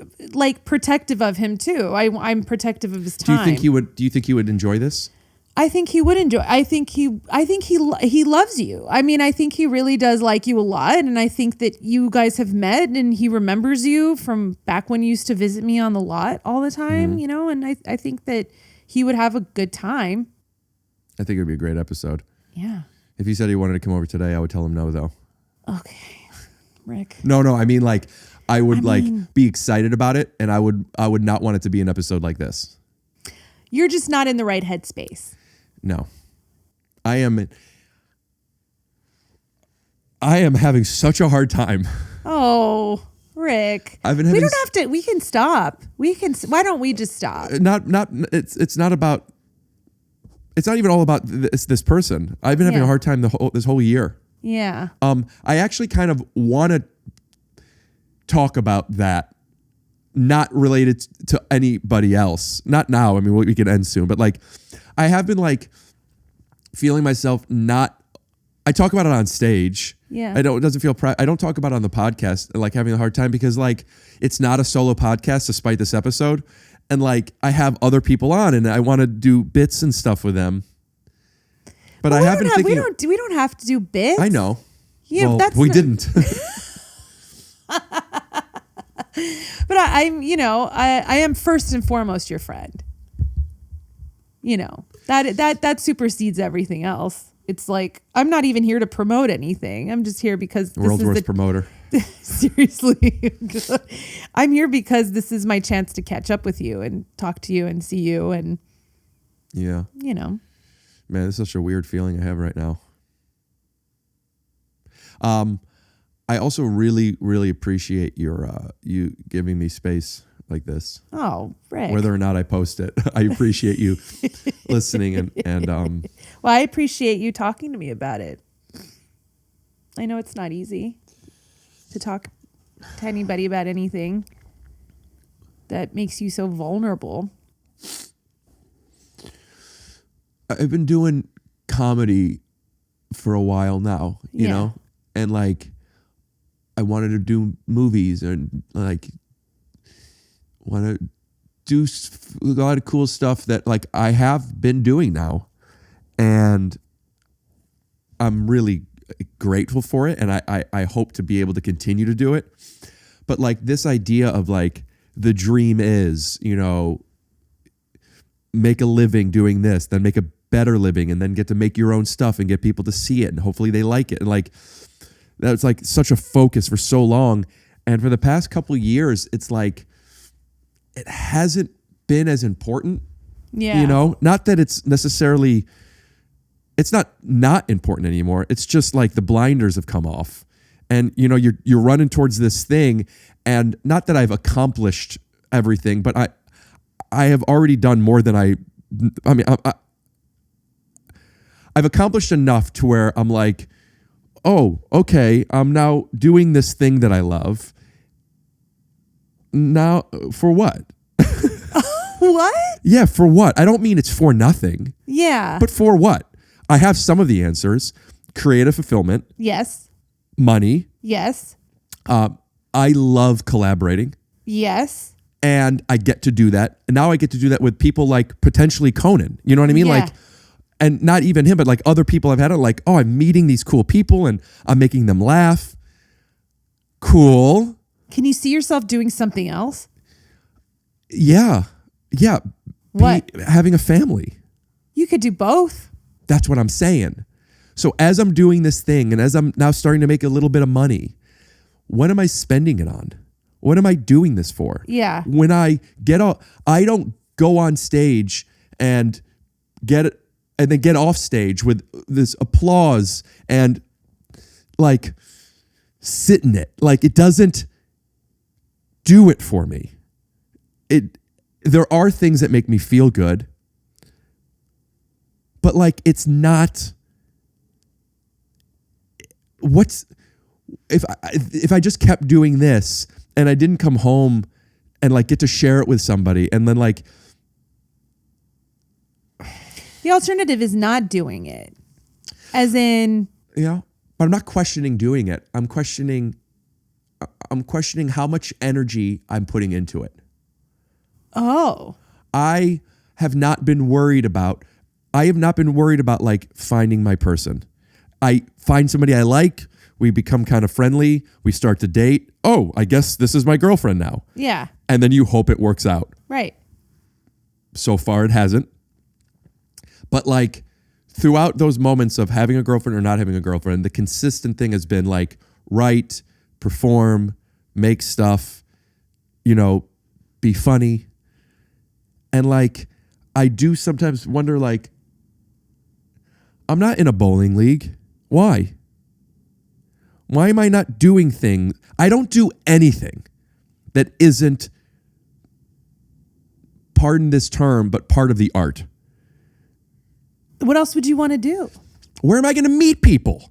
protective of him too. I'm protective of his time. Do you think he would enjoy this? I think he would enjoy. I think he loves you. I mean, I think he really does like you a lot, and I think that you guys have met, and he remembers you from back when you used to visit me on the lot all the time, and I think that he would have a good time. I think it would be a great episode. Yeah. If he said he wanted to come over today, I would tell him no, though. Okay. Rick. No, I mean, I would be excited about it, and I would not want it to be an episode like this. You're just not in the right headspace. No. I am having such a hard time. Oh, Rick. We don't have to. We can stop. Why don't we just stop? It's not about. It's not even all about this person. I've been having a hard time this whole year. Yeah. I actually kind of want to talk about that, not related to anybody else. Not now. I mean, we can end soon, but I have been feeling myself not. I talk about it on stage. Yeah. It doesn't feel. I don't talk about it on the podcast. Having a hard time because it's not a solo podcast, despite this episode, and I have other people on, and I want to do bits and stuff with them. But I haven't. We don't have to do bits. I know. Yeah, well, we didn't. But I am first and foremost your friend. That supersedes everything else. It's I'm not even here to promote anything. I'm just here because this world's is worst promoter. Seriously. I'm here because this is my chance to catch up with you and talk to you and see you and yeah. Man, this is such a weird feeling I have right now. I also really, really appreciate you giving me space like this. Oh, Rick. Whether or not I post it, I appreciate you listening and well, I appreciate you talking to me about it. I know it's not easy to talk to anybody about anything that makes you so vulnerable. I've been doing comedy for a while now, you know, and I wanted to do movies and want to do a lot of cool stuff that I have been doing now, and I'm really grateful for it, and I hope to be able to continue to do it. But this idea of the dream is, make a living doing this, then make a better living, and then get to make your own stuff and get people to see it, and hopefully they like it, and that's such a focus for so long. And for the past couple of years, it's it hasn't been as important. Yeah. Not that it's necessarily, it's not important anymore. It's just the blinders have come off, and you're running towards this thing, and not that I've accomplished everything, but I have already done more than I've accomplished enough to where I'm oh, okay, I'm now doing this thing that I love. Now, for what? What? Yeah, for what? I don't mean it's for nothing. Yeah. But for what? I have some of the answers. Creative fulfillment. Yes. Money. Yes. I love collaborating. Yes. And I get to do that. And now I get to do that with people potentially Conan. You know what I mean? Yeah. And not even him, but other people I've had it oh, I'm meeting these cool people and I'm making them laugh. Cool. Can you see yourself doing something else? Yeah. Yeah. What? Having a family. You could do both. That's what I'm saying. So as I'm doing this thing and as I'm now starting to make a little bit of money, what am I spending it on? What am I doing this for? Yeah. When I I don't go on stage and then get off stage with this applause and sit in it. It doesn't do it for me. There are things that make me feel good, but it's not. What's if I just kept doing this and I didn't come home and like get to share it with somebody, and then like the alternative is not doing it, as in, but I'm not questioning doing it. I'm questioning how much energy I'm putting into it. Oh, I have not been worried about like finding my person. I find somebody I like, we become kind of friendly, we start to date. Oh, I guess this is my girlfriend now. yeah, And then you hope it works out. right. So far it hasn't. But like throughout those moments of having a girlfriend or not having a girlfriend, the consistent thing has been like write, perform, make stuff, be funny. And like, I do sometimes wonder, like, I'm not in a bowling league. Why? Why am I not doing things? I don't do anything that isn't, pardon this term, but part of the art. What else would you want to do? Where am I going to meet people?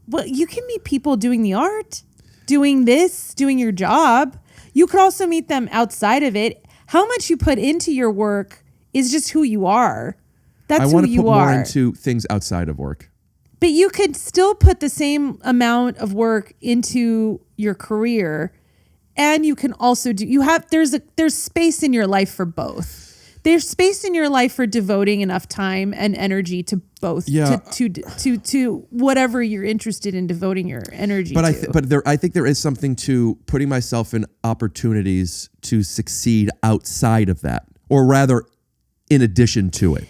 Well, you can meet people doing the art, doing this, doing your job. You could also meet them outside of it. How much you put into your work is just who you are. That's who you are. I want to put more into things outside of work. But you could still put the same amount of work into your career, and you can also there's space in your life for both. There's space in your life for devoting enough time and energy to both, to whatever you're interested in devoting your energy to. I think there is something to putting myself in opportunities to succeed outside of that, or rather, in addition to it.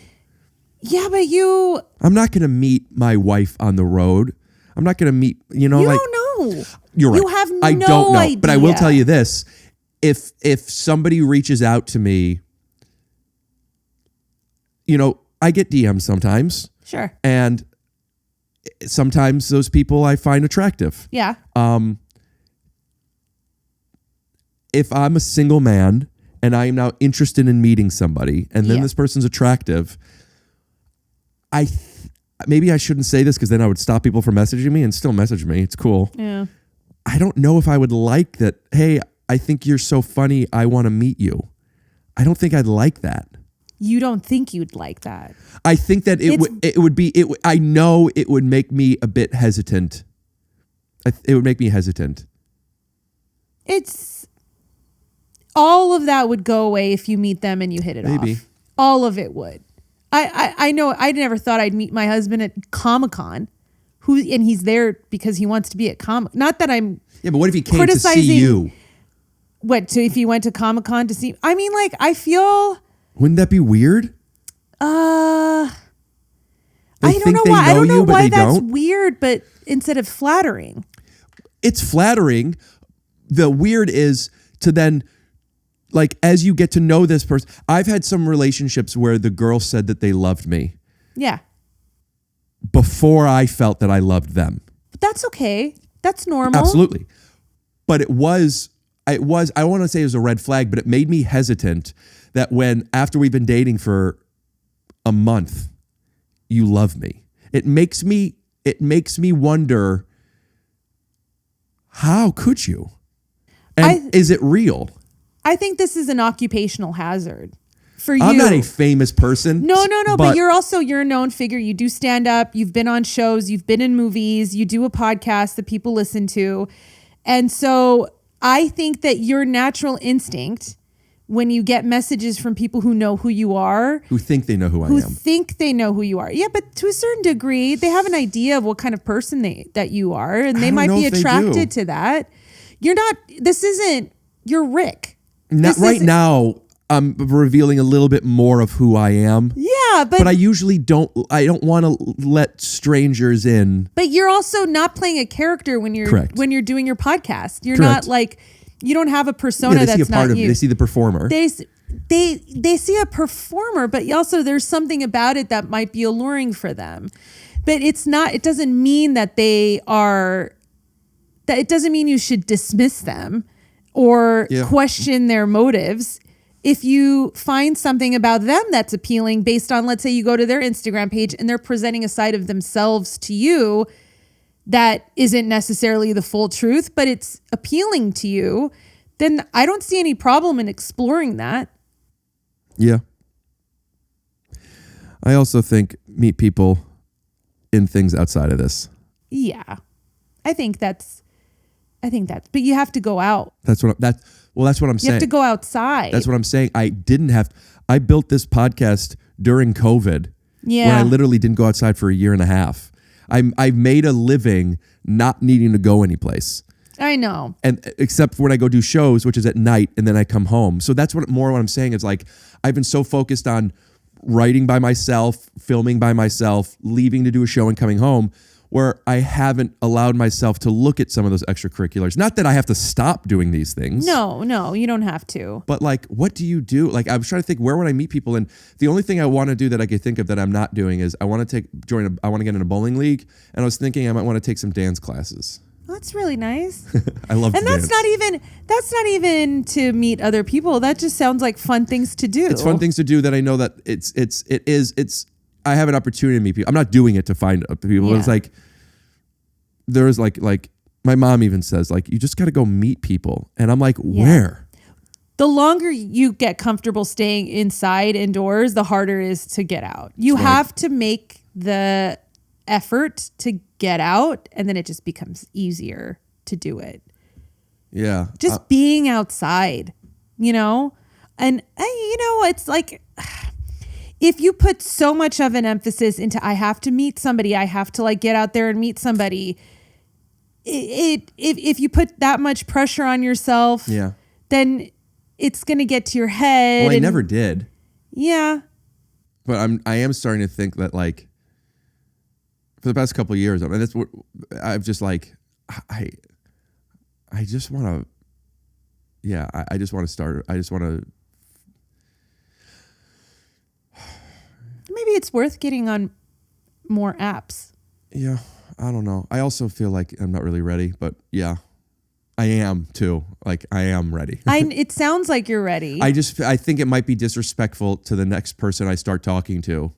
Yeah, but I'm not going to meet my wife on the road. I'm not going to meet, you don't know. You're right. You have I no don't know, idea. but I will tell you this: if somebody reaches out to me. I get DMs sometimes. Sure. And sometimes those people I find attractive. Yeah. If I'm a single man and I am now interested in meeting somebody and then this person's attractive, maybe I shouldn't say this because then I would stop people from messaging me, and still message me. It's cool. Yeah. I don't know if I would like that. Hey, I think you're so funny. I want to meet you. I don't think I'd like that. You don't think you'd like that? I think that I know it would make me a bit hesitant. It would make me hesitant. It's all of that would go away if you meet them and you hit it off. All of it would. I know. I never thought I'd meet my husband at Comic-Con, and he's there because he wants to be at Comic. Not that I'm. Yeah, but what if he came to see you? What? So if he went to Comic-Con to see? I mean, like, I feel. Wouldn't that be weird? I don't know why. I don't know why that's weird, but instead of flattering. It's flattering. The weird is to then, like, as you get to know this person. I've had some relationships where the girl said that they loved me. Yeah. Before I felt that I loved them. But that's okay. That's normal. Absolutely. But I want to say it was a red flag, but it made me hesitant that after we've been dating for a month, you love me. It makes me wonder, how could you? And is it real? I think this is an occupational hazard for you. I'm not a famous person. No. But you're a known figure. You do stand up. You've been on shows. You've been in movies. You do a podcast that people listen to. And so I think that your natural instinct, when you get messages from people who know who you are, who think they know who I am, who think they know who you are. Yeah, but to a certain degree, they have an idea of what kind of person that you are, and they might be attracted to that. You're not. This isn't. You're Rick. Now, I'm revealing a little bit more of who I am. Yeah, but I usually don't. I don't want to let strangers in. But you're also not playing a character when you're doing your podcast. You're Correct. not like. You don't have a persona that's not you. They see the performer. They see a performer, but also there's something about it that might be alluring for them. But it's not. It doesn't mean that they are. That it doesn't mean you should dismiss them or question their motives. If you find something about them that's appealing based on, let's say you go to their Instagram page and they're presenting a side of themselves to you, that isn't necessarily the full truth, but it's appealing to you, then I don't see any problem in exploring that. Yeah. I also think meet people in things outside of this. Yeah. I think that's, but you have to go out. That's what I'm saying. You have to go outside. That's what I'm saying. I built this podcast during COVID. Yeah. When I literally didn't go outside for a year and a half. I made a living not needing to go anyplace. I know. And except for when I go do shows, which is at night, and then I come home. So that's what I'm saying is like, I've been so focused on writing by myself, filming by myself, leaving to do a show and coming home, where I haven't allowed myself to look at some of those extracurriculars. Not that I have to stop doing these things. No, you don't have to. But like, what do you do? Like, I was trying to think, where would I meet people? And the only thing I want to do that I could think of that I'm not doing is I want to get in a bowling league. And I was thinking I might want to take some dance classes. Well, that's really nice. I love and to that's dance. that's not even to meet other people. That just sounds like fun things to do. It's fun things to do that I know that I have an opportunity to meet people. I'm not doing it to find people. Yeah. It's like, there's like my mom even says, like, you just got to go meet people. And I'm like, where? The longer you get comfortable staying indoors, the harder it is to get out. You have to make the effort to get out, and then it just becomes easier to do it. Yeah. Just being outside, and it's like, if you put so much of an emphasis into, I have to meet somebody, I have to like get out there and meet somebody. If you put that much pressure on yourself, then it's going to get to your head. Well, I never did. Yeah. But I am starting to think that, like, for the past couple of years, and that's what I've just like, I just want to, I just want to start. I just want to. Maybe it's worth getting on more apps. Yeah, I don't know. I also feel like I'm not really ready, but yeah, I am too. Like, I am ready. It sounds like you're ready. I think it might be disrespectful to the next person I start talking to.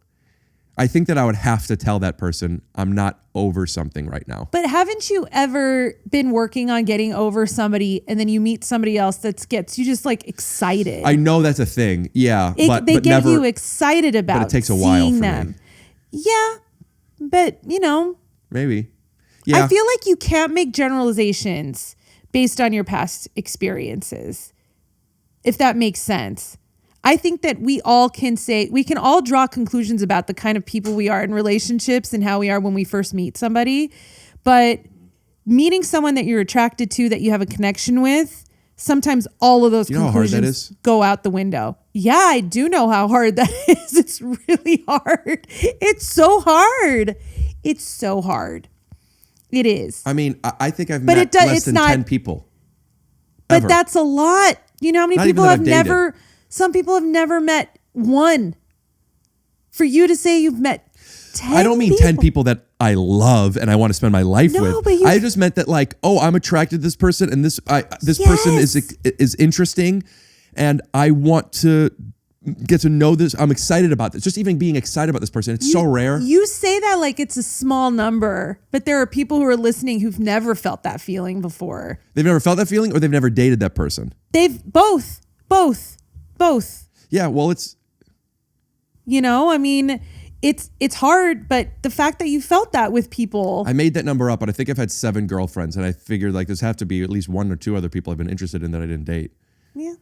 I think that I would have to tell that person I'm not over something right now. But haven't you ever been working on getting over somebody and then you meet somebody else that gets you just like excited? I know that's a thing. Yeah. They get never, you excited about but it takes a while for them. Me. Yeah. But, Maybe. Yeah. I feel like you can't make generalizations based on your past experiences, if that makes sense. I think that we can all draw conclusions about the kind of people we are in relationships and how we are when we first meet somebody. But meeting someone that you're attracted to, that you have a connection with, sometimes all of those conclusions go out the window. Yeah, I do know how hard that is. It's really hard. It's so hard. It's so hard. It is. I mean, I think I've met less than 10 people. But ever. that's a lot. You know how many people have never... Some people have never met one. For you to say you've met 10 I don't mean people. 10 people that I love and I want to spend my life with. But I just meant that, like, oh, I'm attracted to this person and this person is interesting and I want to get to know this. I'm excited about this. Just even being excited about this person. It's so rare. You say that like it's a small number, but there are people who are listening who've never felt that feeling before. They've never felt that feeling or they've never dated that person? They've both. Yeah, well, it's... I mean, it's hard, but the fact that you felt that with people... I made that number up, but I think I've had 7 girlfriends, and I figured, like, there's have to be at least 1 or 2 other people I've been interested in that I didn't date. Yeah.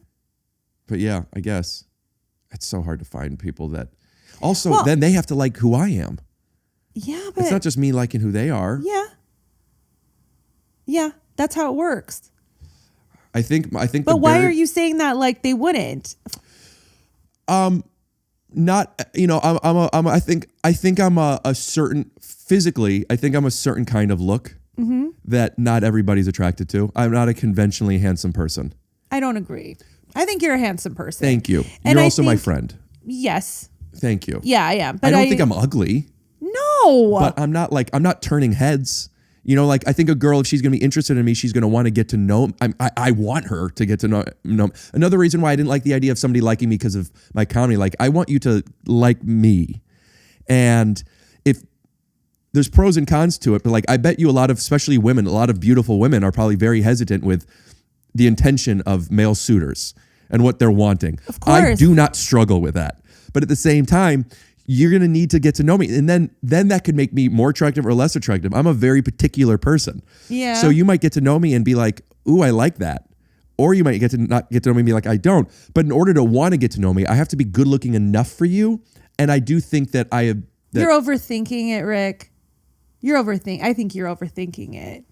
But yeah, I guess. It's so hard to find people that... Also, then they have to like who I am. Yeah, but... It's not just me liking who they are. Yeah. Yeah, that's how it works. I think. But why are you saying that like they wouldn't? Not. I think I'm a certain physically. I think I'm a certain kind of look that not everybody's attracted to. I'm not a conventionally handsome person. I don't agree. I think you're a handsome person. Thank you. And you're also my friend. Yes. Thank you. Yeah, I am. But I don't think I'm ugly. No. But I'm not turning heads. Like, I think a girl, if she's going to be interested in me, she's going to want to get to know. I want her to get to know. Another reason why I didn't like the idea of somebody liking me because of my comedy, like, I want you to like me. And if there's pros and cons to it, but like I bet you a lot of, especially women, a lot of beautiful women are probably very hesitant with the intention of male suitors and what they're wanting. Of course. I do not struggle with that. But at the same time, you're going to need to get to know me. And then that could make me more attractive or less attractive. I'm a very particular person. Yeah. So you might get to know me and be like, ooh, I like that. Or you might not get to know me and be like, I don't. But in order to want to get to know me, I have to be good looking enough for you. And I do think that I have. You're overthinking it, Rick. I think you're overthinking it.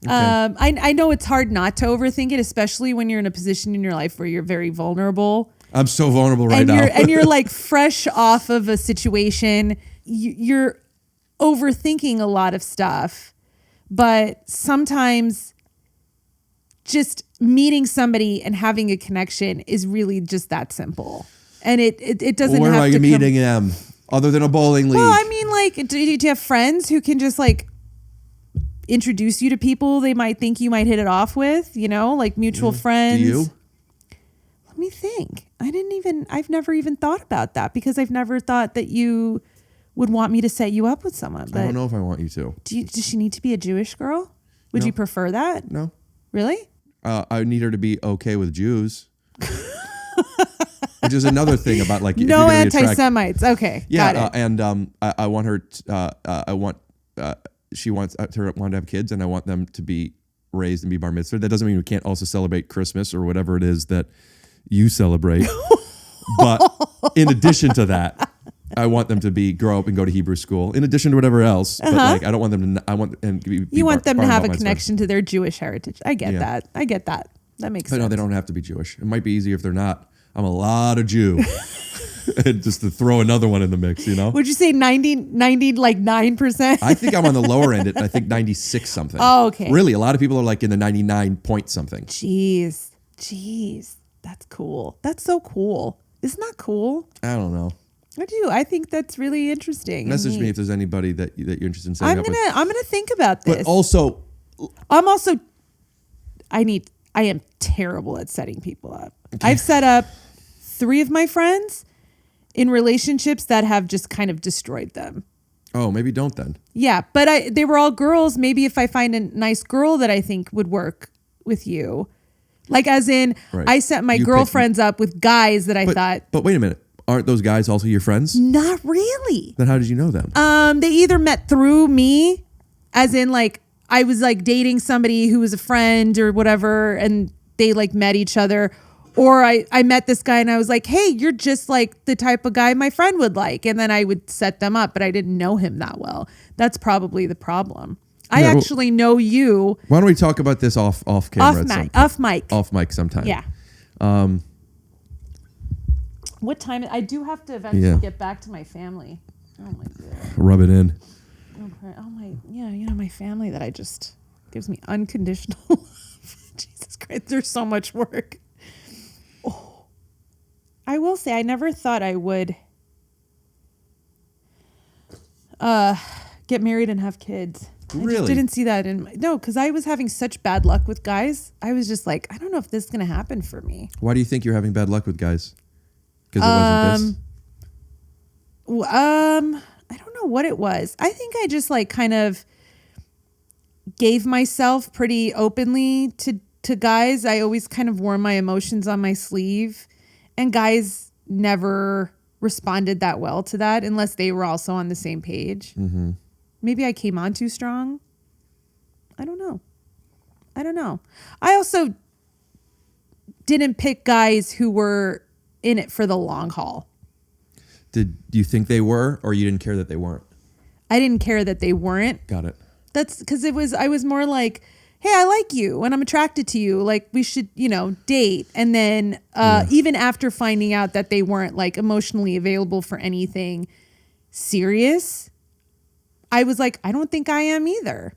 Okay. I know it's hard not to overthink it, especially when you're in a position in your life where you're very vulnerable. I'm so vulnerable right now. And you're like fresh off of a situation. You're overthinking a lot of stuff. But sometimes just meeting somebody and having a connection is really just that simple. And it doesn't Where have am I to meeting them other than a bowling league? Well, I mean, like, do you have friends who can just like introduce you to people they might think you might hit it off with, like mutual friends? Do you? Let me think. I've never even thought about that because I've never thought that you would want me to set you up with someone. But I don't know if I want you to. Does she need to be a Jewish girl? Would you prefer that? No. Really? I need her to be okay with Jews. Which is another thing about like no anti-Semites. Okay, yeah, got it. And I want her. She wants to have kids, and I want them to be raised and be bar mitzvah. That doesn't mean we can't also celebrate Christmas or whatever it is that you celebrate. But in addition to that, I want them to grow up and go to Hebrew school. In addition to whatever else, but like I don't want them to. I want and you want them to have a connection to their Jewish heritage. I get that. That makes sense. No, they don't have to be Jewish. It might be easier if they're not. I'm a lot of Jew. And just to throw another one in the mix, Would you say 9%? I think I'm on the lower end. I think 96 something. Oh, okay. Really, a lot of people are like in the 99 point something. Jeez. That's cool. That's so cool. Isn't that cool? I don't know. I do. I think that's really interesting. Message me if there's anybody that you're interested in setting up with. I'm gonna think about this. But also, I am terrible at setting people up. Okay. I've set up 3 of my friends in relationships that have just kind of destroyed them. Oh, maybe don't then. Yeah, but they were all girls. Maybe if I find a nice girl that I think would work with you, like as in, right. I set my girlfriends up with guys that I thought. But wait a minute, aren't those guys also your friends? Not really. Then how did you know them? They either met through me, as in like I was like dating somebody who was a friend or whatever, and they like met each other. Or I met this guy and I was like, hey, you're just like the type of guy my friend would like. And then I would set them up, but I didn't know him that well. That's probably the problem. I actually know you. Why don't we talk about this off camera? Off mic sometime. Yeah. What time? I do have to eventually get back to my family. Oh my God. Rub it in. My family that gives me unconditional love. Jesus Christ, there's so much work. Oh, I will say I never thought I would get married and have kids. Really? I just didn't see that because I was having such bad luck with guys. I was just like, I don't know if this is going to happen for me. Why do you think you're having bad luck with guys? Because it wasn't this? I don't know what it was. I think I just like kind of gave myself pretty openly to guys. I always kind of wore my emotions on my sleeve, and guys never responded that well to that unless they were also on the same page. Mm-hmm. Maybe I came on too strong. I don't know. I also didn't pick guys who were in it for the long haul. Do you think they were, or you didn't care that they weren't? I didn't care that they weren't. Got it. That's because I was more like, hey, I like you and I'm attracted to you. Like we should, date. And then even after finding out that they weren't like emotionally available for anything serious, I was like, I don't think I am either.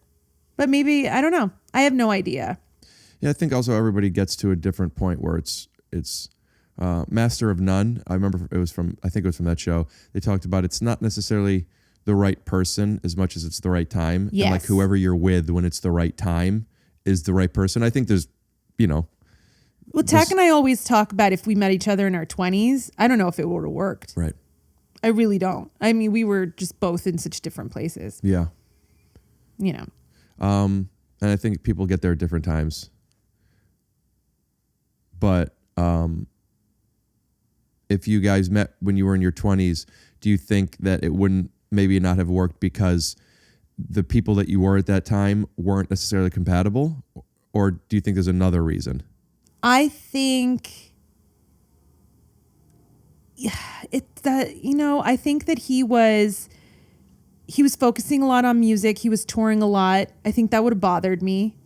But maybe, I don't know. I have no idea. Yeah, I think also everybody gets to a different point where it's master of none. I remember I think it was from that show. They talked about it's not necessarily the right person as much as it's the right time. Yes. And like whoever you're with when it's the right time is the right person. I think there's, Well, Tack and I always talk about if we met each other in our 20s, I don't know if it would have worked. Right. I really don't. I mean, we were just both in such different places. Yeah. You know. And I think people get there at different times. But if you guys met when you were in your 20s, do you think that it wouldn't maybe not have worked because the people that you were at that time weren't necessarily compatible? Or do you think there's another reason? I think I think that he was focusing a lot on music. He was touring a lot. I think that would have bothered me.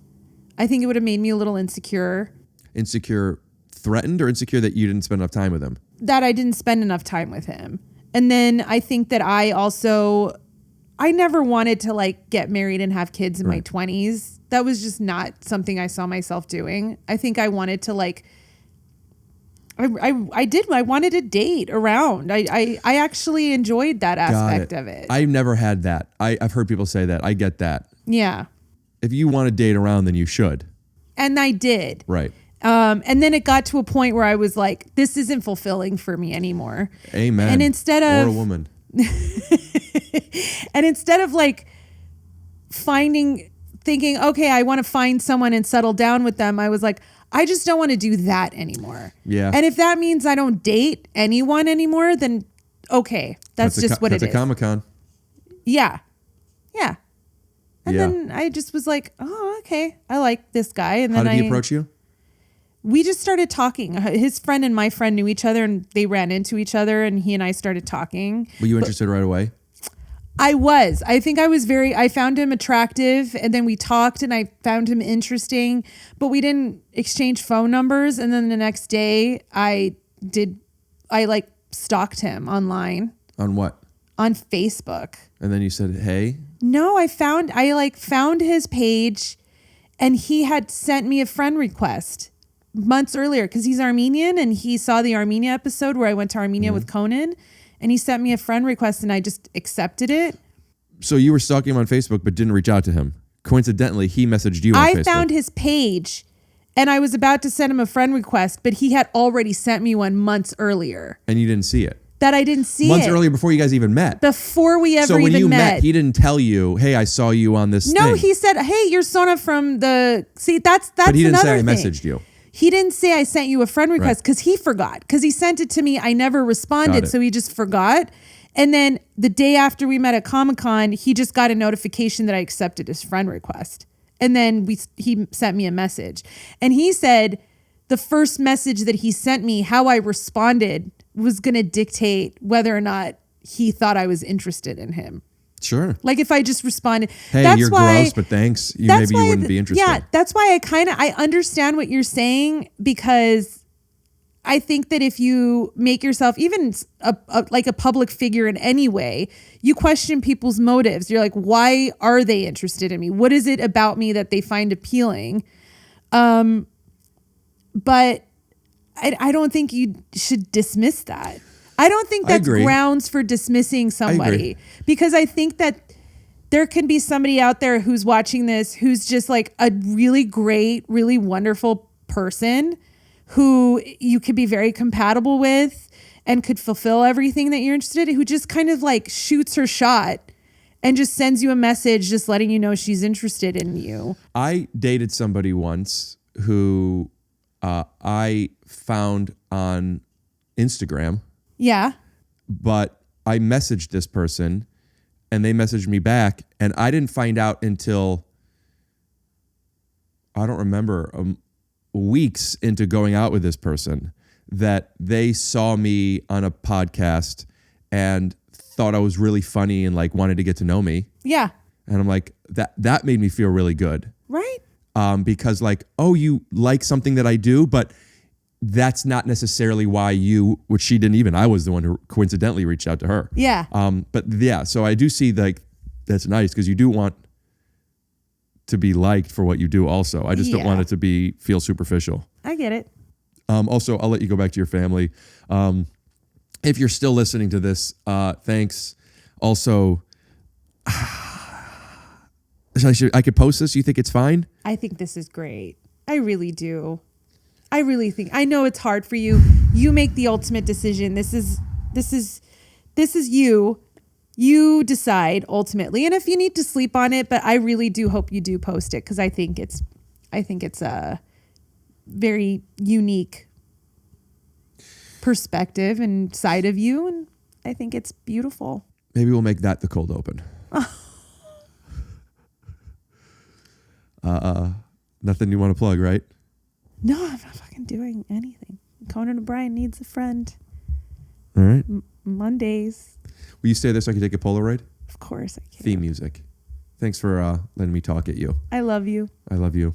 I think it would have made me a little insecure. Insecure threatened or insecure that you didn't spend enough time with him? That I didn't spend enough time with him. And then I think that I never wanted to like get married and have kids in my 20s. That was just not something I saw myself doing. I think I wanted to like, I wanted to date around. I actually enjoyed that aspect of it. I've never had that. I've heard people say that. I get that. Yeah. If you want to date around, then you should. And I did. Right. And then it got to a point where I was like, this isn't fulfilling for me anymore. Amen. And instead of... Or a woman. And instead of like thinking, okay, I want to find someone and settle down with them, I was like, I just don't want to do that anymore. Yeah. And if that means I don't date anyone anymore, then okay, that's just what it is. That's a Comic-Con. Yeah. Yeah. And Yeah. then I just was like, oh, okay, I like this guy. And How then did he approach you? We just started talking. His friend and my friend knew each other and they ran into each other and he and I started talking. Were you interested right away? I think I found him attractive and then we talked and I found him interesting, but we didn't exchange phone numbers. And then the next day I like stalked him online. On what? On Facebook. And then you said, hey? No, I found his page and he had sent me a friend request months earlier because he's Armenian and he saw the Armenia episode where I went to Armenia with Conan and he sent me a friend request and I just accepted it. So you were stalking him on Facebook but didn't reach out to him. Coincidentally, he messaged you on Facebook. I found his page and I was about to send him a friend request, but he had already sent me one months earlier. And you didn't see it? That I didn't see months it. earlier before you guys even met. Before we ever so when even you met. He didn't tell you, hey, I saw you on this thing. No, he said, hey, you're Sona from the... See, that's But he didn't say I another messaged thing. you. He didn't say I sent you a friend request because he forgot. Because he sent it to me. I never responded. So he just forgot. And then the day after we met at Comic-Con, he just got a notification that I accepted his friend request. And then he sent me a message. And he said the first message that he sent me, how I responded was going to dictate whether or not he thought I was interested in him. Sure. Like if I just responded, hey, that's you're why, gross, but thanks. Maybe you wouldn't be interested. Yeah, that's why I understand what you're saying because I think that if you make yourself even like a public figure in any way, you question people's motives. You're like, why are they interested in me? What is it about me that they find appealing? But I don't think you should dismiss that. I don't think that's grounds for dismissing somebody because I think that there can be somebody out there who's watching this who's just like a really great, really wonderful person who you could be very compatible with and could fulfill everything that you're interested in, who just kind of like shoots her shot and just sends you a message just letting you know she's interested in you. I dated somebody once who I found on Instagram. Yeah. But I messaged this person and they messaged me back and I didn't find out until, I don't remember, weeks into going out with this person that they saw me on a podcast and thought I was really funny and like wanted to get to know me. Yeah. And I'm like, that made me feel really good. Right. Because like, oh, you like something that I do, but that's not necessarily why which she didn't even, I was the one who coincidentally reached out to her. Yeah. But yeah, so I do see like, that's nice because you do want to be liked for what you do also. I just don't want it to feel superficial. I get it. Also, I'll let you go back to your family. If you're still listening to this, thanks. Also, I could post this. You think it's fine? I think this is great. I really do. I know it's hard for you. You make the ultimate decision. This is this is you. You decide ultimately. And if you need to sleep on it, but I really do hope you do post it because I think it's a very unique perspective and side of you, and I think it's beautiful. Maybe we'll make that the cold open. Nothing you want to plug, right? No, I'm not fucking doing anything. Conan O'Brien Needs a Friend. All right. Mondays. Will you stay there so I can take a Polaroid? Of course I can. Theme music. Thanks for letting me talk at you. I love you. I love you.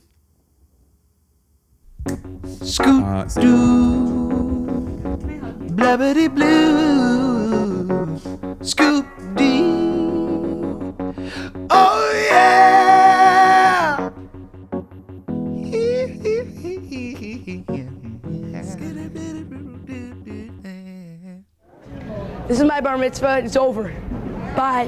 Scoop doo, blabbity blue, scoop dee. Oh yeah. This is my bar mitzvah. It's over. Bye.